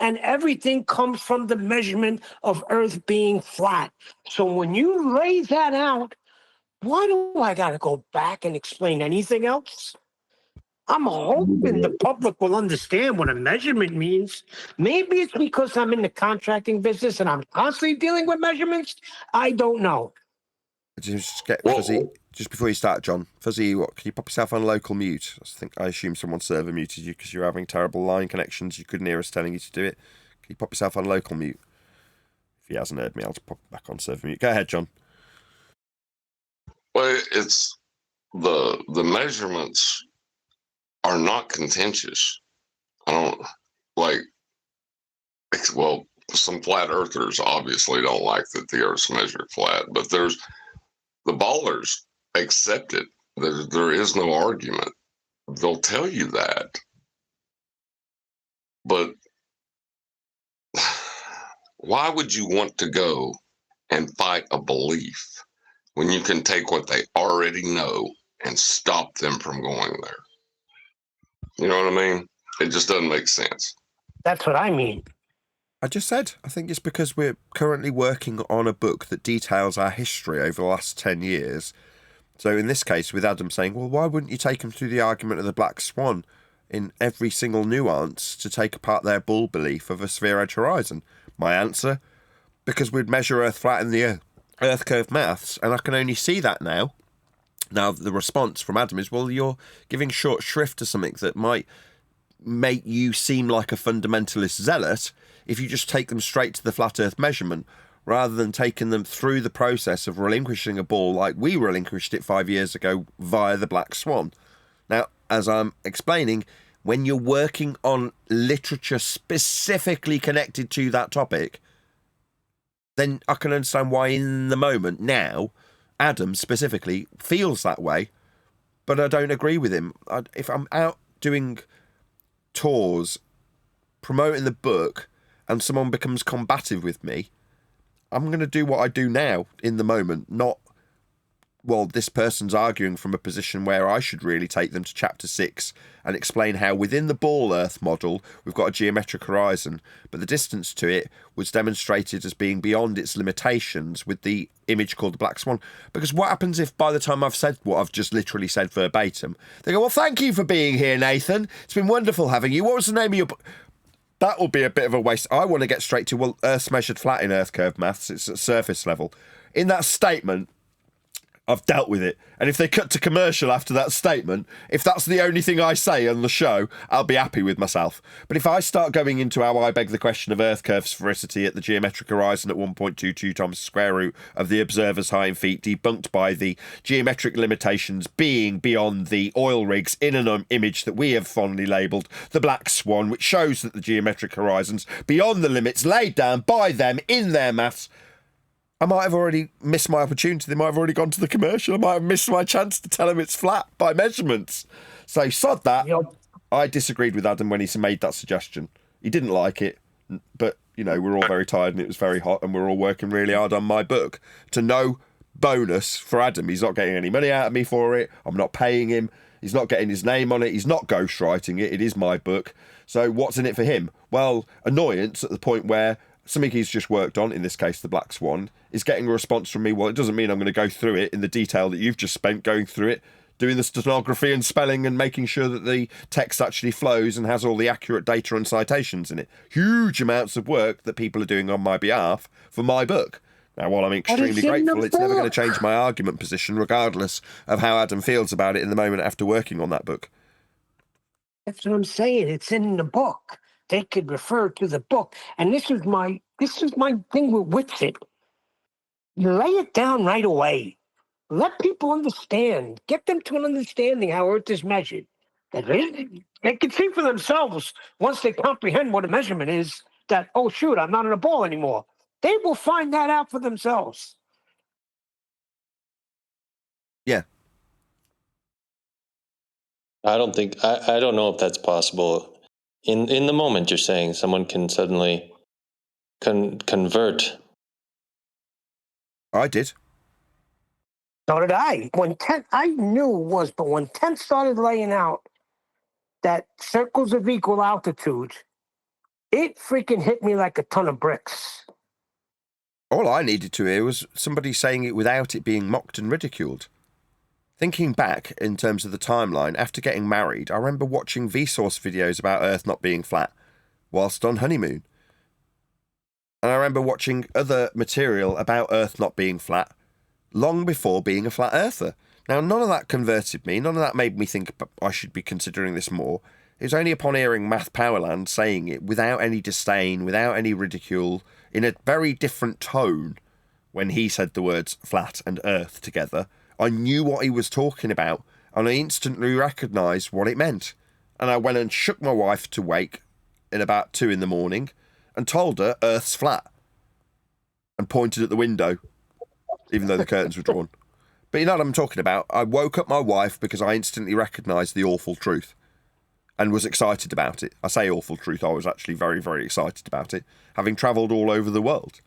And everything comes from the measurement of Earth being flat. So when you lay that out, why do I got to go back and explain anything else? I'm hoping the public will understand what a measurement means. Maybe it's because I'm in the contracting business and I'm constantly dealing with measurements. I don't know. Just get Fuzzy, just before you start, John. Fuzzy, what, can you pop yourself on local mute? I assume someone's server muted you because you're having terrible line connections. You couldn't hear us telling you to do it. Can you pop yourself on local mute? If he hasn't heard me, I'll just pop back on server mute. Go ahead, John. Well, it's the measurements are not contentious. I don't like. Well, some flat earthers obviously don't like that the Earth's measured flat, but there's the ballers accept it. There is no argument. They'll tell you that, but why would you want to go and fight a belief when you can take what they already know and stop them from going there? You know what I mean? It just doesn't make sense. That's what I mean. I just said, I think it's because we're currently working on a book that details our history over the last 10 years. So in this case, with Adam saying, well, why wouldn't you take them through the argument of the Black Swan in every single nuance to take apart their bull belief of a sphere-edge horizon? My answer, because we'd measure Earth flat in the Earth curve maths, and I can only see that now. Now, the response from Adam is, well, you're giving short shrift to something that might make you seem like a fundamentalist zealot if you just take them straight to the flat Earth measurement, rather than taking them through the process of relinquishing a ball like we relinquished it 5 years ago via the Black Swan. Now, as I'm explaining, when you're working on literature specifically connected to that topic, then I can understand why in the moment now, Adam specifically feels that way, but I don't agree with him. If I'm out doing tours, promoting the book, and someone becomes combative with me, I'm going to do what I do now in the moment, not, well, this person's arguing from a position where I should really take them to chapter 6 and explain how within the ball Earth model we've got a geometric horizon, but the distance to it was demonstrated as being beyond its limitations with the image called the Black Swan. Because what happens if by the time I've said what I've just literally said verbatim, they go, well, thank you for being here, Nathan. It's been wonderful having you. What was the name of your book? That will be a bit of a waste. I want to get straight to, well, Earth's measured flat in Earth curve maths. It's at surface level. In that statement, I've dealt with it. And if they cut to commercial after that statement, if that's the only thing I say on the show, I'll be happy with myself. But if I start going into how I beg the question of Earth curve sphericity at the geometric horizon at 1.22 times the square root of the observer's height in feet, debunked by the geometric limitations being beyond the oil rigs in an image that we have fondly labelled the Black Swan, which shows that the geometric horizon's beyond the limits laid down by them in their maths, I might have already missed my opportunity. They might have already gone to the commercial. I might have missed my chance to tell them it's flat by measurements. So sod that. Yep. I disagreed with Adam when he made that suggestion. He didn't like it, but, you know, we're all very tired and it was very hot and we're all working really hard on my book. To no bonus for Adam. He's not getting any money out of me for it. I'm not paying him. He's not getting his name on it. He's not ghostwriting it. It is my book. So what's in it for him? Well, annoyance at the point where something he's just worked on, in this case the Black Swan, is getting a response from me. Well, it doesn't mean I'm going to go through it in the detail that you've just spent going through it, doing the stenography and spelling and making sure that the text actually flows and has all the accurate data and citations in it. Huge amounts of work that people are doing on my behalf for my book. Now, while I'm extremely grateful, it's never going to change my argument position, regardless of how Adam feels about it in the moment after working on that book. That's what I'm saying. It's in the book. They could refer to the book. And this is my thing with Wixit. You lay it down right away. Let people understand. Get them to an understanding how Earth is measured. That they can see for themselves, once they comprehend what a measurement is, that, oh, shoot, I'm not in a ball anymore. They will find that out for themselves. Yeah. I don't know if that's possible. In the moment, you're saying someone can suddenly convert. I did. So did I. I knew it was, but when 10 started laying out that circles of equal altitude, it freaking hit me like a ton of bricks. All I needed to hear was somebody saying it without it being mocked and ridiculed. Thinking back in terms of the timeline, after getting married, I remember watching Vsauce videos about Earth not being flat whilst on honeymoon. And I remember watching other material about Earth not being flat long before being a flat earther. Now, none of that converted me. None of that made me think I should be considering this more. It was only upon hearing Math Powerland saying it without any disdain, without any ridicule, in a very different tone, when he said the words flat and earth together, I knew what he was talking about, and I instantly recognised what it meant. And I went and shook my wife to wake at about 2 a.m. and told her Earth's flat, and pointed at the window, even though the curtains were drawn. But you know what I'm talking about? I woke up my wife because I instantly recognised the awful truth and was excited about it. I say awful truth, I was actually very, very excited about it, having travelled all over the world.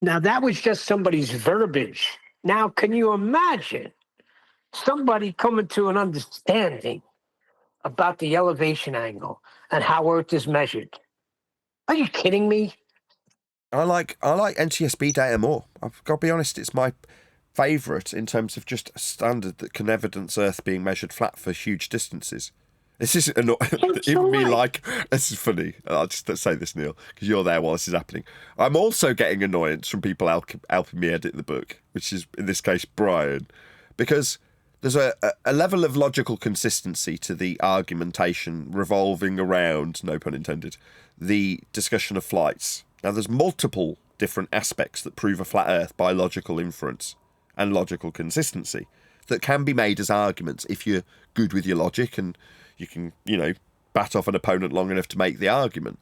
Now, that was just somebody's verbiage. Now, can you imagine somebody coming to an understanding about the elevation angle and how Earth is measured? Are you kidding me? I like NTSB data more. I've got to be honest, it's my favourite in terms of just a standard that can evidence Earth being measured flat for huge distances. This isn't even me like, this is funny. I'll just say this, Neil, because you're there while this is happening. I'm also getting annoyance from people helping me edit the book, which is, in this case, Brian, because there's a level of logical consistency to the argumentation revolving around, no pun intended, the discussion of flights. Now, there's multiple different aspects that prove a flat Earth by logical inference and logical consistency that can be made as arguments if you're good with your logic and you can, bat off an opponent long enough to make the argument.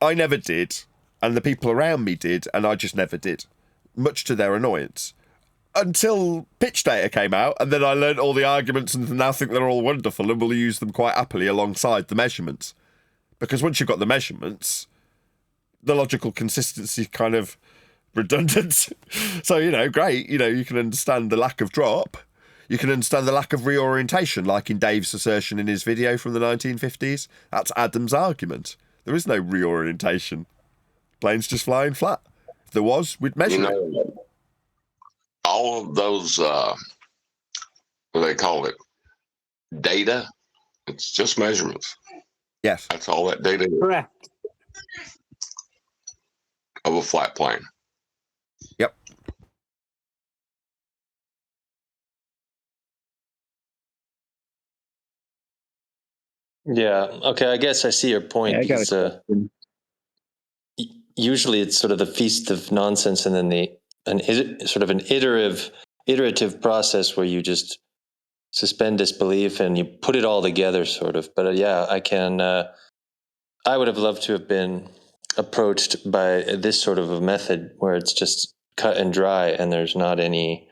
I never did, and the people around me did, and I just never did, much to their annoyance. Until pitch data came out, and then I learned all the arguments and now think they're all wonderful and will use them quite happily alongside the measurements. Because once you've got the measurements, the logical consistency is kind of redundant. So, great, you can understand the lack of drop. You can understand the lack of reorientation, like in Dave's assertion in his video from the 1950s. That's Adam's argument. There is no reorientation. Plane's just flying flat. If there was, we'd measure it. All of those, what do they call it? Data. It's just measurements. Yes. That's all that data is. Correct. Of a flat plane. Yep. Yeah. Okay. I guess I see your point. Because, usually it's sort of the feast of nonsense, and then an iterative process where you just suspend disbelief and you put it all together, sort of. But I can. I would have loved to have been approached by this sort of a method where it's just cut and dry, and there's not any.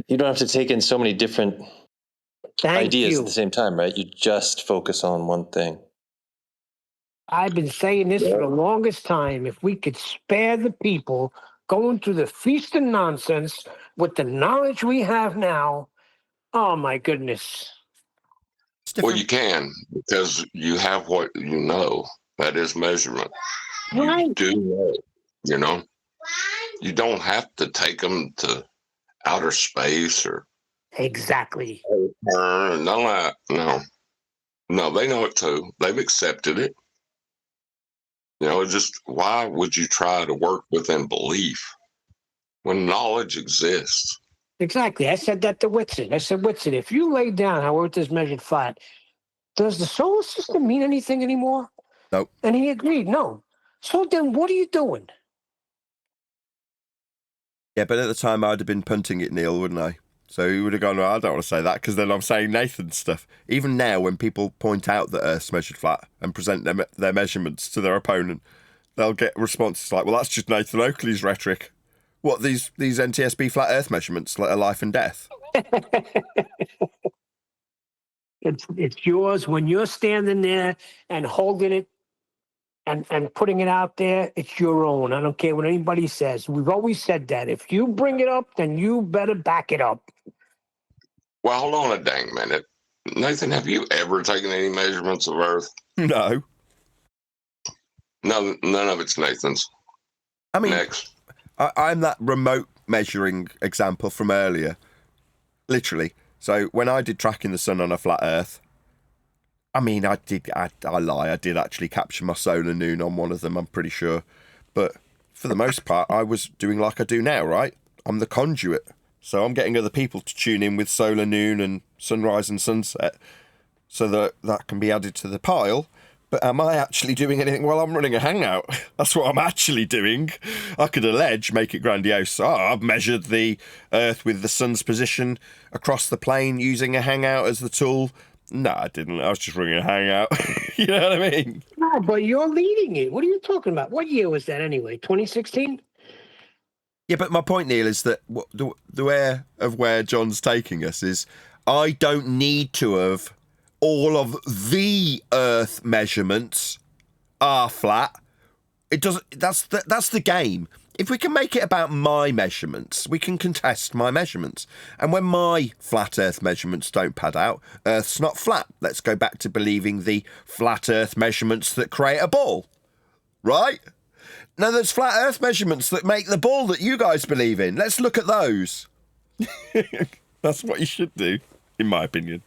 You don't have to take in so many different ideas at the same time, right? You just focus on one thing. I've been saying this for the longest time. If we could spare the people going through the feast of nonsense with the knowledge we have now, oh my goodness. Well, you can, because you have what you know. That is measurement. Right. You do know, You don't have to take them to outer space or exactly. None of that. No, they know it too. They've accepted it. Just why would you try to work within belief when knowledge exists? Exactly. I said that to Whitson. I said, Whitson, if you lay down how Earth is measured flat, does the solar system mean anything anymore? Nope. And he agreed, no. So then what are you doing? Yeah, but at the time I'd have been punting it, Neil, wouldn't I? So he would have gone, well, I don't want to say that because then I'm saying Nathan's stuff. Even now, when people point out that Earth's measured flat and present their measurements to their opponent, they'll get responses like, well, that's just Nathan Oakley's rhetoric. What, these NTSB flat Earth measurements, like a life and death? It's yours when you're standing there and holding it and putting it out there. It's your own. I don't care what anybody says. We've always said that. If you bring it up, then you better back it up. Well, hold on a dang minute. Nathan, have you ever taken any measurements of Earth? No. No, none of it's Nathan's. I mean, next. I'm that remote measuring example from earlier. Literally. So when I did tracking the sun on a flat Earth, I mean, I lie. I did actually capture my solar noon on one of them, I'm pretty sure. But for the most part, I was doing like I do now, right? I'm the conduit. So I'm getting other people to tune in with solar noon and sunrise and sunset so that can be added to the pile. But am I actually doing anything? Well, I'm running a hangout. That's what I'm actually doing. I could allege, make it grandiose. I've measured the Earth with the sun's position across the plane using a hangout as the tool. No, I didn't. I was just running a hangout. You know what I mean? No, but you're leading it. What are you talking about? What year was that anyway? 2016? Yeah, but my point, Neil, is that the way of where John's taking us is I don't need to have all of the Earth measurements are flat. It doesn't. That's the game. If we can make it about my measurements, we can contest my measurements. And when my flat Earth measurements don't pad out, Earth's not flat. Let's go back to believing the flat Earth measurements that create a ball, right? Now, there's flat Earth measurements that make the ball that you guys believe in. Let's look at those. That's what you should do, in my opinion.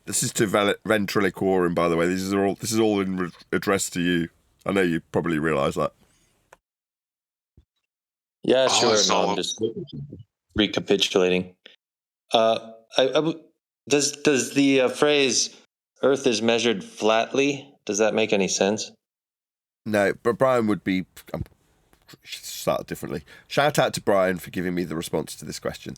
This is to ventriloquism, by the way. This is all in address to you. I know you probably realise that. Yeah, sure. No, I'm just recapitulating. Does the phrase "Earth is measured flatly"? Does that make any sense? No, but Brian would be... start differently. Shout out to Brian for giving me the response to this question.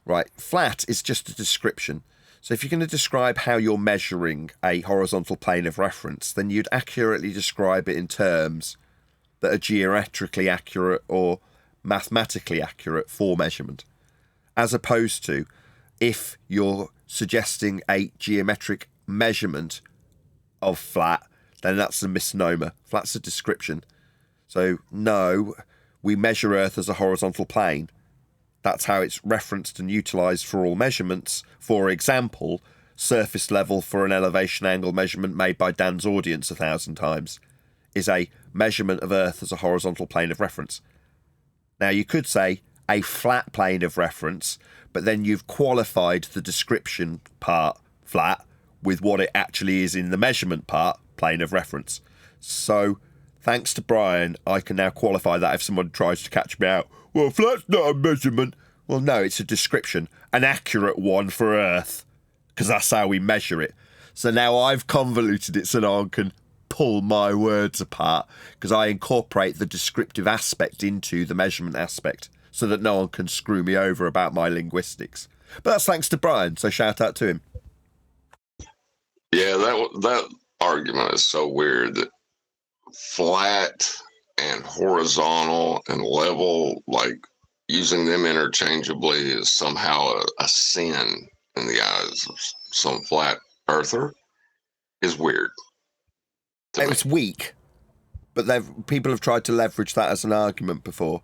Right, flat is just a description. So if you're going to describe how you're measuring a horizontal plane of reference, then you'd accurately describe it in terms that are geometrically accurate or mathematically accurate for measurement. As opposed to if you're suggesting a geometric measurement of flat, then that's a misnomer. Flat's a description. So no, we measure Earth as a horizontal plane. That's how it's referenced and utilised for all measurements. For example, surface level for an elevation angle measurement made by Dan's audience 1,000 times is a measurement of Earth as a horizontal plane of reference. Now you could say a flat plane of reference, but then you've qualified the description part, flat, with what it actually is in the measurement part, plane of reference. So, thanks to Brian, I can now qualify that if someone tries to catch me out. Well, flat's not a measurement. Well, no, it's a description, an accurate one for Earth, because that's how we measure it. So now I've convoluted it so no one can pull my words apart, because I incorporate the descriptive aspect into the measurement aspect, so that no one can screw me over about my linguistics. But that's thanks to Brian, so shout out to him. Yeah, that argument is so weird that flat and horizontal and level, like using them interchangeably is somehow a sin in the eyes of some flat earther is weird. It's weak, but people have tried to leverage that as an argument before.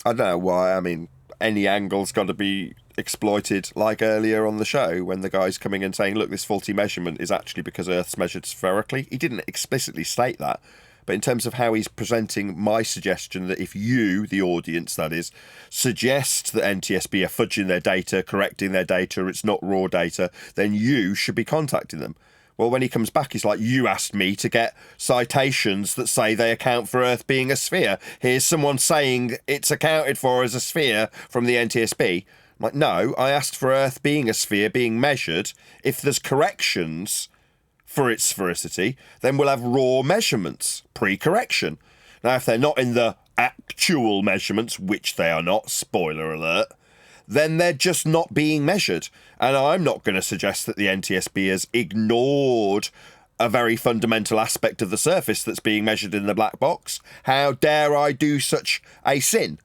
I don't know why. I mean, any angle's got to be exploited, like earlier on the show when the guy's coming and saying, look, this faulty measurement is actually because Earth's measured spherically. He didn't explicitly state that, but in terms of how he's presenting my suggestion that if you, the audience that is, suggest that NTSB are fudging their data, correcting their data, it's not raw data, then you should be contacting them. Well, when he comes back, he's like, you asked me to get citations that say they account for Earth being a sphere. Here's someone saying it's accounted for as a sphere from the NTSB. I'm like, no, I asked for Earth being a sphere, being measured. If there's corrections for its sphericity, then we'll have raw measurements, pre-correction. Now, if they're not in the actual measurements, which they are not, spoiler alert, then they're just not being measured. And I'm not going to suggest that the NTSB has ignored a very fundamental aspect of the surface that's being measured in the black box. How dare I do such a sin?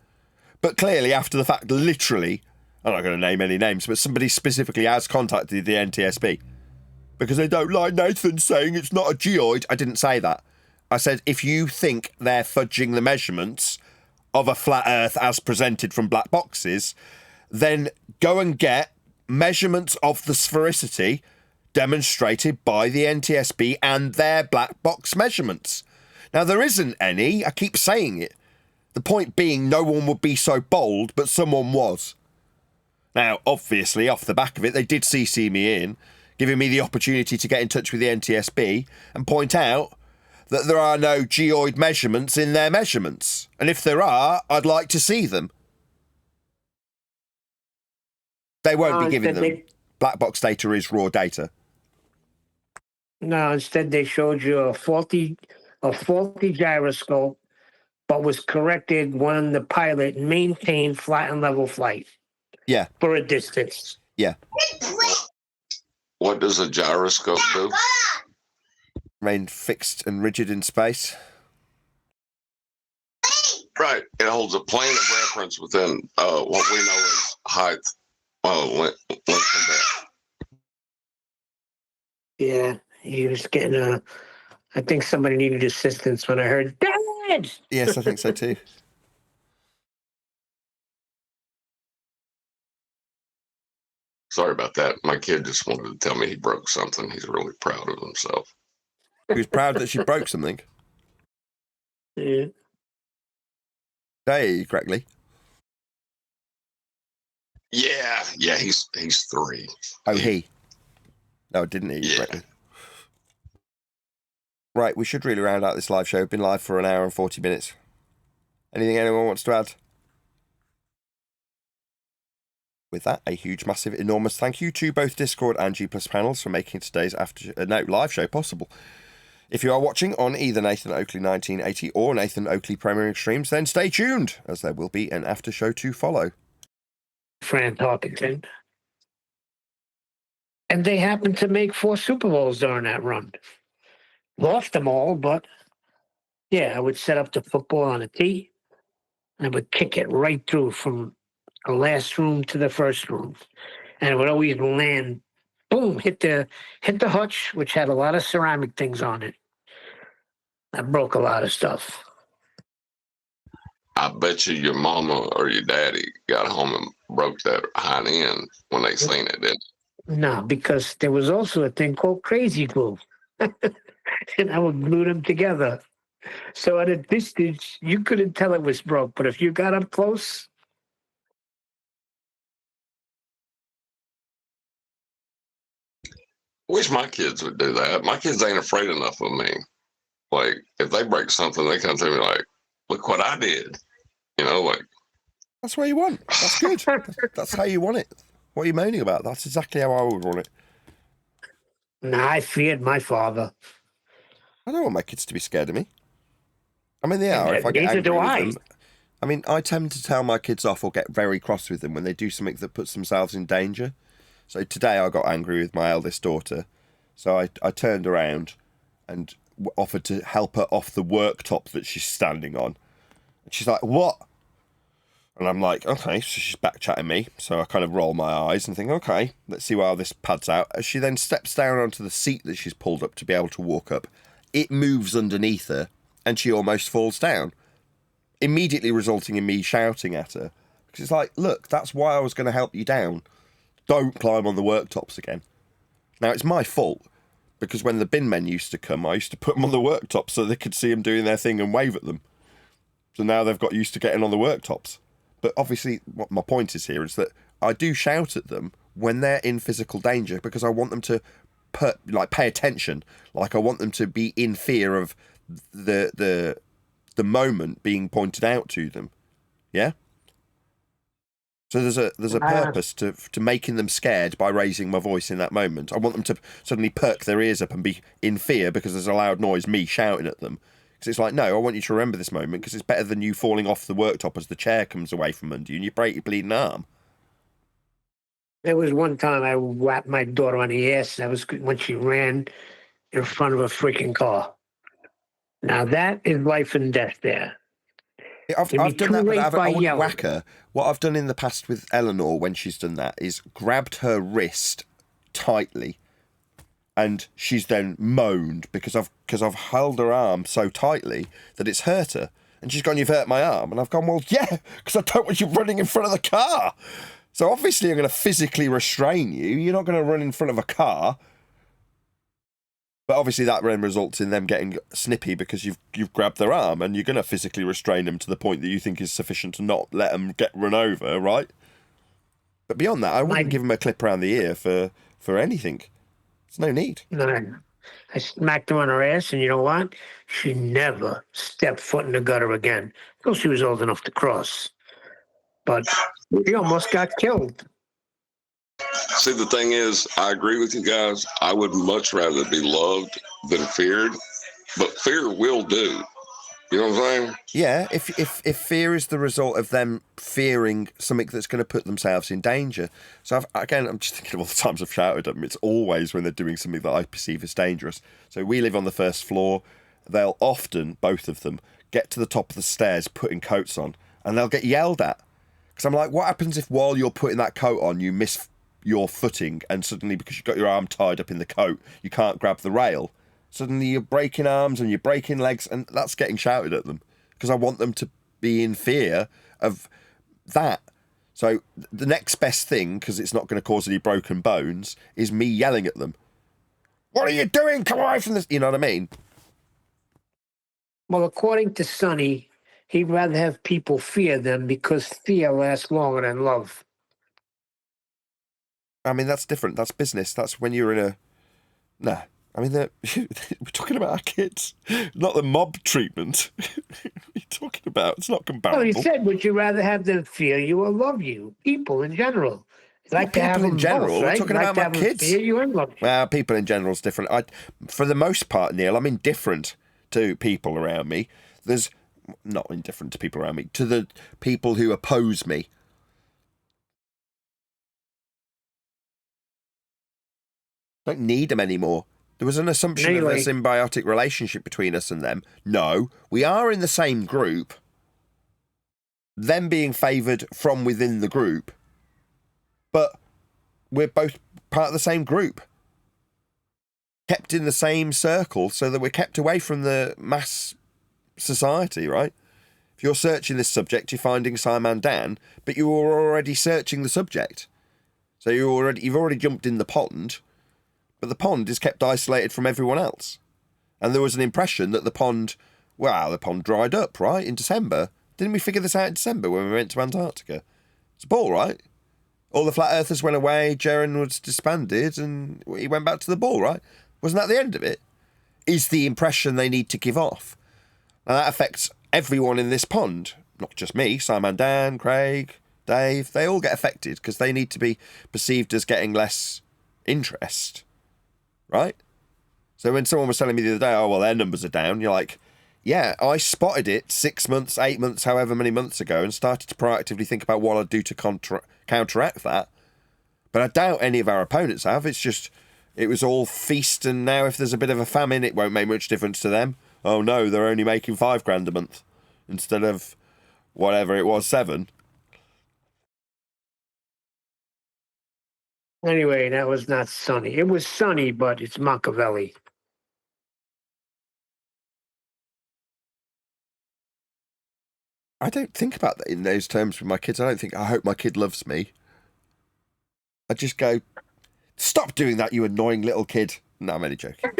But clearly, after the fact, literally, I'm not going to name any names, but somebody specifically has contacted the NTSB because they don't like Nathan saying it's not a geoid. I didn't say that. I said, if you think they're fudging the measurements of a flat Earth as presented from black boxes, then go and get measurements of the sphericity demonstrated by the NTSB and their black box measurements. Now, there isn't any. I keep saying it. The point being, no one would be so bold, but someone was. Now, obviously, off the back of it, they did CC me in, giving me the opportunity to get in touch with the NTSB and point out that there are no geoid measurements in their measurements. And if there are, I'd like to see them. They won't be giving them. Black box data is raw data. No, instead they showed you a faulty gyroscope, but was corrected when the pilot maintained flat and level flight. Yeah. For a distance. Yeah. What does a gyroscope do? Remain fixed and rigid in space. Right. It holds a plane of reference within what we know as height. Length and depth. Yeah, he was getting I think somebody needed assistance when I heard Dad. Yes, I think so too. Sorry about that. My kid just wanted to tell me he broke something. He's really proud of himself. He was proud that she broke something. Yeah. Did I hear you correctly? Yeah, he's 3. Oh, he. No, I didn't hear you correctly. Right, we should really round out this live show. We've been live for an hour and 40 minutes. Anything anyone wants to add? With that, a huge, massive, enormous thank you to both Discord and G Plus panels for making today's live show possible. If you are watching on either Nathan Oakley 1980 or Nathan Oakley Premiering Streams, then stay tuned, as there will be an after show to follow. Fran Tarkenton. And they happened to make 4 Super Bowls during that run. Lost them all, but yeah, I would set up the football on a tee, and I would kick it right through from the last room to the first room. And it would always land, boom, hit the hutch, which had a lot of ceramic things on it. I broke a lot of stuff. I bet you your mama or your daddy got home and broke that hind end when they seen it, didn't they? No, because there was also a thing called crazy glue. And I would glue them together. So at a distance, you couldn't tell it was broke. But if you got up close, Wish my kids would do that. My kids ain't afraid enough of me. Like, if they break something, they come to me like, look what I did. You know, like. That's what you want. That's good. That's how you want it. What are you moaning about? That's exactly how I would want it. nah, I feared my father. I don't want my kids to be scared of me. I mean, they are. If I get Neither angry do with I. them. I mean, I tend to tell my kids off or get very cross with them when they do something that puts themselves in danger. So today I got angry with my eldest daughter. So I turned around and offered to help her off the worktop that she's standing on. And she's like, what? And I'm like, okay. So she's back chatting me. So I kind of roll my eyes and think, okay, let's see how this pads out. As she then steps down onto the seat that she's pulled up to be able to walk up, it moves underneath her and she almost falls down, immediately resulting in me shouting at her. Because it's like, look, that's why I was going to help you down. Don't climb on the worktops again. Now, it's my fault, because when the bin men used to come, I used to put them on the worktops so they could see them doing their thing and wave at them. So now they've got used to getting on the worktops. But obviously, what my point is here is that I do shout at them when they're in physical danger, because I want them to pay attention. Like, I want them to be in fear of the moment being pointed out to them. Yeah? So there's a purpose to making them scared by raising my voice in that moment. I want them to suddenly perk their ears up and be in fear because there's a loud noise, me shouting at them. Because it's like, no, I want you to remember this moment because it's better than you falling off the worktop as the chair comes away from under you and you break your bleeding arm. There was one time I whacked my daughter on the ass. That was when she ran in front of a freaking car. Now that is life and death there. I've done that, but I wouldn't whack her. What I've done in the past with Eleanor when she's done that is grabbed her wrist tightly, and she's then moaned because I've held her arm so tightly that it's hurt her, and she's gone, "You've hurt my arm," and I've gone, "Well, yeah, because I don't want you running in front of the car. So obviously I'm going to physically restrain you. You're not going to run in front of a car." But obviously that then results in them getting snippy because you've grabbed their arm and you're going to physically restrain them to the point that you think is sufficient to not let them get run over, right? But beyond that, I wouldn't give them a clip around the ear for anything. There's no need. No. I smacked her on her ass, and you know what? She never stepped foot in the gutter again until she was old enough to cross. But she almost got killed. See, the thing is, I agree with you guys. I would much rather be loved than feared, but fear will do. You know what I'm saying? Yeah, if fear is the result of them fearing something that's going to put themselves in danger. So I'm just thinking of all the times I've shouted at them. It's always when they're doing something that I perceive as dangerous. So we live on the first floor. They'll often, both of them, get to the top of the stairs putting coats on, and they'll get yelled at. Because I'm like, what happens if while you're putting that coat on, you miss your footing, and suddenly, because you've got your arm tied up in the coat, you can't grab the rail? Suddenly you're breaking arms and you're breaking legs, and that's getting shouted at them because I want them to be in fear of that. So the next best thing, because it's not going to cause any broken bones, is me yelling at them. What are you doing? Come away from this. You know what I mean? Well, according to Sonny, he'd rather have people fear them because fear lasts longer than love. I mean, that's different. That's business. That's when you're in a... Nah. I mean, we're talking about our kids, not the mob treatment. What are you talking about? It's not comparable. Well, he said, would you rather have them fear you or love you? People in general. You like to have people in them general. both, We're right? talking You like about to my have them kids. fear you and love you. Well, people in general is different. For the most part, Neil, I'm indifferent to people around me. There's not indifferent to people around me, to the people who oppose me. Don't need them anymore. There was an assumption of a symbiotic relationship between us and them. No, we are in the same group. Them being favoured from within the group, but we're both part of the same group. Kept in the same circle so that we're kept away from the mass society, right? If you're searching this subject, you're finding Simon Dan, but you were already searching the subject. So you've already jumped in the pond, but the pond is kept isolated from everyone else. And there was an impression that the pond dried up, right, in December. Didn't we figure this out in December when we went to Antarctica? It's a ball, right? All the flat earthers went away, Jaren was disbanded, and he went back to the ball, right? Wasn't that the end of it? Is the impression they need to give off. And that affects everyone in this pond. Not just me, Simon Dan, Craig, Dave. They all get affected because they need to be perceived as getting less interest. Right? So when someone was telling me the other day, oh, well, their numbers are down, you're like, yeah, I spotted it 6 months, 8 months, however many months ago, and started to proactively think about what I'd do to counteract that. But I doubt any of our opponents have. It's just, it was all feast, and now if there's a bit of a famine, it won't make much difference to them. Oh no, they're only making $5,000 a month instead of whatever it was, 7. Anyway, that was not sunny. It was sunny, but it's Machiavelli. I don't think about that in those terms with my kids. I don't think, I hope my kid loves me. I just go, stop doing that, you annoying little kid. No, I'm only joking.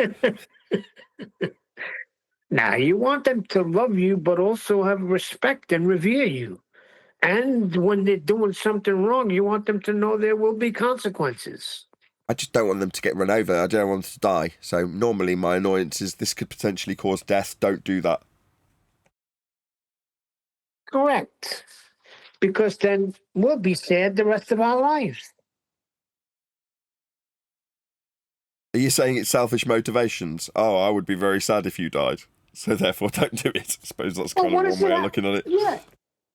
Now, you want them to love you, but also have respect and revere you. And when they're doing something wrong, you want them to know there will be consequences. I just don't want them to get run over. I don't want them to die. So normally my annoyance is this could potentially cause death. Don't do that. Correct. Because then we'll be sad the rest of our lives. Are you saying it's selfish motivations? Oh, I would be very sad if you died. So therefore don't do it. I suppose that's kind of one way of looking at it. Yeah.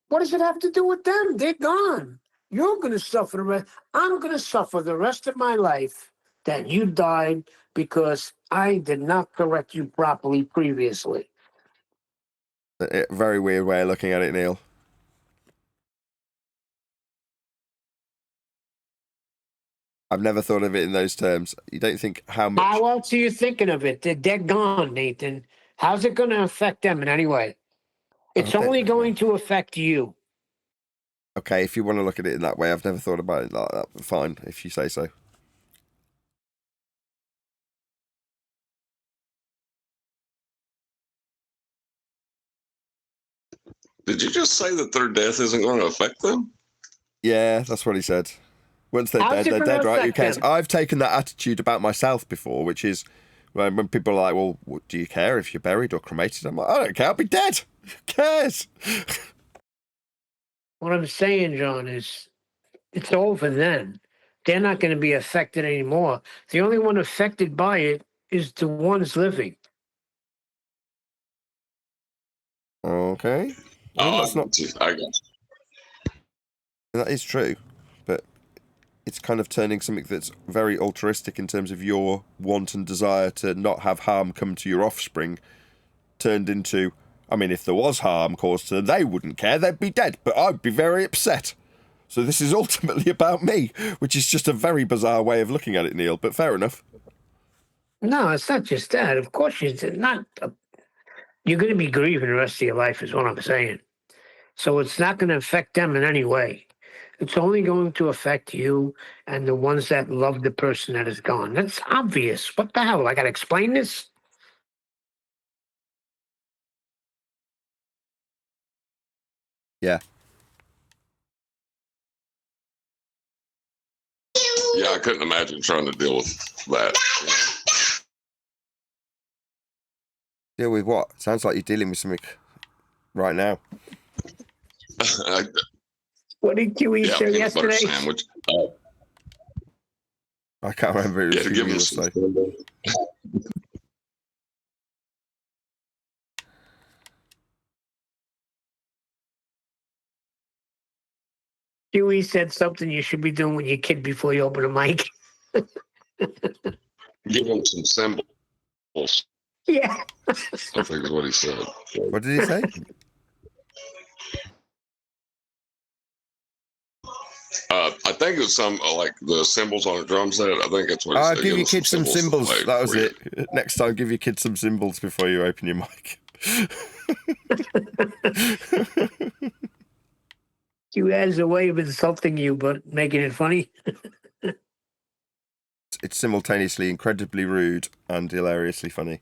What does it have to do with them? They're gone. You're going to suffer the rest. I'm going to suffer the rest of my life that you died because I did not correct you properly previously. A very weird way of looking at it, Neil. I've never thought of it in those terms. You don't think how much... How else are you thinking of it? They're gone, Nathan. How's it going to affect them in any way? It's only going to affect you. Okay, if you want to look at it in that way, I've never thought about it like that. Fine, if you say so. Did you just say that their death isn't going to affect them? Yeah, that's what he said. Once they're dead, they're dead, right? Who cares? I've taken that attitude about myself before, which is when people are like, well, do you care if you're buried or cremated? I'm like, I don't care, I'll be dead. Who cares? What I'm saying, John, is it's over then. They're not going to be affected anymore. The only one affected by it is the ones living. Okay. Well, that's not... I got you. That is true, but it's kind of turning something that's very altruistic in terms of your want and desire to not have harm come to your offspring turned into, I mean, if there was harm caused to them, they wouldn't care, they'd be dead, but I'd be very upset. So this is ultimately about me, which is just a very bizarre way of looking at it, Neil, but fair enough. No, it's not just that. Of course, you're going to be grieving the rest of your life is what I'm saying. So it's not going to affect them in any way. It's only going to affect you and the ones that love the person that is gone. That's obvious. What the hell? I got to explain this? Yeah. Yeah, I couldn't imagine trying to deal with that. Deal with what? Sounds like you're dealing with something right now. What did you eat peanut yesterday? butter sandwich. I can't remember. It was Yeah, a give few them years some or so. symbols. Huey said something you should be doing with your kid before you open a mic. Give them some symbols. Yeah. I think is what he said. What did he say? I think it was some like the symbols on a drum set. I think that's what he said. Give your them kids some to symbols. play That was for you. it. Next time, give your kids some symbols before you open your mic. Huey has a way of insulting you, but making it funny. It's simultaneously incredibly rude and hilariously funny.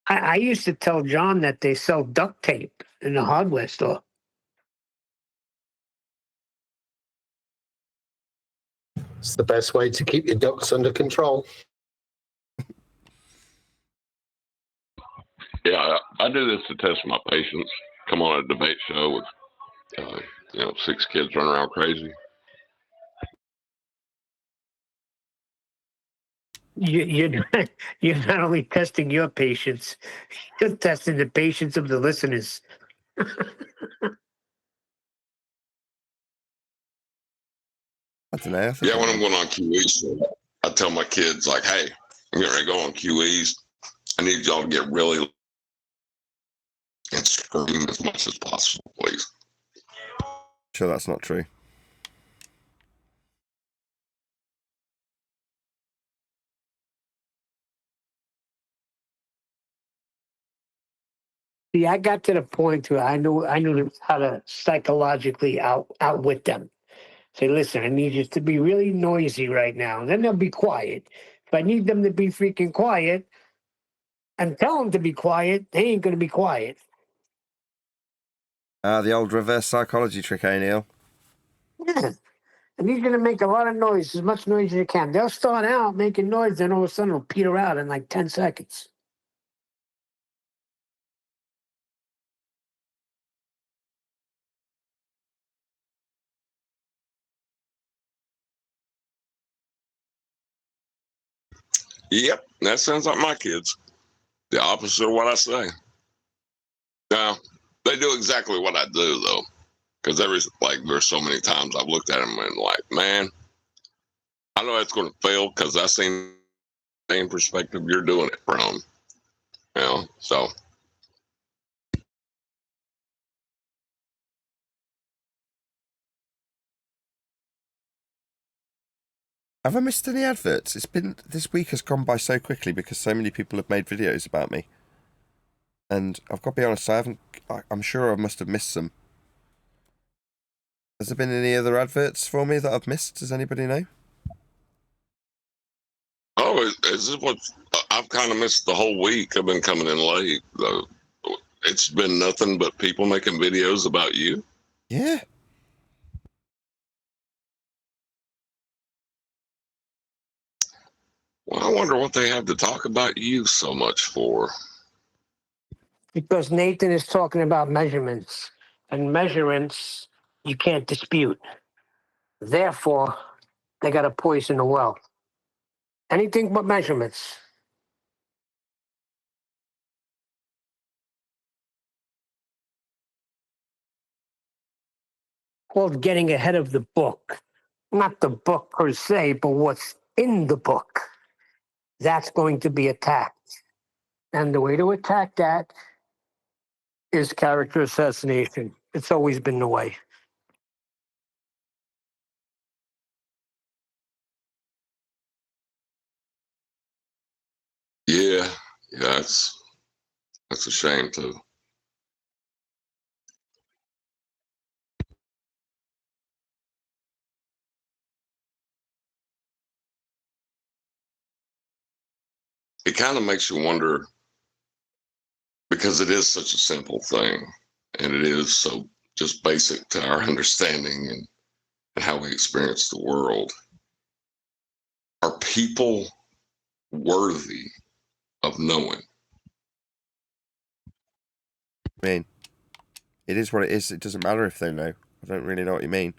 I used to tell John that they sell duct tape in the hardware store. It's the best way to keep your ducks under control. Yeah, I do this to test my patience. Come on a debate show with, 6 kids running around crazy. You're not only testing your patience, you're testing the patience of the listeners. I don't know. I think Yeah, when I'm going on QEs, I tell my kids, like, hey, I'm getting ready to go on QEs. I need y'all to get really and scream as much as possible, please. Sure, that's not true. See, I got to the point where I knew how to psychologically outwit them. Say, listen, I need you to be really noisy right now. And then they'll be quiet. If I need them to be freaking quiet and tell them to be quiet, they ain't going to be quiet. The old reverse psychology trick, eh, Neil? Yeah. And he's going to make a lot of noise, as much noise as you can. They'll start out making noise, then all of a sudden it'll peter out in like 10 seconds. Yep, that sounds like my kids. The opposite of what I say. Now, they do exactly what I do, though. Because there's so many times I've looked at them and like, man, I know that's going to fail because I seen the same perspective you're doing it from. So. Have I missed any adverts? This week has gone by so quickly because so many people have made videos about me. And I've got to be honest, I'm sure I must have missed some. Has there been any other adverts for me that I've missed? Does anybody know? Oh, is this what I've kind of missed the whole week? I've been coming in late, though. It's been nothing but people making videos about you. Yeah. Well, I wonder what they have to talk about you so much for. Because Nathan is talking about measurements, and measurements you can't dispute. Therefore, they got to poison the well. Anything but measurements. Called getting ahead of the book. Not the book per se, but what's in the book. That's going to be attacked. And the way to attack that is character assassination. It's always been the way. Yeah, that's a shame too. It kind of makes you wonder because it is such a simple thing and it is so just basic to our understanding and how we experience the world. Are people worthy of knowing? I mean, it is what it is. It doesn't matter if they know. I don't really know what you mean.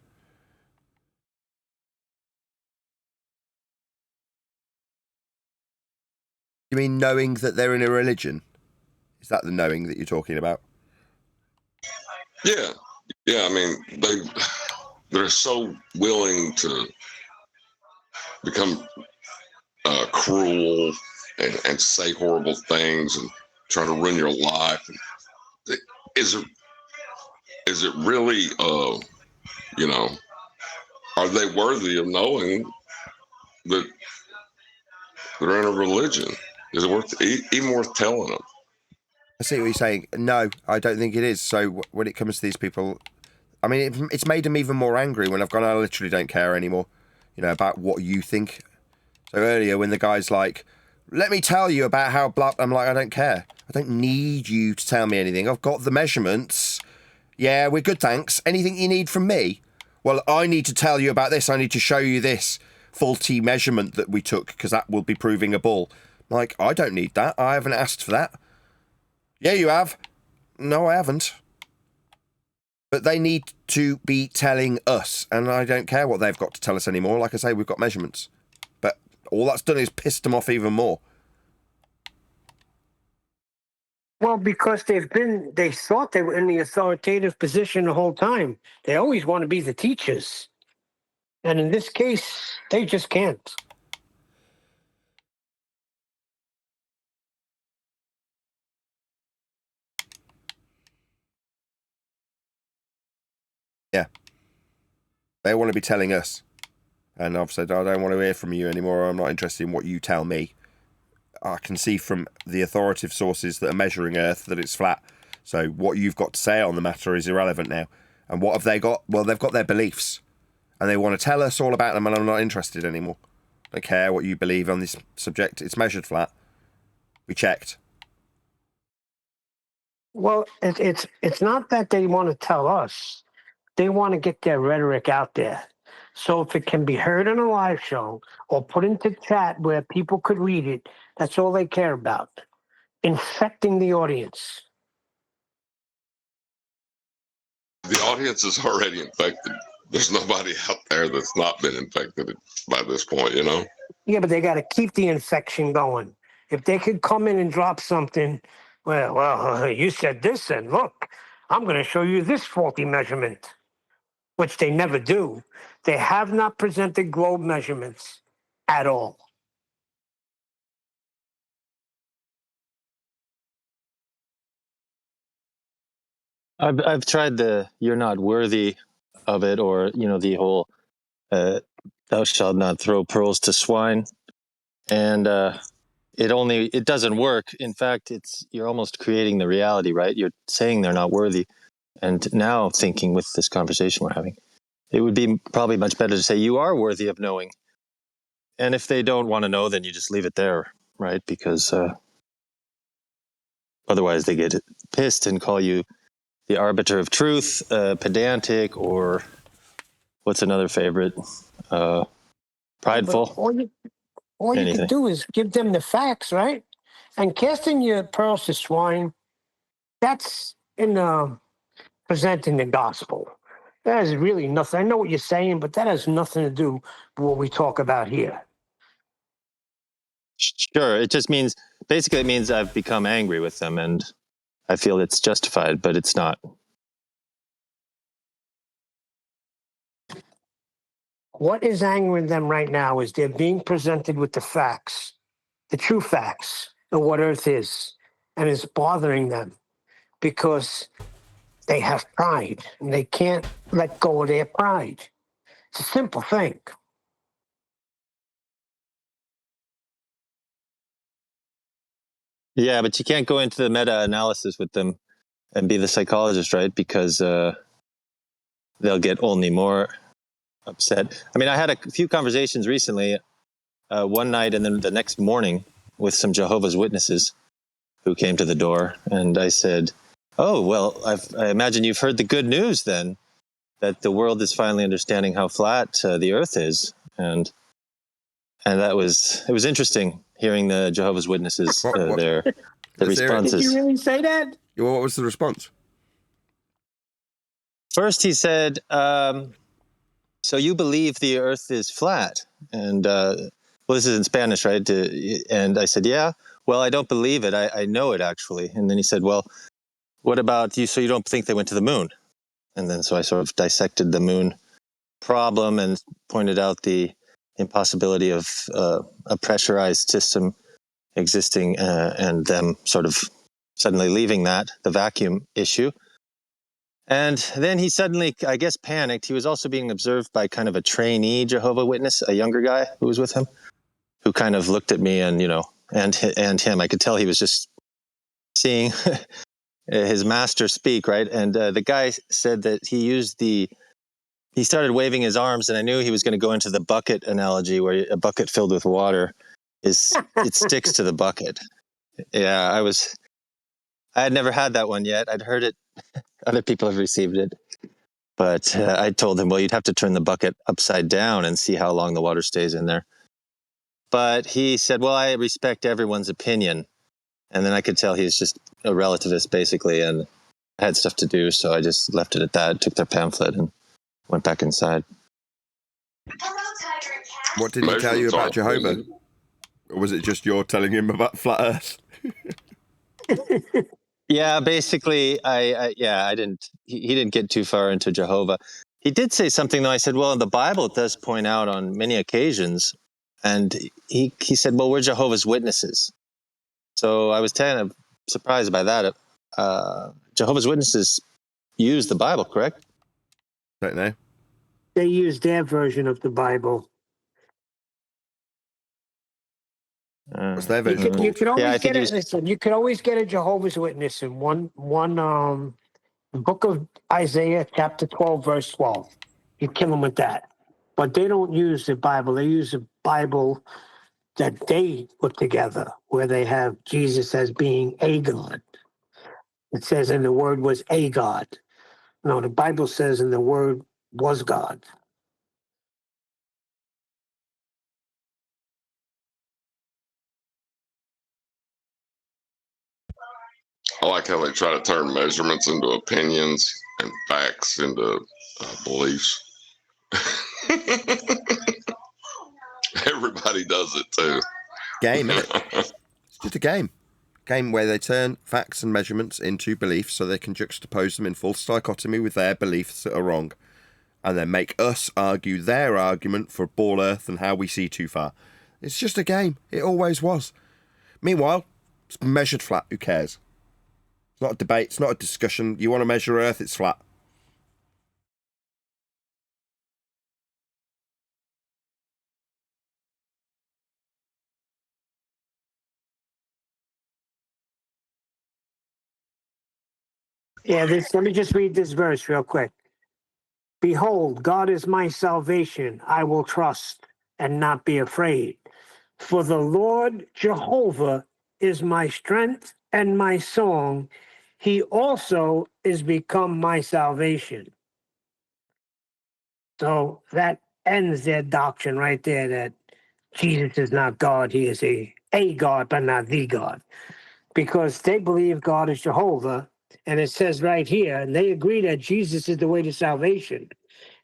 You mean knowing that they're in a religion? Is that the knowing that you're talking about? Yeah, I mean, they're so willing to become cruel and say horrible things and try to ruin your life. Is it really, are they worthy of knowing that they're in a religion? Is it even worth telling them? I see what you're saying. No, I don't think it is. So when it comes to these people, I mean, it's made them even more angry when I've gone, I literally don't care anymore, about what you think. So earlier when the guy's like, let me tell you about how blah, I'm like, I don't care. I don't need you to tell me anything. I've got the measurements. Yeah, we're good, thanks. Anything you need from me? Well, I need to tell you about this. I need to show you this faulty measurement that we took because that will be proving a bull. Like, I don't need that. I haven't asked for that. Yeah, you have. No, I haven't. But they need to be telling us, and I don't care what they've got to tell us anymore. Like I say, we've got measurements. But all that's done is pissed them off even more. Well, because they thought they were in the authoritative position the whole time. They always want to be the teachers. And in this case, they just can't. Yeah. They want to be telling us. And I've said, I don't want to hear from you anymore. I'm not interested in what you tell me. I can see from the authoritative sources that are measuring Earth that it's flat. So what you've got to say on the matter is irrelevant now. And what have they got? Well, they've got their beliefs. And they want to tell us all about them, and I'm not interested anymore. I don't care what you believe on this subject. It's measured flat. We checked. Well, it's not that they want to tell us. They want to get their rhetoric out there. So if it can be heard on a live show or put into chat where people could read it, that's all they care about. Infecting the audience. The audience is already infected. There's nobody out there that's not been infected by this point, Yeah, but they got to keep the infection going. If they could come in and drop something, well, you said this, and look, I'm going to show you this faulty measurement, which they never do. They have not presented globe measurements at all. I've tried the "you're not worthy of it," or the whole "thou shalt not throw pearls to swine," and it doesn't work. In fact, you're almost creating the reality, right? You're saying they're not worthy. And now thinking with this conversation we're having, it would be probably much better to say you are worthy of knowing. And if they don't want to know, then you just leave it there, right? Because otherwise they get pissed and call you the arbiter of truth, pedantic, or what's another favorite? Prideful. All you can do is give them the facts, right? And casting your pearls to swine, that's in presenting the gospel. That has really nothing. I know what you're saying, but that has nothing to do with what we talk about here. Sure. It just means, basically, it means I've become angry with them and I feel it's justified, but it's not. What is angering them right now is they're being presented with the facts, the true facts of what Earth is, and it's bothering them because they have pride and they can't let go of their pride. It's a simple thing. Yeah, but you can't go into the meta-analysis with them and be the psychologist, right? Because they'll get only more upset. I mean, I had a few conversations recently, one night and then the next morning with some Jehovah's Witnesses who came to the door. And I said, oh, well, I imagine you've heard the good news then, that the world is finally understanding how flat the Earth is. And it was interesting hearing the Jehovah's Witnesses, their responses. Did you really say that? What was the response? First, he said, so you believe the Earth is flat? And, well, this is in Spanish, right? And I said, yeah. well, I don't believe it. I know it, actually. And then he said, well, what about you? So you don't think they went to the moon? And then so I sort of dissected the moon problem and pointed out the impossibility of a pressurized system existing and them sort of suddenly leaving that, the vacuum issue. And then he suddenly, I guess, panicked. He was also being observed by kind of a trainee Jehovah Witness, a younger guy who was with him, who kind of looked at me and, and him. I could tell he was just seeing his master speak, right? And the guy said that he started waving his arms, and I knew he was going to go into the bucket analogy, where a bucket filled with water it sticks to the bucket. Yeah, I had never had that one yet. I'd heard it. Other people have received it. But I told him, well, you'd have to turn the bucket upside down and see how long the water stays in there. But he said, well, I respect everyone's opinion. And then I could tell he's just a relativist, basically, and I had stuff to do, so I just left it at that, took their pamphlet, and went back inside. What did he tell you about Jehovah? Or was it just you're telling him about flat Earth? Yeah, basically, I didn't. He didn't get too far into Jehovah. He did say something though. I said, well, the Bible does point out on many occasions, and he said, well, we're Jehovah's Witnesses. So I was kind of surprised by that. Jehovah's Witnesses use the Bible, correct? Don't know. They use their version of the Bible. What's their version? You could always get it. Listen, you could always get a Jehovah's Witness in one book of Isaiah, chapter 12, verse 12. You kill them with that. But they don't use the Bible. They use a Bible that they put together, where they have Jesus as being a God. It says, and the Word was a God. No, the Bible says, and the Word was God. I like how they try to turn measurements into opinions and facts into beliefs. Everybody does it too. Game, isn't it? It's just a game. Game where they turn facts and measurements into beliefs so they can juxtapose them in false dichotomy with their beliefs that are wrong, and then make us argue their argument for ball Earth and how we see too far. It's just a game. It always was. Meanwhile, it's measured flat. Who cares? It's not a debate. It's not a discussion. You want to measure Earth, it's flat. Yeah, let me just read this verse real quick. Behold, God is my salvation. I will trust and not be afraid. For the Lord Jehovah is my strength and my song. He also is become my salvation. So that ends their doctrine right there, that Jesus is not God. He is a God, but not the God. Because they believe God is Jehovah. And it says right here, and they agree that Jesus is the way to salvation.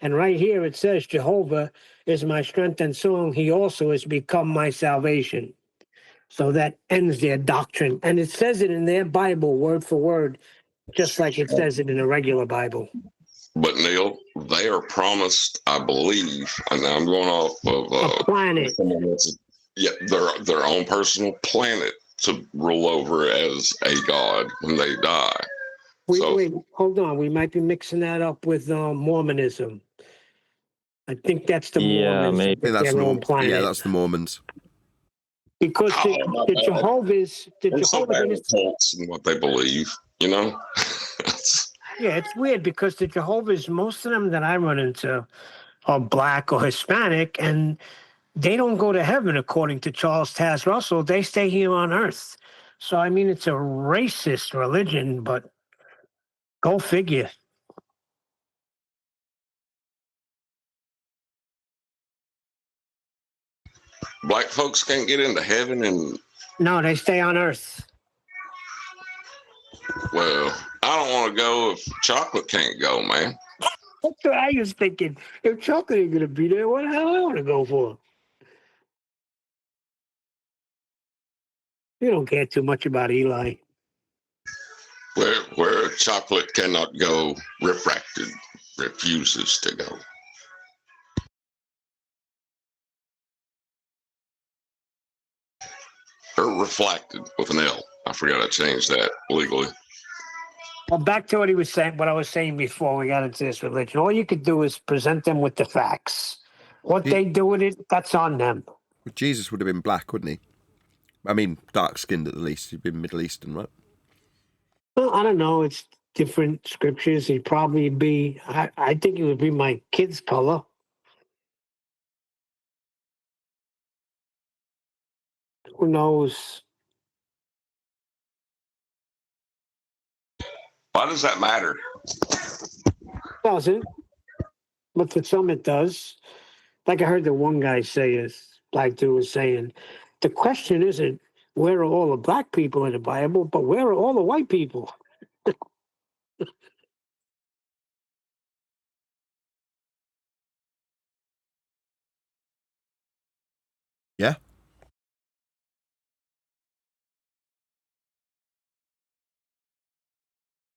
And right here it says, Jehovah is my strength and song. He also has become my salvation. So that ends their doctrine. And it says it in their Bible, word for word, just like it says it in a regular Bible. But Neil, they are promised, I believe, and now I'm going off of a planet. Their own personal planet to rule over as a god when they die. Wait, hold on. We might be mixing that up with Mormonism. I think that's the Mormons. Maybe. I think that's their own planet. Yeah, that's the Mormons. Because the Jehovah's, cults and what they believe, Yeah, it's weird because the Jehovah's, most of them that I run into are black or Hispanic, and they don't go to heaven according to Charles Taze Russell. They stay here on earth. So, I mean, it's a racist religion, but go figure. Black folks can't get into heaven, and no, they stay on earth. Well, I don't want to go if chocolate can't go, man. That's what I was thinking. If chocolate ain't gonna be there, what the hell I want to go for? You don't care too much about Eli. Where chocolate cannot go, refracted refuses to go. Or reflected with an L. I forgot I changed that legally. Well, back to what he was saying, what I was saying before we got into this religion. All you could do is present them with the facts. What they do with it, that's on them. Jesus would have been black, wouldn't he? I mean, dark-skinned at the least. He'd been Middle Eastern, right? Well, I don't know. It's different scriptures. He'd probably be, I think it would be my kid's color. Who knows? Why does that matter? Doesn't. But for some it does. Like I heard the one guy say, this black dude was saying, the question isn't where are all the black people in the Bible, but where are all the white people? Yeah.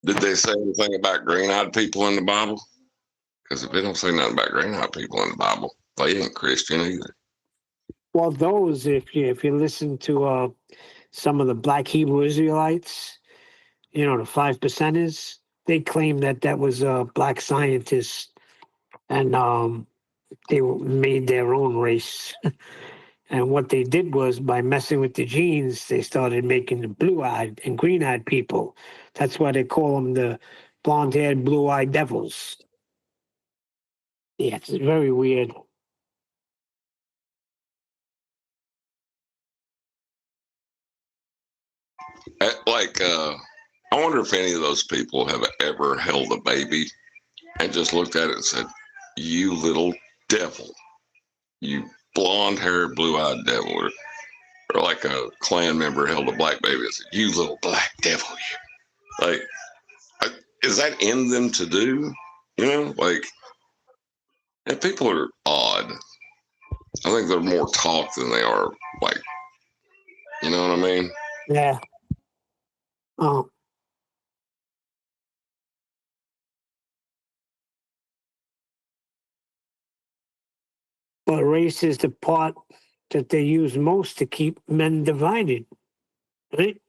Did they say anything about green-eyed people in the Bible? Because if they don't say nothing about green-eyed people in the Bible, they ain't Christian either. Well, those, if you listen to some of the black Hebrew Israelites, the 5%ers, they claim that was black scientists, and they made their own race. And what they did was, by messing with the genes, they started making the blue-eyed and green-eyed people. That's why they call them the blonde-haired, blue-eyed devils. Yeah, it's very weird. I wonder if any of those people have ever held a baby and just looked at it and said, "You little devil, you blonde-haired, blue-eyed devil," or like a Klan member held a black baby and said, "You little black devil." Like, is that in them to do? And people are odd. I think they're more talk than they are like, you know what I mean? Yeah. Oh. But race is the part that they use most to keep men divided, right?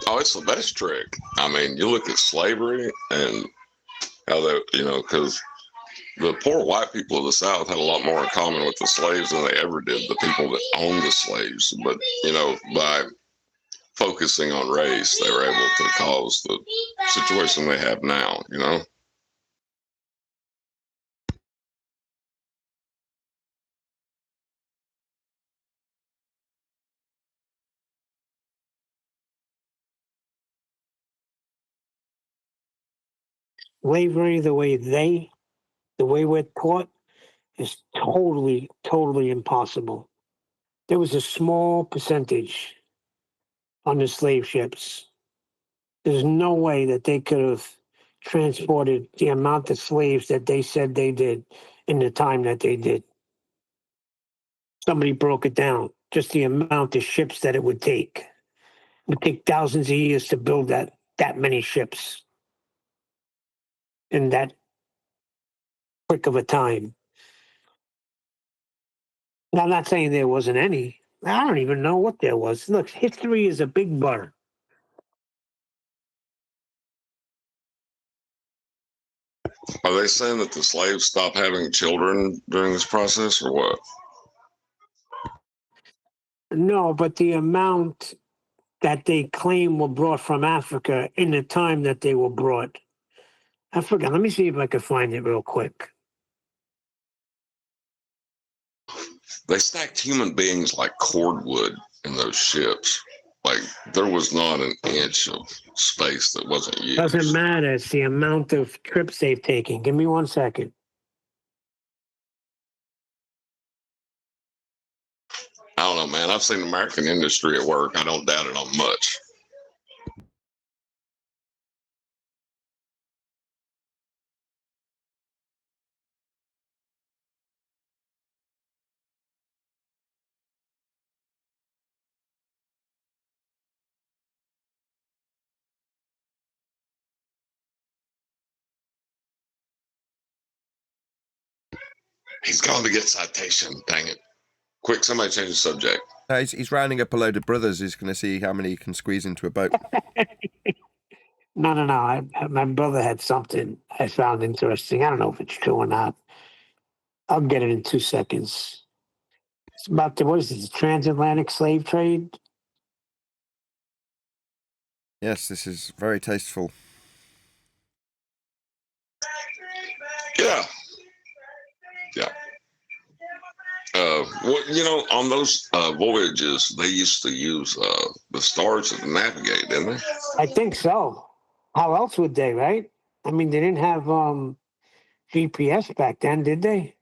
Oh, it's the best trick. I mean, you look at slavery and how that, because the poor white people of the South had a lot more in common with the slaves than they ever did the people that owned the slaves. But, by focusing on race, they were able to cause the situation they have now. Slavery, the way we're taught, is totally, totally impossible. There was a small percentage on the slave ships. There's no way that they could have transported the amount of slaves that they said they did in the time that they did. Somebody broke it down, just the amount of ships that it would take. It would take thousands of years to build that many ships in that quick of a time. Now, I'm not saying there wasn't any. I don't even know what there was. Look, history is a big blur. Are they saying that the slaves stopped having children during this process or what? No, but the amount that they claim were brought from Africa in the time that they were brought. I forgot. Let me see if I can find it real quick. They stacked human beings like cordwood in those ships. Like, there was not an inch of space that wasn't used. Doesn't matter. It's the amount of trips they've taken. Give me 1 second. I don't know, man. I've seen American industry at work. I don't doubt it on much. He's going to get citation. Dang it. Quick, somebody change the subject. No, he's rounding up a load of brothers. He's going to see how many he can squeeze into a boat. No. My brother had something I found interesting. I don't know if it's true or not. I'll get it in 2 seconds. It's about what is it, the transatlantic slave trade? Yes, this is very tasteful. Yeah. Well, on those voyages, they used to use the stars to navigate, didn't they? I think so. How else would they, right? I mean, they didn't have GPS back then, did they?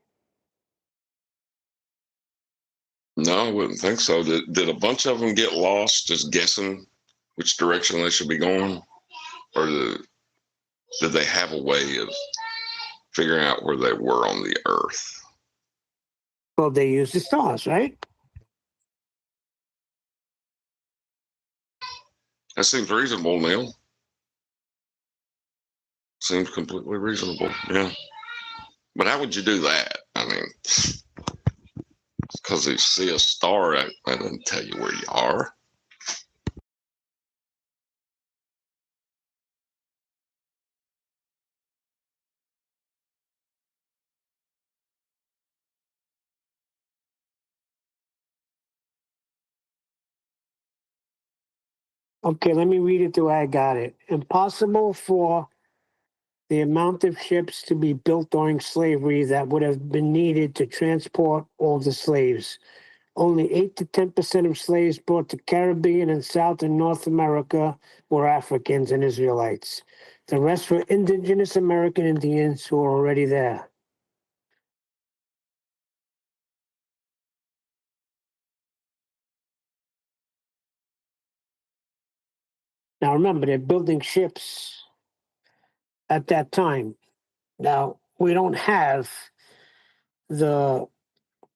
No, I wouldn't think so. Did a bunch of them get lost just guessing which direction they should be going? Or did they have a way of figuring out where they were on the Earth? Well, they used the stars, right? That seems reasonable, Neil. Seems completely reasonable, yeah. But how would you do that? I mean, because you see a star, that doesn't tell you where you are. Okay, let me read it the way I got it. Impossible for the amount of ships to be built during slavery that would have been needed to transport all the slaves. Only 8 to 10% of slaves brought to Caribbean and South and North America were Africans and Israelites. The rest were indigenous American Indians who were already there. Now remember, they're building ships at that time. Now, we don't have the,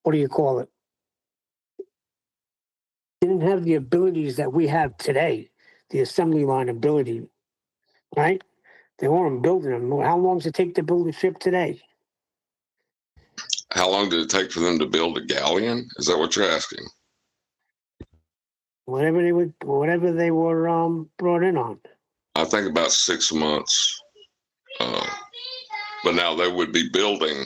what do you call it? They didn't have the abilities that we have today, the assembly line ability, right? They weren't building them. How long does it take to build a ship today? How long did it take for them to build a galleon? Is that what you're asking? Whatever they were brought in on. I think about 6 months. But now they would be building,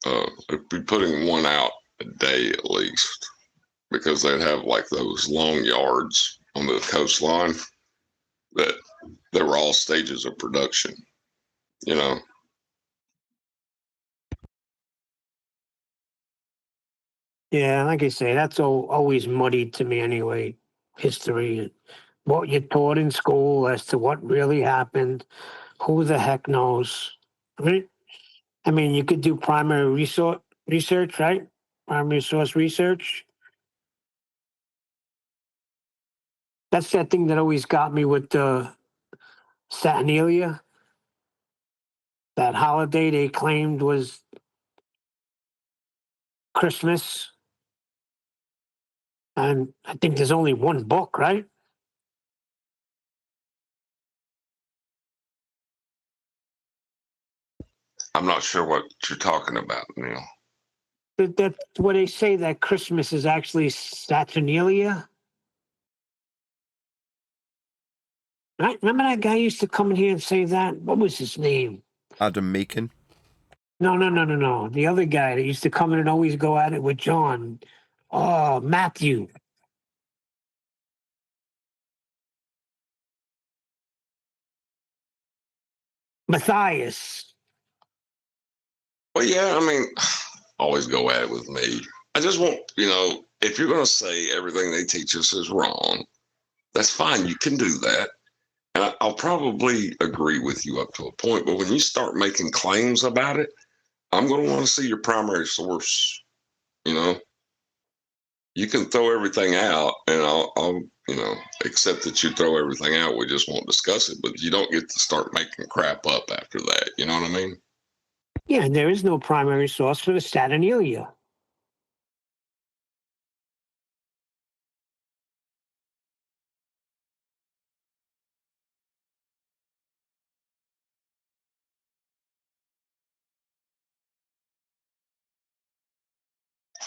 they'd be putting one out a day at least, because they'd have like those long yards on the coastline that they were all stages of production, you know. Yeah, like I say, that's always muddied to me anyway. History and what you're taught in school as to what really happened. Who the heck knows? Right? I mean, you could do primary research, right? Primary source research. That's that thing that always got me with the Saturnalia. That holiday they claimed was Christmas. And I think there's only one book, right? I'm not sure what you're talking about, Neil. That's where they say that Christmas is actually Saturnalia. Right? Remember that guy used to come in here and say that? What was his name? Adam Meakin. No. The other guy that used to come in and always go at it with John. Oh, Matthew. Matthias. Well, yeah, I mean, always go at it with me. I just want, if you're going to say everything they teach us is wrong, that's fine. You can do that. And I'll probably agree with you up to a point. But when you start making claims about it, I'm going to want to see your primary source. You can throw everything out and I'll accept that you throw everything out. We just won't discuss it. But you don't get to start making crap up after that. You know what I mean? Yeah, and there is no primary source for the Saturnalia.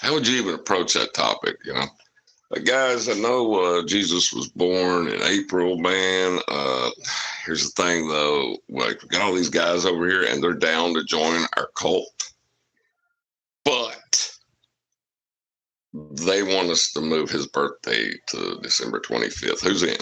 how would you even approach that topic? You know, guys, I know Jesus was born in April, man. Here's the thing, though. Like, we got all these guys over here, and they're down to join our cult, but they want us to move his birthday to December 25th. Who's in?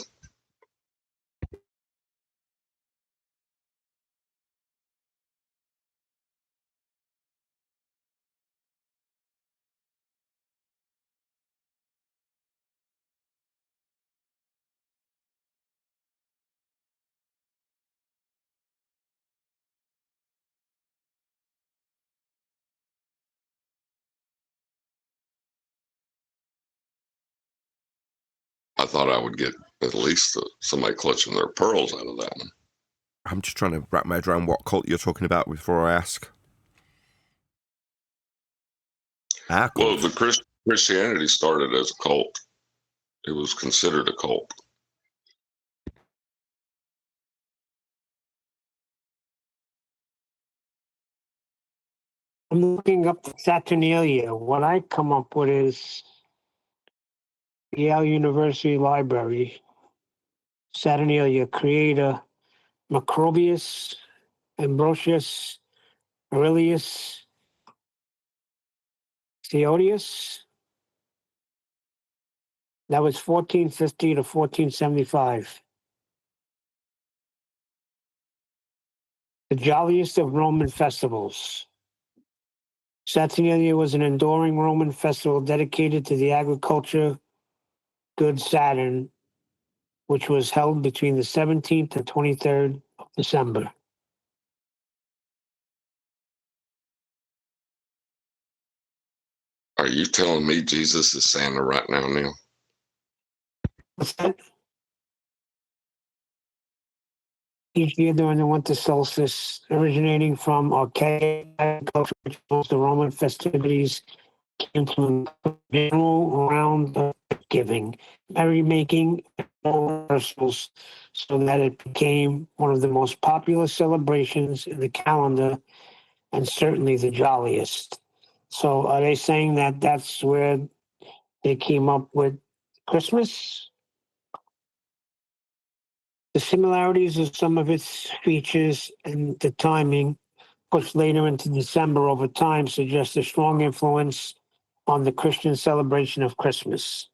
I thought I would get at least somebody clutching their pearls out of that one. I'm just trying to wrap my head around what cult you're talking about before I ask. Well, the Christianity started as a cult. It was considered a cult. I'm looking up the Saturnalia. What I come up with is Yale University Library. Saturnalia, creator Macrobius, Ambrosius, Aurelius, Theodius. That was 1450 to 1475. The jolliest of Roman festivals. Saturnalia was an enduring Roman festival dedicated to the agriculture good Saturn, which was held between the 17th and 23rd of December. Are you telling me Jesus is Santa right now, Neil? What's that? Each year during the winter solstice, originating from archaic agriculture, which was the Roman festivities, came to a general round of giving, merrymaking, and rehearsals, so that it became one of the most popular celebrations in the calendar, and certainly the jolliest. So, are they saying that that's where they came up with Christmas? The similarities of some of its features and the timing, pushed later into December over time, suggest a strong influence on the Christian celebration of Christmas.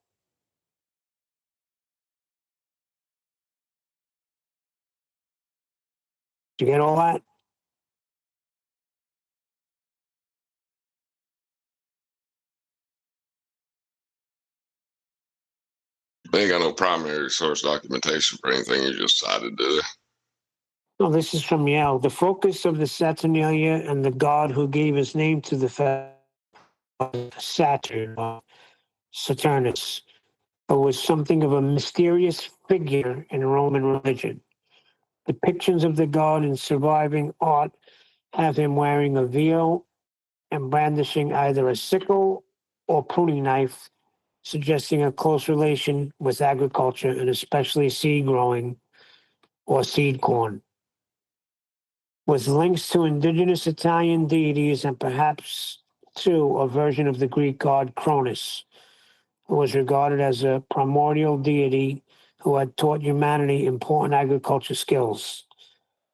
Did you get all that? They ain't got no primary source documentation for anything you just cited, do they? No, this is from Yale. The focus of the Saturnalia and the god who gave his name to the Saturn, Saturnus, was something of a mysterious figure in Roman religion. Depictions of the god in surviving art have him wearing a veil and brandishing either a sickle or pruning knife, suggesting a close relation with agriculture and especially seed growing or seed corn. With links to indigenous Italian deities and perhaps to a version of the Greek god Cronus, who was regarded as a primordial deity who had taught humanity important agriculture skills.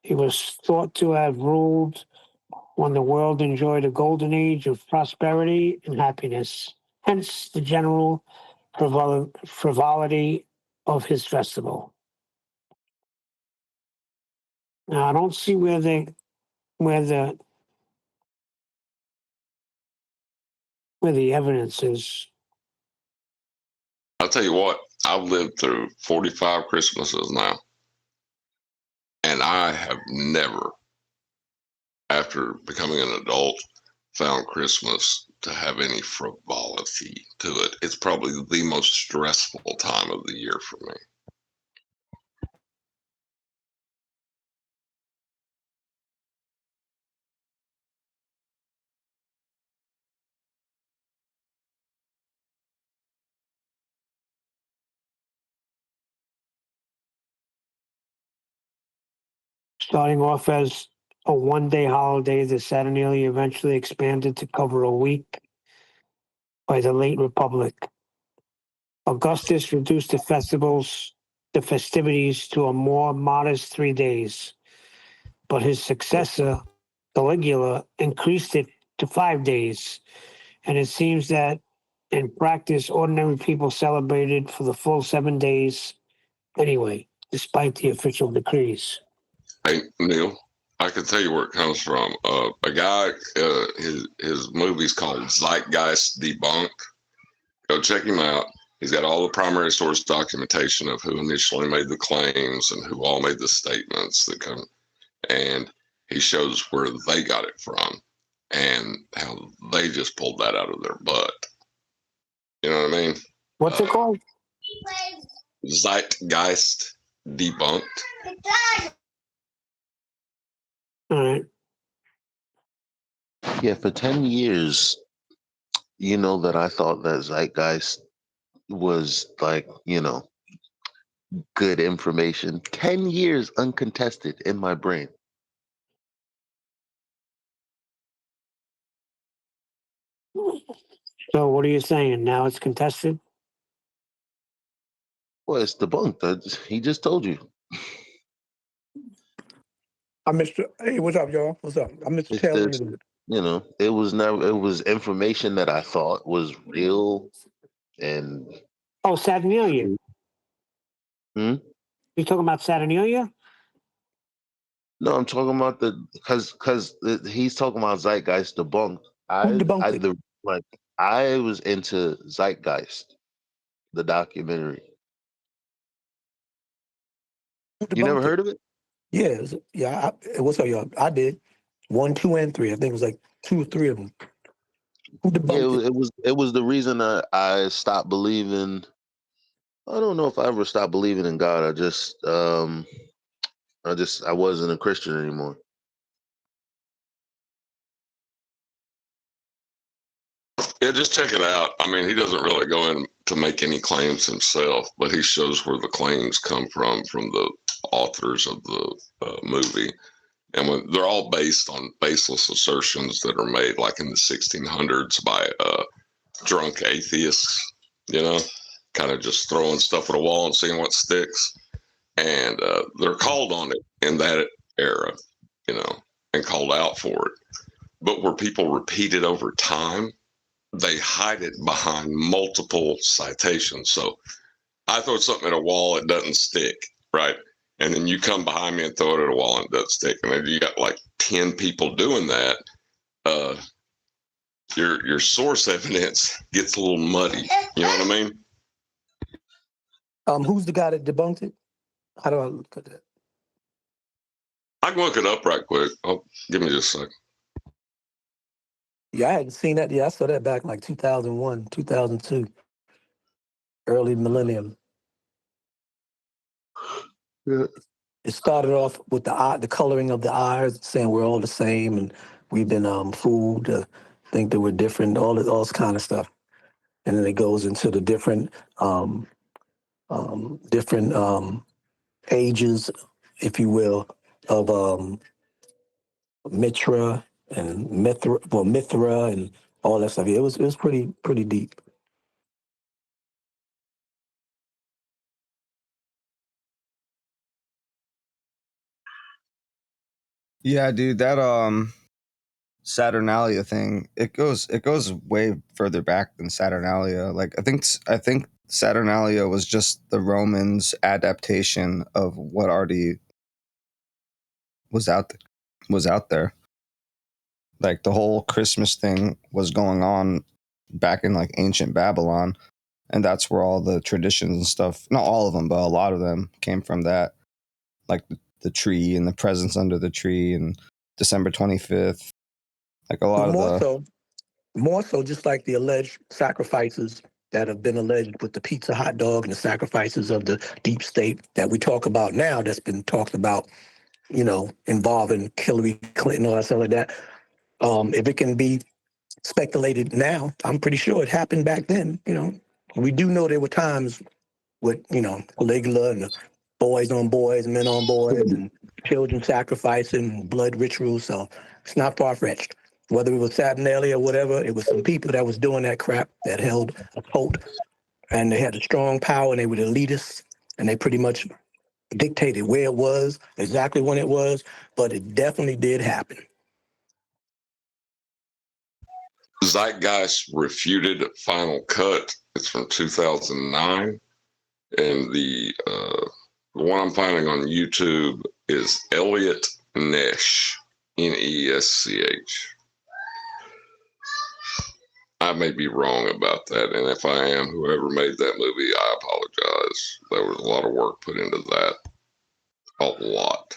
He was thought to have ruled when the world enjoyed a golden age of prosperity and happiness, hence the general frivolity of his festival. Now, I don't see where the evidence is. I'll tell you what, I've lived through 45 Christmases now, and I have never, after becoming an adult, found Christmas to have any frivolity to it. It's probably the most stressful time of the year for me. Starting off as a one-day holiday, the Saturnalia eventually expanded to cover a week. by the late Republic. Augustus reduced the festivities to a more modest 3 days, but his successor, Caligula, increased it to 5 days, and it seems that in practice, ordinary people celebrated for the full 7 days anyway, despite the official decrees. Hey, Neil, I can tell you where it comes from. A guy, his movie's called Zeitgeist Debunked. Go check him out. He's got all the primary source documentation of who initially made the claims and who all made the statements that come, and he shows where they got it from and how they just pulled that out of their butt. You know what I mean? What's it called? Zeitgeist Debunked. All right. Yeah, for 10 years, you know that I thought that Zeitgeist was like, good information. 10 years uncontested in my brain. So what are you saying? Now it's contested? Well, it's debunked. He just told you. I'm Mr. Hey, what's up, y'all? What's up? I'm Mr. It's Taylor. just, it was information that I thought was real and Oh, Saturnalia. Hmm? You talking about Saturnalia? No, I'm talking about because he's talking about Zeitgeist debunked. Who debunked it? I was into Zeitgeist, the documentary. Who You never debunked heard of it? Yeah. What's up, y'all? I did 1, 2, and 3. I think it was like 2 or 3 of them. Who Yeah, debunked it was the reason I stopped believing. I don't know if I ever stopped believing in God. I wasn't a Christian anymore. Yeah, just check it out. I mean, he doesn't really go in to make any claims himself, but he shows where the claims come from the authors of the movie. And when they're all based on baseless assertions that are made like in the 1600s by drunk atheists, kind of just throwing stuff at a wall and seeing what sticks. And they're called on it in that era, and called out for it. But where people repeat it over time, they hide it behind multiple citations. So I throw something at a wall, it doesn't stick, right? And then you come behind me and throw it at a wall and it doesn't stick. And then you got like 10 people doing that. Your source evidence gets a little muddy. You know what I mean? Who's the guy that debunked it? How do I look at that? I can look it up right quick. Give me just a second. Yeah, I hadn't seen that. Yeah, I saw that back in like 2001, 2002, early millennium. Yeah. It started off with the coloring of the eyes, saying we're all the same, and we've been fooled to think that we're different, all this kind of stuff. And then it goes into the different ages, if you will, of Mithra and Mithra and all that stuff. Yeah, it was pretty deep. Yeah, dude, that Saturnalia thing, it goes way further back than Saturnalia. Like I think Saturnalia was just the Romans' adaptation of what already was out there. Like the whole Christmas thing was going on back in like ancient Babylon, and that's where all the traditions and stuff, not all of them, but a lot of them came from that. Like the tree and the presents under the tree and December 25th. Like a lot More so just like the alleged sacrifices that have been alleged with the pizza hot dog and the sacrifices of the deep state that we talk about now, that's been talked about, involving Hillary Clinton, all that stuff like that. If it can be speculated now, I'm pretty sure it happened back then. We do know there were times with, Caligula and the boys on boys, men on boys, and children sacrificing, blood rituals. So it's not far-fetched. Whether it was Saturnalia or whatever, it was some people that was doing that crap that held a cult, and they had a strong power, and they were the elitists, and they pretty much dictated where it was, exactly when it was, but it definitely did happen. Zeitgeist refuted Final Cut. It's from 2009, and the one I'm finding on YouTube is Elliot Nesch, Nesch. I may be wrong about that, and if I am, whoever made that movie, I apologize. There was a lot of work put into that, a lot.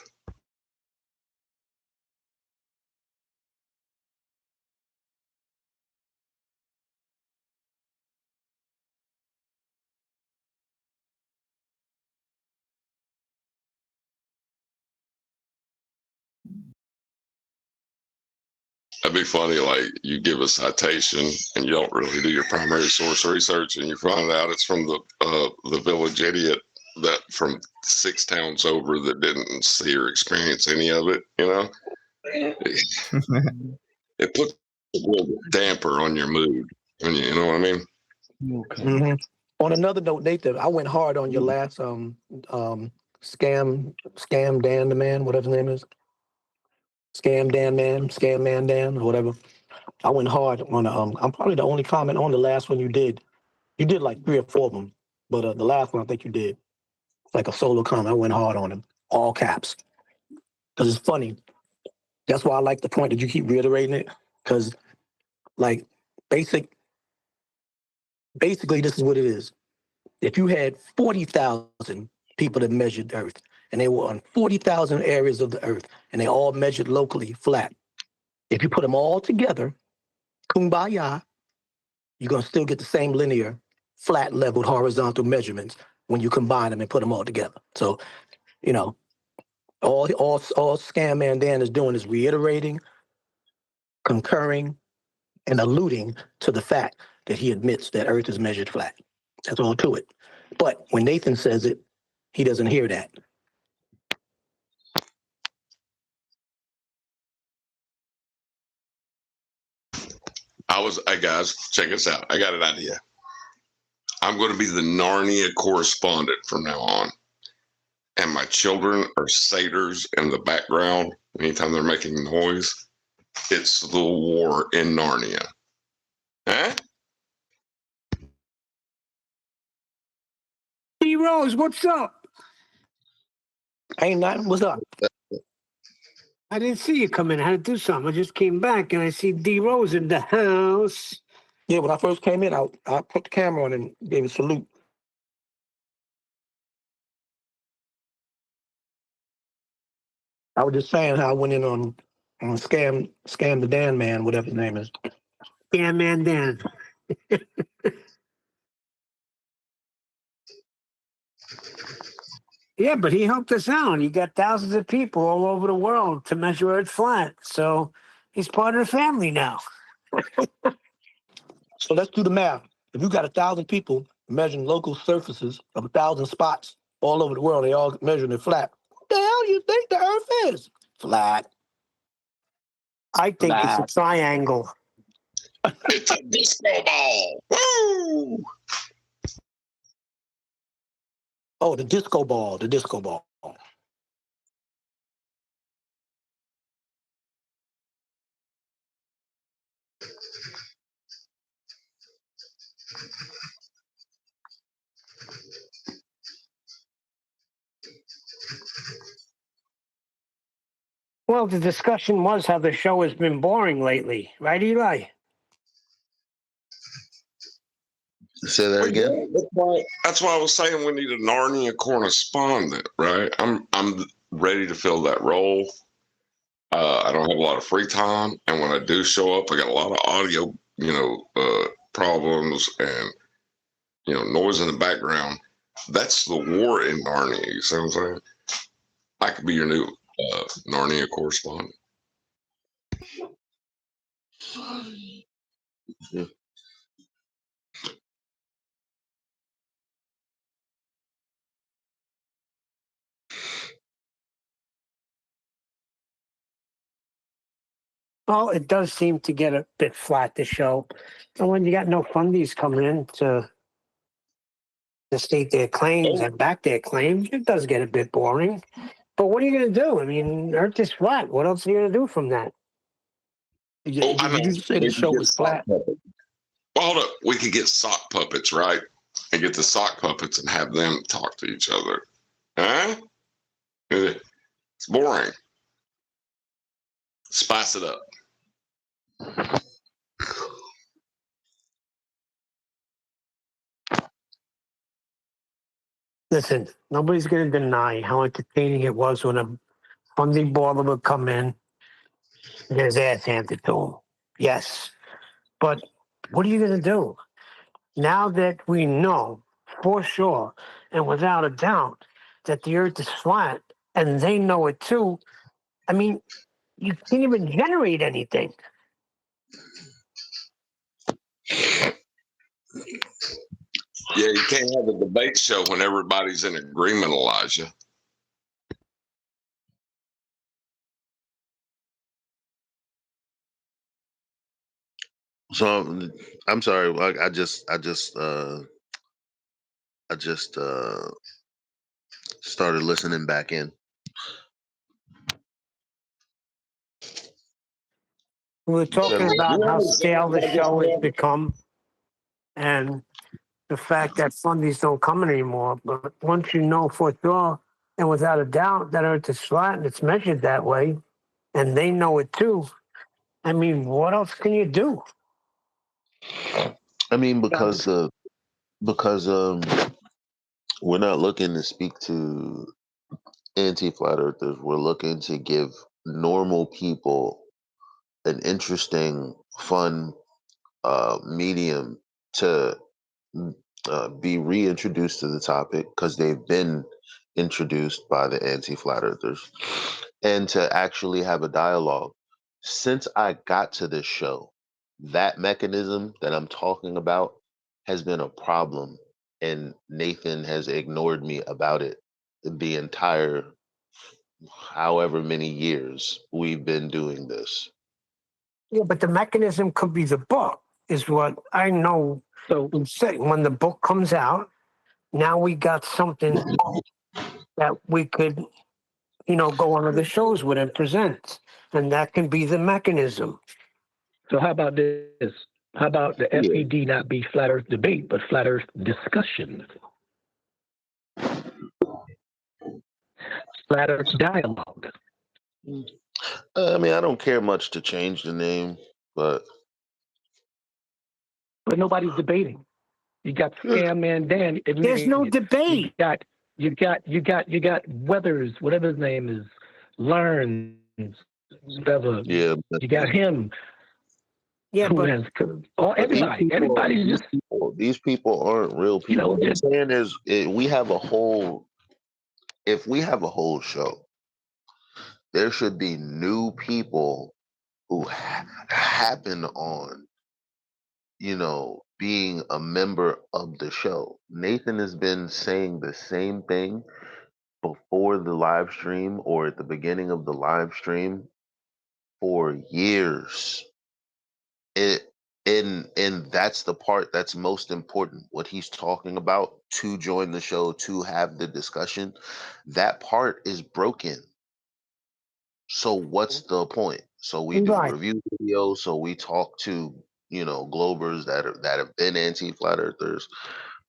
That'd be funny, like you give a citation and you don't really do your primary source research, and you find out it's from the village idiot that from 6 towns over that didn't see or experience any of it. You know, it puts a little damper on your mood. You know what I mean? Mm-hmm. On another note, Nathan, I went hard on your last scam Dan the man, whatever his name is. Scam man Dan, or whatever. I went hard on I'm probably the only comment on the last one you did. You did like 3 or 4 of them, but the last one I think you did like a solo comment. I went hard on him, all caps, because it's funny. That's why I like the point that you keep reiterating it, because like basically this is what it is. If you had 40,000 people that measured the Earth, and they were on 40,000 areas of the Earth, and they all measured locally flat, if you put them all together, kumbaya, you're going to still get the same linear, flat leveled horizontal measurements when you combine them and put them all together. So, you know, all Scam Man Dan is doing is reiterating, concurring, and alluding to the fact that he admits that Earth is measured flat. That's all to it. But when Nathan says it, he doesn't hear that. Hey guys, check this out. I got an idea. I'm going to be the Narnia correspondent from now on. And my children are satyrs in the background. Anytime they're making noise, it's the war in Narnia. Huh? D Rose, what's up? Ain't nothing. What's up? I didn't see you come in. I had to do something. I just came back and I see D Rose in the house. Yeah, when I first came in, I put the camera on and gave a salute. I was just saying how I went in on scam the Dan man, whatever his name is. Scam Man Dan. Yeah, but he helped us out. He got thousands of people all over the world to measure Earth flat. So he's part of the family now. So let's do the math. If you got 1,000 people measuring local surfaces of 1,000 spots all over the world, they all measuring it flat. What the hell do you think the Earth is? Flat. I think it's a triangle. It's a disco ball. Woo! Oh, the disco ball. Well, the discussion was how the show has been boring lately, right, Eli? Say that again. That's why I was saying we need a Narnia correspondent, right? I'm ready to fill that role. I don't have a lot of free time, and when I do show up, I got a lot of audio, problems and noise in the background. That's the war in Narnia. You see what I'm saying? I could be your new Narnia correspondent. Yeah. Well, it does seem to get a bit flat, the show. And when you got no fundies coming in to state their claims and back their claims, it does get a bit boring. But what are you going to do? I mean, Earth is flat. What else are you going to do from that? Did you just say the show was flat? Well, hold up. We could get sock puppets, right? And get the sock puppets and have them talk to each other. Huh? It's boring. Spice it up. Listen, nobody's going to deny how entertaining it was when a funding baller would come in and his ass handed to him. Yes. But what are you going to do? Now that we know for sure and without a doubt that the earth is flat and they know it too, I mean, you can't even generate anything. Yeah, you can't have a debate show when everybody's in agreement, Elijah. So I'm sorry. I just started listening back in. We were talking about how stale the show has become and the fact that fundies don't come anymore. But once you know for sure and without a doubt that earth is flat and it's measured that way, and they know it too, I mean, what else can you do? I mean, because we're not looking to speak to anti-flat earthers. We're looking to give normal people an interesting, fun medium to be reintroduced to the topic because they've been introduced by the anti-flat earthers, and to actually have a dialogue. Since I got to this show, that mechanism that I'm talking about has been a problem, and Nathan has ignored me about it the entire however many years we've been doing this. Yeah, but the mechanism could be the book, is what I know. So when the book comes out, now we got something that we could, go on other shows with and present. And that can be the mechanism. So how about this? How about the FED not be flat Earth debate, but flat Earth discussion? Flat Earth dialogue. I mean, I don't care much to change the name, but nobody's debating. You got Scam Man Dan. There's no debate. You got Weathers, whatever his name is, Learns, whatever. Yeah. You got him. Yeah, but everybody's just these people aren't real people. What I'm saying is, if we have a whole show, there should be new people who happen on, being a member of the show. Nathan has been saying the same thing before the live stream or at the beginning of the live stream for years. And that's the part that's most important. What he's talking about to join the show, to have the discussion, that part is broken. So what's the point? So we do review videos. So we talk to Globers that have been anti-flat earthers.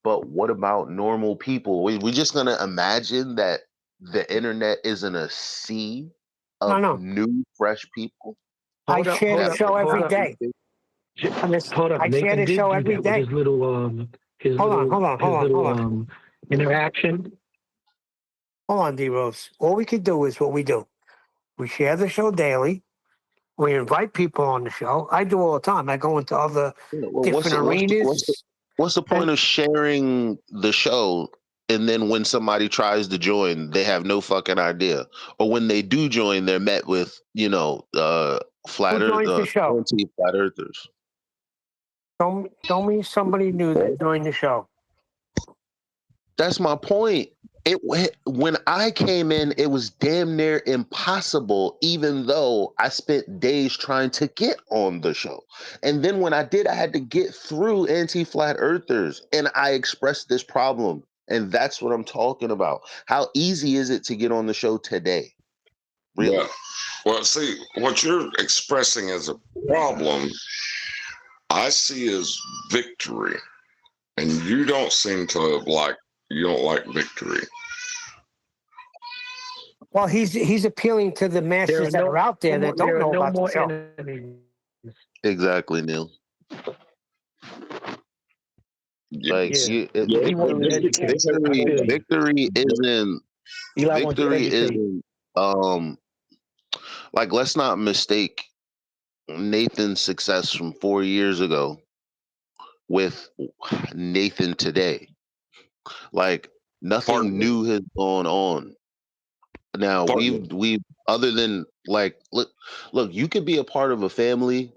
But what about normal people? We're just gonna imagine that the internet isn't a sea of new, fresh people. I share the show every day. Hold up. I share the show every day. His little hold on. Interaction. Hold on, D-Rose. All we could do is what we do. We share the show daily. We invite people on the show. I do all the time. I go into other different arenas. What's the point of sharing the show and then when somebody tries to join, they have no fucking idea? Or when they do anti-flat earthers. Show me somebody new that joined the show. That's my point. When I came in, it was damn near impossible, even though I spent days trying to get on the show. And then when I did, I had to get through anti-flat earthers, and I expressed this problem. And that's what I'm talking about. How easy is it to get on the show today? Really? Well, see, what you're expressing as a problem, I see as victory. And you don't seem to you don't like victory. Well, he's appealing to the masses that are out there that don't know about the show. Exactly, Neil. Like victory isn't like, let's not mistake Nathan's success from 4 years ago with Nathan today. Like, nothing new has gone on. Now we've other than like, look, you could be a part of a family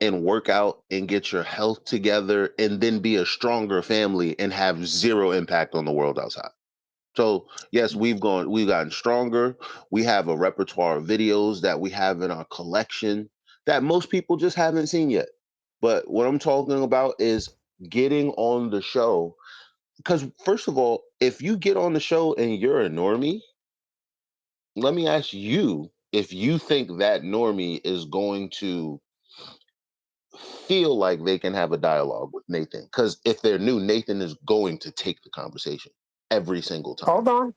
and work out and get your health together and then be a stronger family and have zero impact on the world outside. So yes, we've gotten stronger. We have a repertoire of videos that we have in our collection that most people just haven't seen yet. But what I'm talking about is getting on the show. Because first of all, if you get on the show and you're a normie, let me ask you if you think that normie is going to feel like they can have a dialogue with Nathan. Because if they're new, Nathan is going to take the conversation every single time.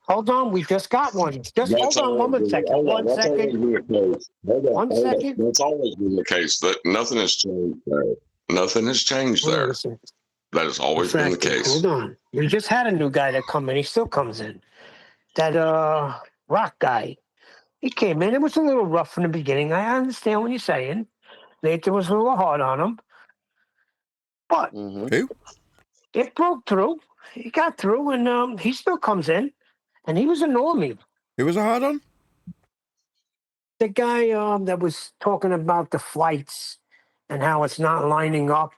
Hold on. We just got one. Just hold on 1 second. 1 second. 1 second. That's always been the case. That nothing has changed there. Nothing has changed there. Listen. That has always been the case. Hold on. We just had a new guy that come in. He still comes in. That rock guy. He came in. It was a little rough in the beginning. I understand what you're saying. Nathan was a little hard on him. But it broke through. He got through, and he still comes in. And he was a normie. Who was a hard on? The guy that was talking about the flights and how it's not lining up,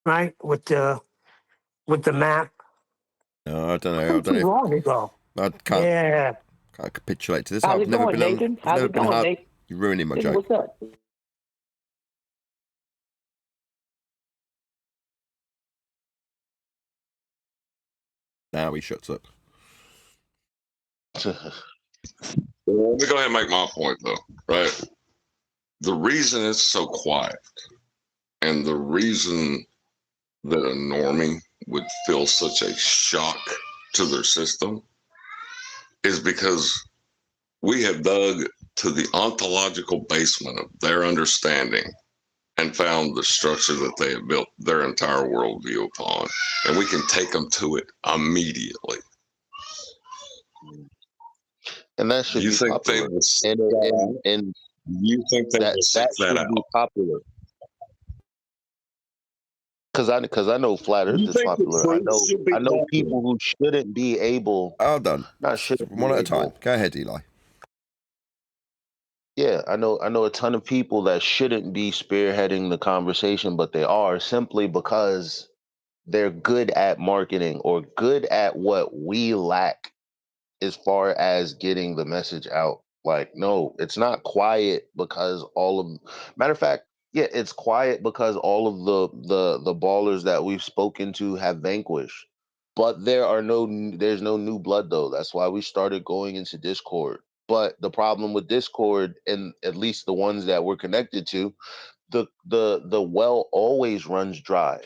right, with the map. No, I don't know. Long ago. I can't capitulate to this. How's it going, Nathan? How's it going, Nathan? You're ruining my Nathan, joke. what's up? Now he shuts up. Well, let me go ahead and make my point, though, right? The reason it's so quiet and the reason that a normie would feel such a shock to their system is because we have dug to the ontological basement of their understanding and found the structure that they have built their entire worldview upon. And we can take them to it immediately. And that should be popular. And you think they will stick that out? Be popular. Because I know flat Earth is popular. I know people who shouldn't be able. Hold on. Not shouldn't. One at a time. Go ahead, Eli. Yeah, I know a ton of people that shouldn't be spearheading the conversation, but they are, simply because they're good at marketing or good at what we lack as far as getting the message out. Like, no, it's not quiet because matter of fact, yeah, it's quiet because all of the ballers that we've spoken to have vanquished. But there's no new blood though. That's why we started going into Discord. But the problem with Discord, and at least the ones that we're connected to, the well always runs dry.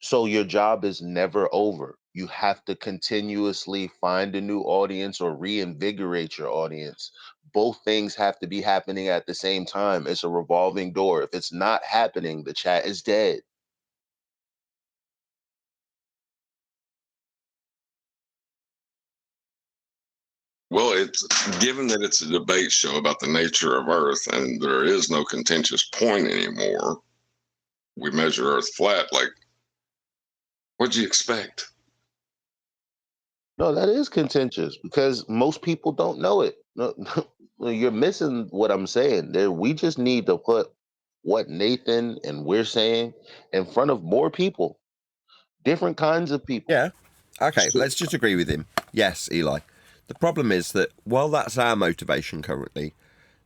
So your job is never over. You have to continuously find a new audience or reinvigorate your audience. Both things have to be happening at the same time. It's a revolving door. If it's not happening, the chat is dead. Well, it's given that it's a debate show about the nature of Earth and there is no contentious point anymore. We measure Earth flat. Like, what'd you expect? No, that is contentious because most people don't know it. No, you're missing what I'm saying. We just need to put what Nathan and we're saying in front of more people, different kinds of people. Yeah, Okay, let's just agree with him. Yes, Eli. The problem is that while that's our motivation currently,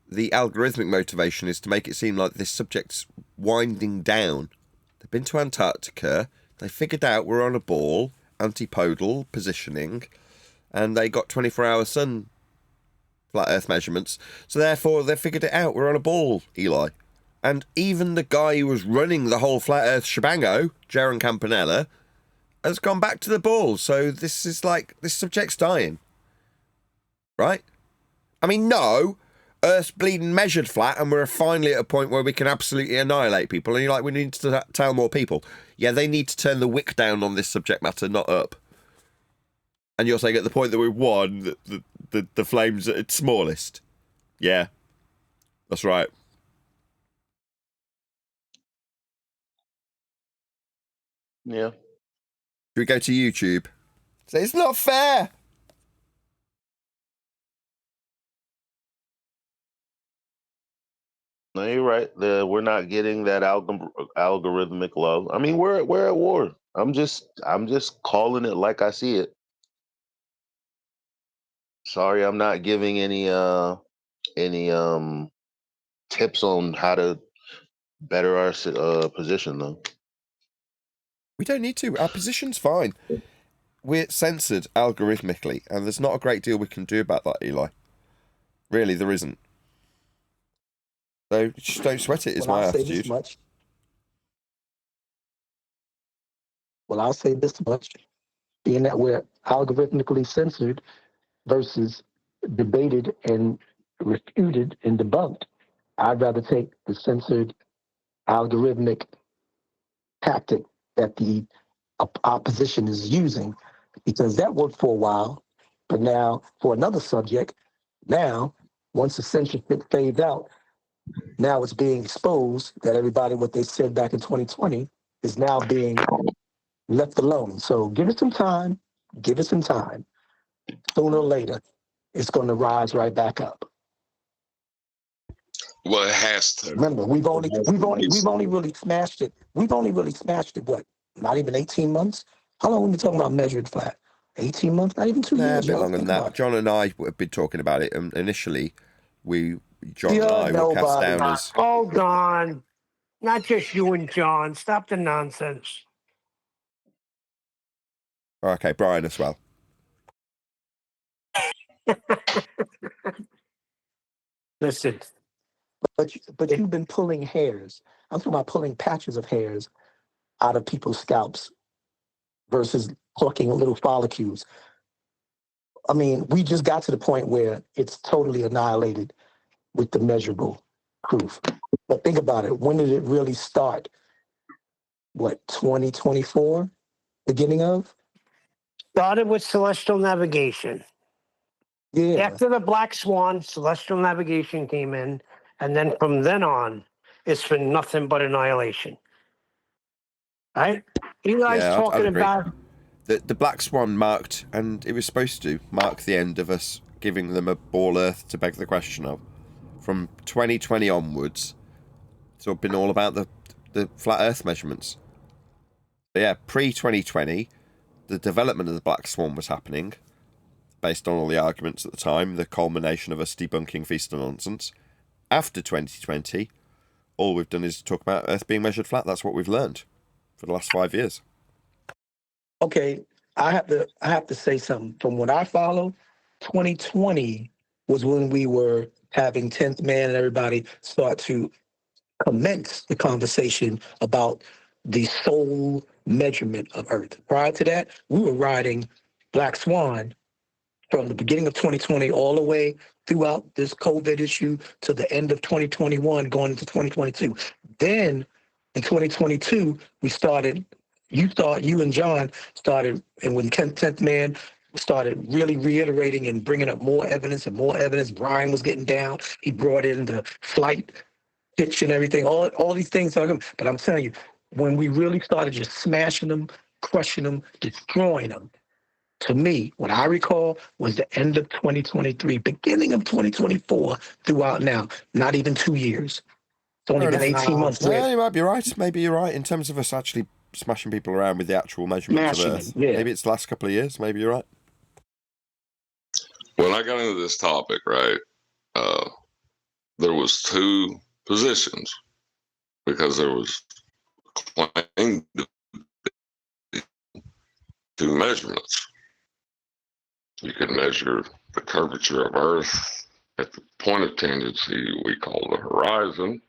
the algorithmic motivation is to make it seem like this subject's winding down. They've been to Antarctica, they figured out we're on a ball, antipodal positioning, and they got 24-hour sun flat Earth measurements, so therefore they figured it out, we're on a ball, Eli. And even the guy who was running the whole flat Earth shebango, Jaron Campanella, has gone back to the ball, so this is like, this subject's dying. Right? I mean, no, Earth's bleeding measured flat, and we're finally at a point where we can absolutely annihilate people, and you're like, we need to tell more people. Yeah, they need to turn the wick down on this subject matter, not up. And you're saying at the point that we've won, the flame's at its smallest. Yeah, that's right. Yeah. Should we go to YouTube? Say, it's not fair! No, you're right. We're not getting that algorithmic love. I mean, we're at war. I'm just calling it like I see it. Sorry, I'm not giving any tips on how to better our position though. We don't need to. Our position's fine. We're censored algorithmically, and there's not a great deal we can do about that, Eli. Really, there isn't. So just don't sweat it, is my attitude. I'll say this much. Being that we're algorithmically censored versus debated and refuted and debunked, I'd rather take the censored algorithmic tactic that the opposition is using, because that worked for a while. But now for another subject, now once the censorship fades out, now it's being exposed that everybody, what they said back in 2020 is now being left alone. So give it some time. Give it some time. Sooner or later, it's going to rise right back up. Well, it has to. Remember, we've only really smashed it. We've only really smashed it. What? Not even 18 months. How long have we been talking about measured flat? 18 months? Not even 2 years. A bit longer than that. John and I have been talking about it. Initially, John and I were cast down as. Hold on. Not just you and John. Stop the nonsense. Okay, Brian as well. Listen. But you've been pulling hairs. I'm talking about pulling patches of hairs out of people's scalps versus plucking little follicles. I mean, we just got to the point where it's totally annihilated with the measurable proof. But think about it. When did it really start? What, 2024? Beginning of? Started with celestial navigation. Yeah. After the Black Swan, celestial navigation came in, and then from then on, it's been nothing but annihilation. Right? Eli's talking about the Black Swan marked, and it was supposed to mark the end of us giving them a ball Earth to beg the question of. From 2020 onwards, it's been all about the flat Earth measurements. But yeah, pre-2020, the development of the Black Swan was happening, based on all the arguments at the time, the culmination of us debunking Feast of Nonsense. After 2020, all we've done is talk about Earth being measured flat. That's what we've learned for the last 5 years. Okay, I have to say something. From what I follow, 2020 was when we were having 10th Man and everybody start to commence the conversation about the sole measurement of Earth. Prior to that, we were riding Black Swan from the beginning of 2020 all the way throughout this COVID issue to the end of 2021, going into 2022. Then in 2022, we started, you and John started, and when 10th Man started really reiterating and bringing up more evidence and more evidence, Brian was getting down. He brought in the flight pitch and everything, all these things. But I'm telling you, when we really started just smashing them, crushing them, destroying them, to me, what I recall was the end of 2023, beginning of 2024 throughout now, not even 2 years. It's only been 18 months. Yeah, you might be right. Maybe you're right in terms of us actually smashing people around with the actual measurements of Earth. Yeah. Maybe it's the last couple of years. Maybe you're right. When I got into this topic, right, there was two positions because there was claimed to be two measurements. You could measure the curvature of Earth at the point of tangency we call the horizon,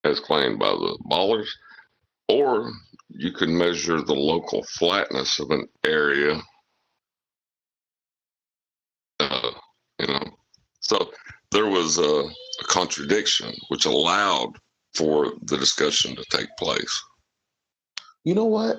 as claimed by the ballers, or you could measure the local flatness of an area. You know, so there was a contradiction which allowed for the discussion to take place. You know what?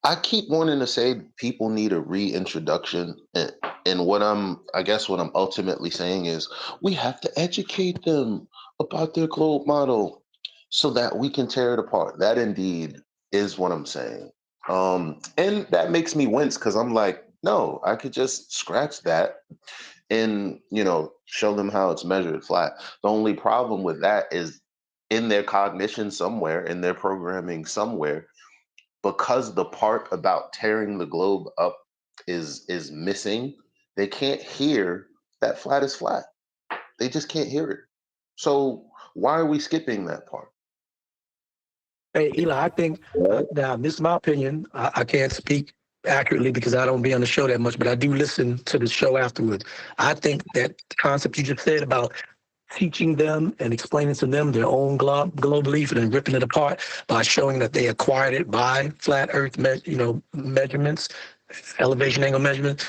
I keep wanting to say people need a reintroduction, and what I guess what I'm ultimately saying is we have to educate them about their globe model so that we can tear it apart. That indeed is what I'm saying. And that makes me wince because I'm like, no, I could just scratch that and, show them how it's measured flat. The only problem with that is in their cognition somewhere, in their programming somewhere, because the part about tearing the globe up is missing, they can't hear that flat is flat. They just can't hear it. So why are we skipping that part? Hey, Eli, I think, now this is my opinion. I can't speak accurately because I don't be on the show that much, but I do listen to the show afterwards. I think that concept you just said about teaching them and explaining to them their own globe belief and then ripping it apart by showing that they acquired it by flat Earth, measurements, elevation angle measurements,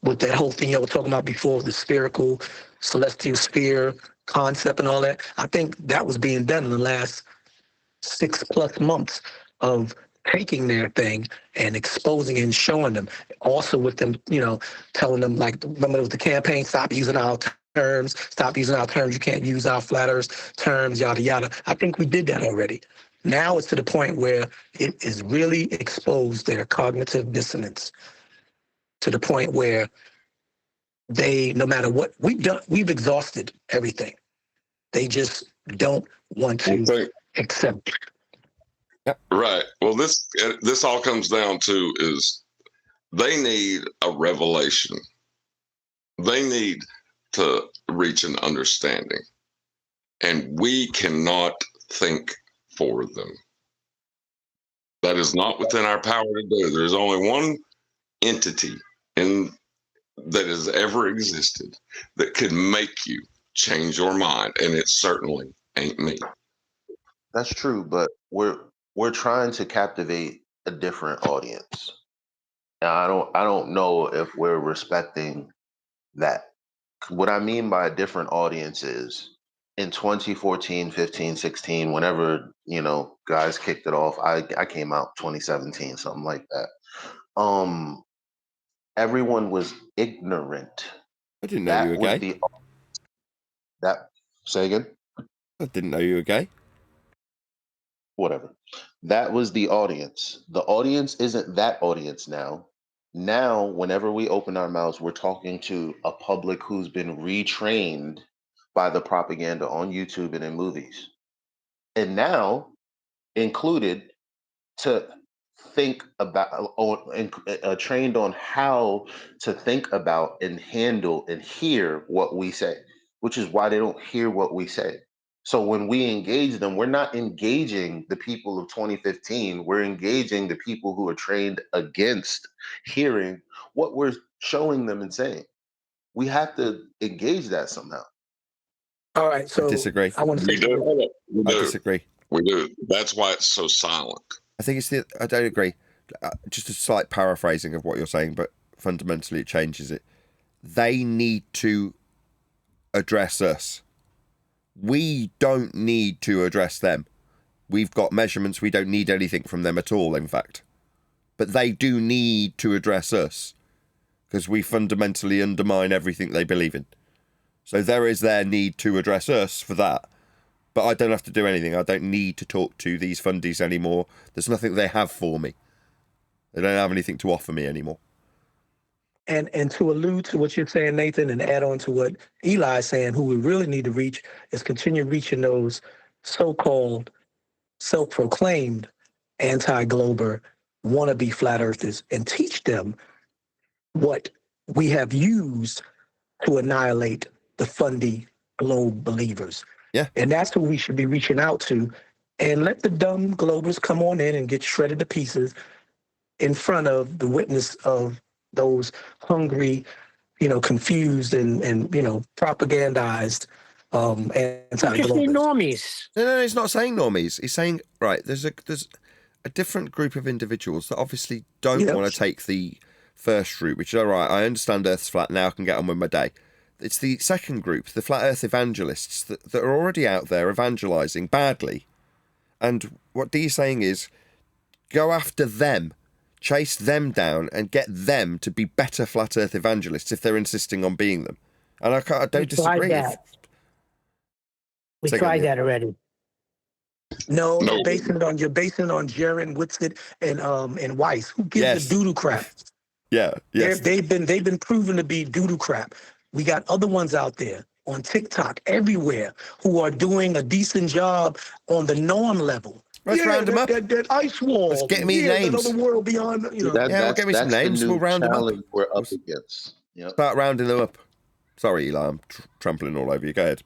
with that whole thing you were talking about before, the spherical celestial sphere concept and all that. I think that was being done in the last 6+ months of taking their thing and exposing and showing them. Also with them, telling them, like, remember with the campaign, stop using our terms, you can't use our flat earth terms, yada, yada. I think we did that already. Now it's to the point where it is really exposed their cognitive dissonance to the point where they, no matter what we've done, we've exhausted everything. They just don't want to accept. Right. Well, this all comes down to is they need a revelation. They need to reach an understanding, and we cannot think for them. That is not within our power to do. There's only one entity that has ever existed that could make you change your mind, and it certainly ain't me. That's true, but we're trying to captivate a different audience. And I don't know if we're respecting that. What I mean by a different audience is in 2014, 15, 16, whenever, guys kicked it off, I came out 2017, something like that. Everyone was ignorant. I didn't know you were gay. Say again? I didn't know you were gay. Whatever. That was the audience. The audience isn't that audience now. Now, whenever we open our mouths, we're talking to a public who's been retrained by the propaganda on YouTube and in movies. And now included to think about, trained on how to think about and handle and hear what we say, which is why they don't hear what we say. So when we engage them, we're not engaging the people of 2015. We're engaging the people who are trained against hearing what we're showing them and saying. We have to engage that somehow. All right, so I disagree. I want to say I disagree. We do. That's why it's so silent. I think I don't agree. Just a slight paraphrasing of what you're saying, but fundamentally it changes it. They need to address us. We don't need to address them. We've got measurements. We don't need anything from them at all, in fact. But they do need to address us because we fundamentally undermine everything they believe in. So there is their need to address us for that. But I don't have to do anything. I don't need to talk to these fundies anymore. There's nothing they have for me. They don't have anything to offer me anymore. And to allude to what you're saying, Nathan, and add on to what Eli's saying, who we really need to reach is continue reaching those so-called self-proclaimed anti-glober wannabe flat earthers and teach them what we have used to annihilate the fundy globe believers. Yeah. And that's who we should be reaching out to, and let the dumb globers come on in and get shredded to pieces in front of the witness of those hungry, confused and propagandized Just say anti-globers. normies. No, he's not saying normies. He's saying, right, there's a different group of individuals that obviously don't want to take the first route, which is, all right, I understand Earth's flat, now I can get on with my day. It's the second group, the flat Earth evangelists, that are already out there evangelizing badly. And what Dee's saying is, go after them, chase them down, and get them to be better flat Earth evangelists if they're insisting on being them. And I don't disagree. We tried that already. No, you're basing it on Jaron Whitsitt and Weiss. Who gives a doo-doo crap? Yeah, yes. They've been proven to be doo-doo crap. We got other ones out there on TikTok everywhere who are doing a decent job on the norm level. Let's round them up. That ice wall. Let's get me names. That other world beyond. We'll get me some names. We'll round them up. We're up against. Yep. Start rounding them up. Sorry, Eli, I'm trampling all over you. Go ahead.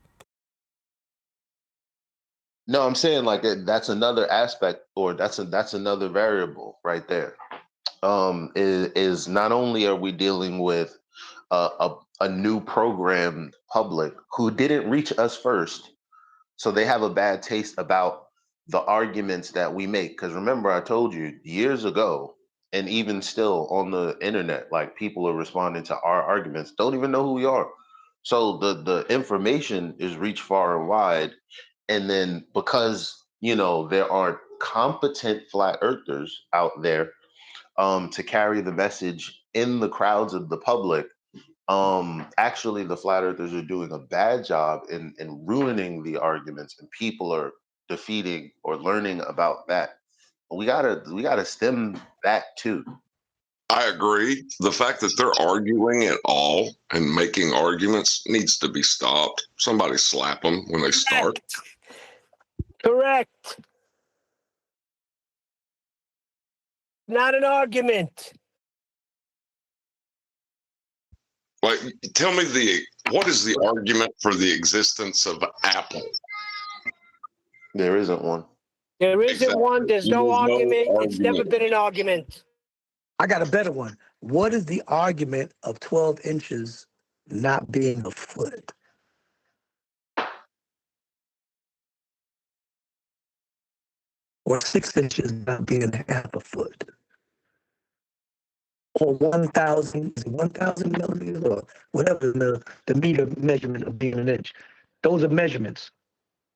No, I'm saying like that's another aspect, or that's another variable right there. Is not only are we dealing with a new programmed public who didn't reach us first, so they have a bad taste about the arguments that we make. Because remember, I told you years ago, and even still on the internet, like people are responding to our arguments, don't even know who we are. So the information is reached far and wide. And then because, there aren't competent flat earthers out there to carry the message in the crowds of the public, actually the flat earthers are doing a bad job in ruining the arguments, and people are defeating or learning about that. We gotta stem that too. I agree. The fact that they're arguing at all and making arguments needs to be stopped. Somebody slap them when they start. Correct. Not an argument. Like, tell me what is the argument for the existence of Apple? There isn't one. There isn't one. There's no argument. It's never been an argument. I got a better one. What is the argument of 12 inches not being a foot? Or 6 inches not being a half a foot? Or 1,000 millimeters, or whatever the meter measurement of being an inch. Those are measurements.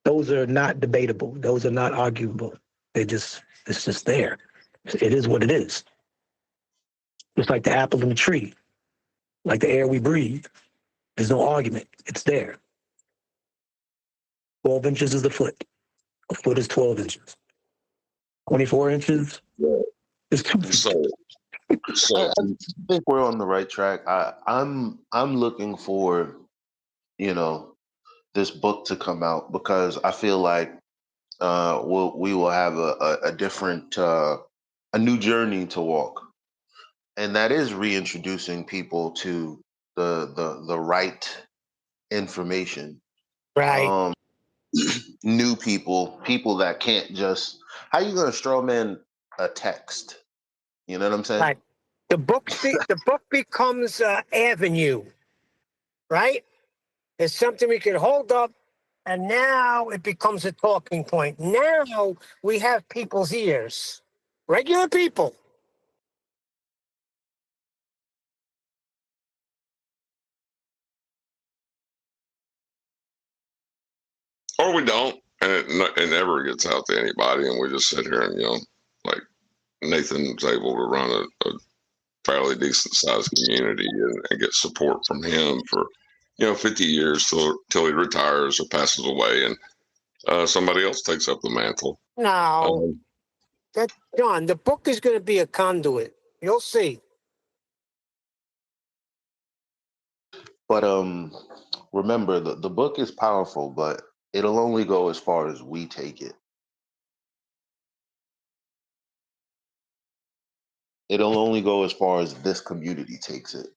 Those are not debatable. Those are not arguable. It's just there. It is what it is. Just like the apple in the tree, like the air we breathe. There's no argument. It's there. 12 inches is a foot. A foot is 12 inches. 24 inches is 2 feet. So I think we're on the right track. I'm looking for, this book to come out, because I feel like we will have a different a new journey to walk, and that is reintroducing people to the right information. Right. New people that can't just. How you gonna straw man a text? You know what I'm saying? Right. The book becomes an avenue, right? It's something we can hold up, and now it becomes a talking point. Now we have people's ears, regular people. Or we don't, and it never gets out to anybody, and we just sit here and, like Nathan's able to run a fairly decent sized community and get support from him for 50 years till he retires or passes away, and somebody else takes up the mantle. No, John, the book is going to be a conduit. You'll see. But remember, the book is powerful, but it'll only go as far as we take it. It'll only go as far as this community takes it.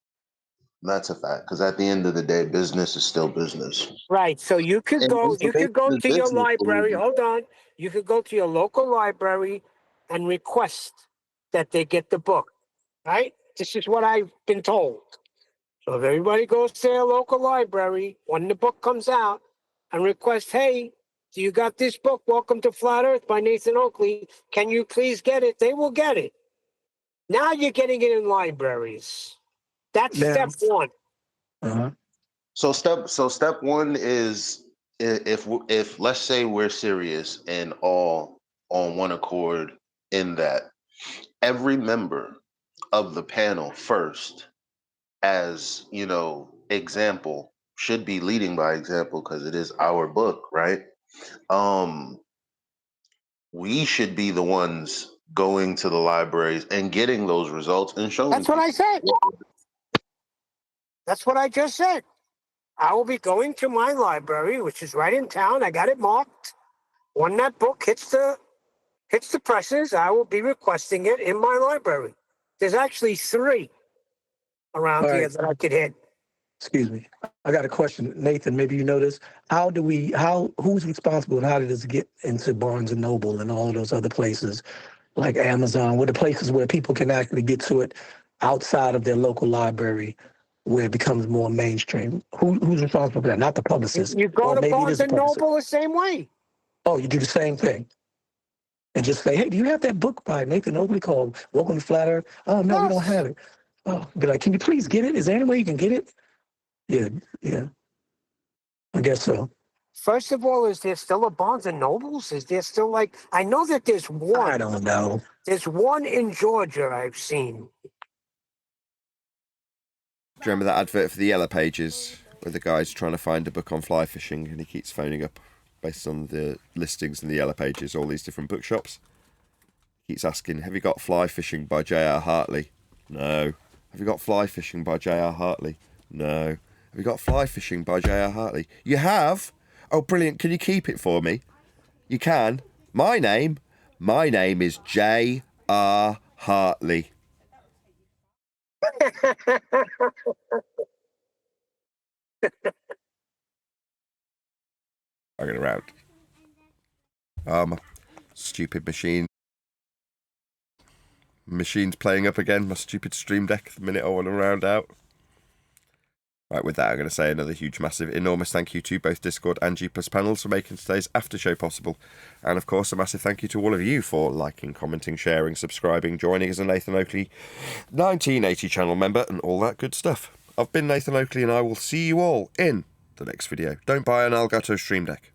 That's a fact. Because at the end of the day, business is still business. Right. So you could And go. You could go information is to your business, library. believe it. Hold on. You could go to your local library and request that they get the book. Right. This is what I've been told. So if everybody goes to their local library when the book comes out and request, hey, do you got this book, Welcome to Flat Earth by Nathan Oakley? Can you please get it? They will get it. Now you're getting it in libraries. That's step one. Uh-huh. So step one is if let's say we're serious and all on one accord in that every member of the panel first, as example, should be leading by example because it is our book, right? We should be the ones going to the libraries and getting those results and showing That's what I said. That's what I just said. I will be going to my library, which is right in town. I got it marked. When that book hits the presses, I will be requesting it in my library. There's actually 3 around All here right. that I could hit. Excuse me. I got a question, Nathan. Maybe you know this. Who's responsible and how did this get into Barnes and Noble and all of those other places like Amazon? What are the places where people can actually get to it outside of their local library, where it becomes more mainstream? Who's responsible for that? Not the publicist. You go Or to maybe it Barnes is a and publicist. Noble the same way. Oh, you do the same thing. And just say, hey, do you have that book by Nathan Oakley called Welcome to Flat Earth? Oh, no, we don't have it. Oh, be like, can you please get it? Is there any way you can get it? Yeah. I guess so. First of all, is there still a Barnes and Nobles? Is there still I know that there's one. I don't know. There's one in Georgia I've seen. Do you remember that advert for the Yellow Pages where the guy's trying to find a book on fly fishing and he keeps phoning up based on the listings in the Yellow Pages, all these different bookshops? He keeps asking, have you got Fly Fishing by J.R. Hartley? No. Have you got Fly Fishing by J.R. Hartley? No. Have you got Fly Fishing by J.R. Hartley? You have? Oh, brilliant. Can you keep it for me? You can. My name is J.R. Hartley. I get around. Stupid machine's playing up again. My stupid Stream Deck the minute I want to round out. Right, with that, I'm going to say another huge, massive, enormous thank you to both Discord and G+ panels for making today's after show possible. And of course, a massive thank you to all of you for liking, commenting, sharing, subscribing, joining as a Nathan Oakley 1980 channel member, and all that good stuff. I've been Nathan Oakley, and I will see you all in the next video. Don't buy an Elgato Stream Deck.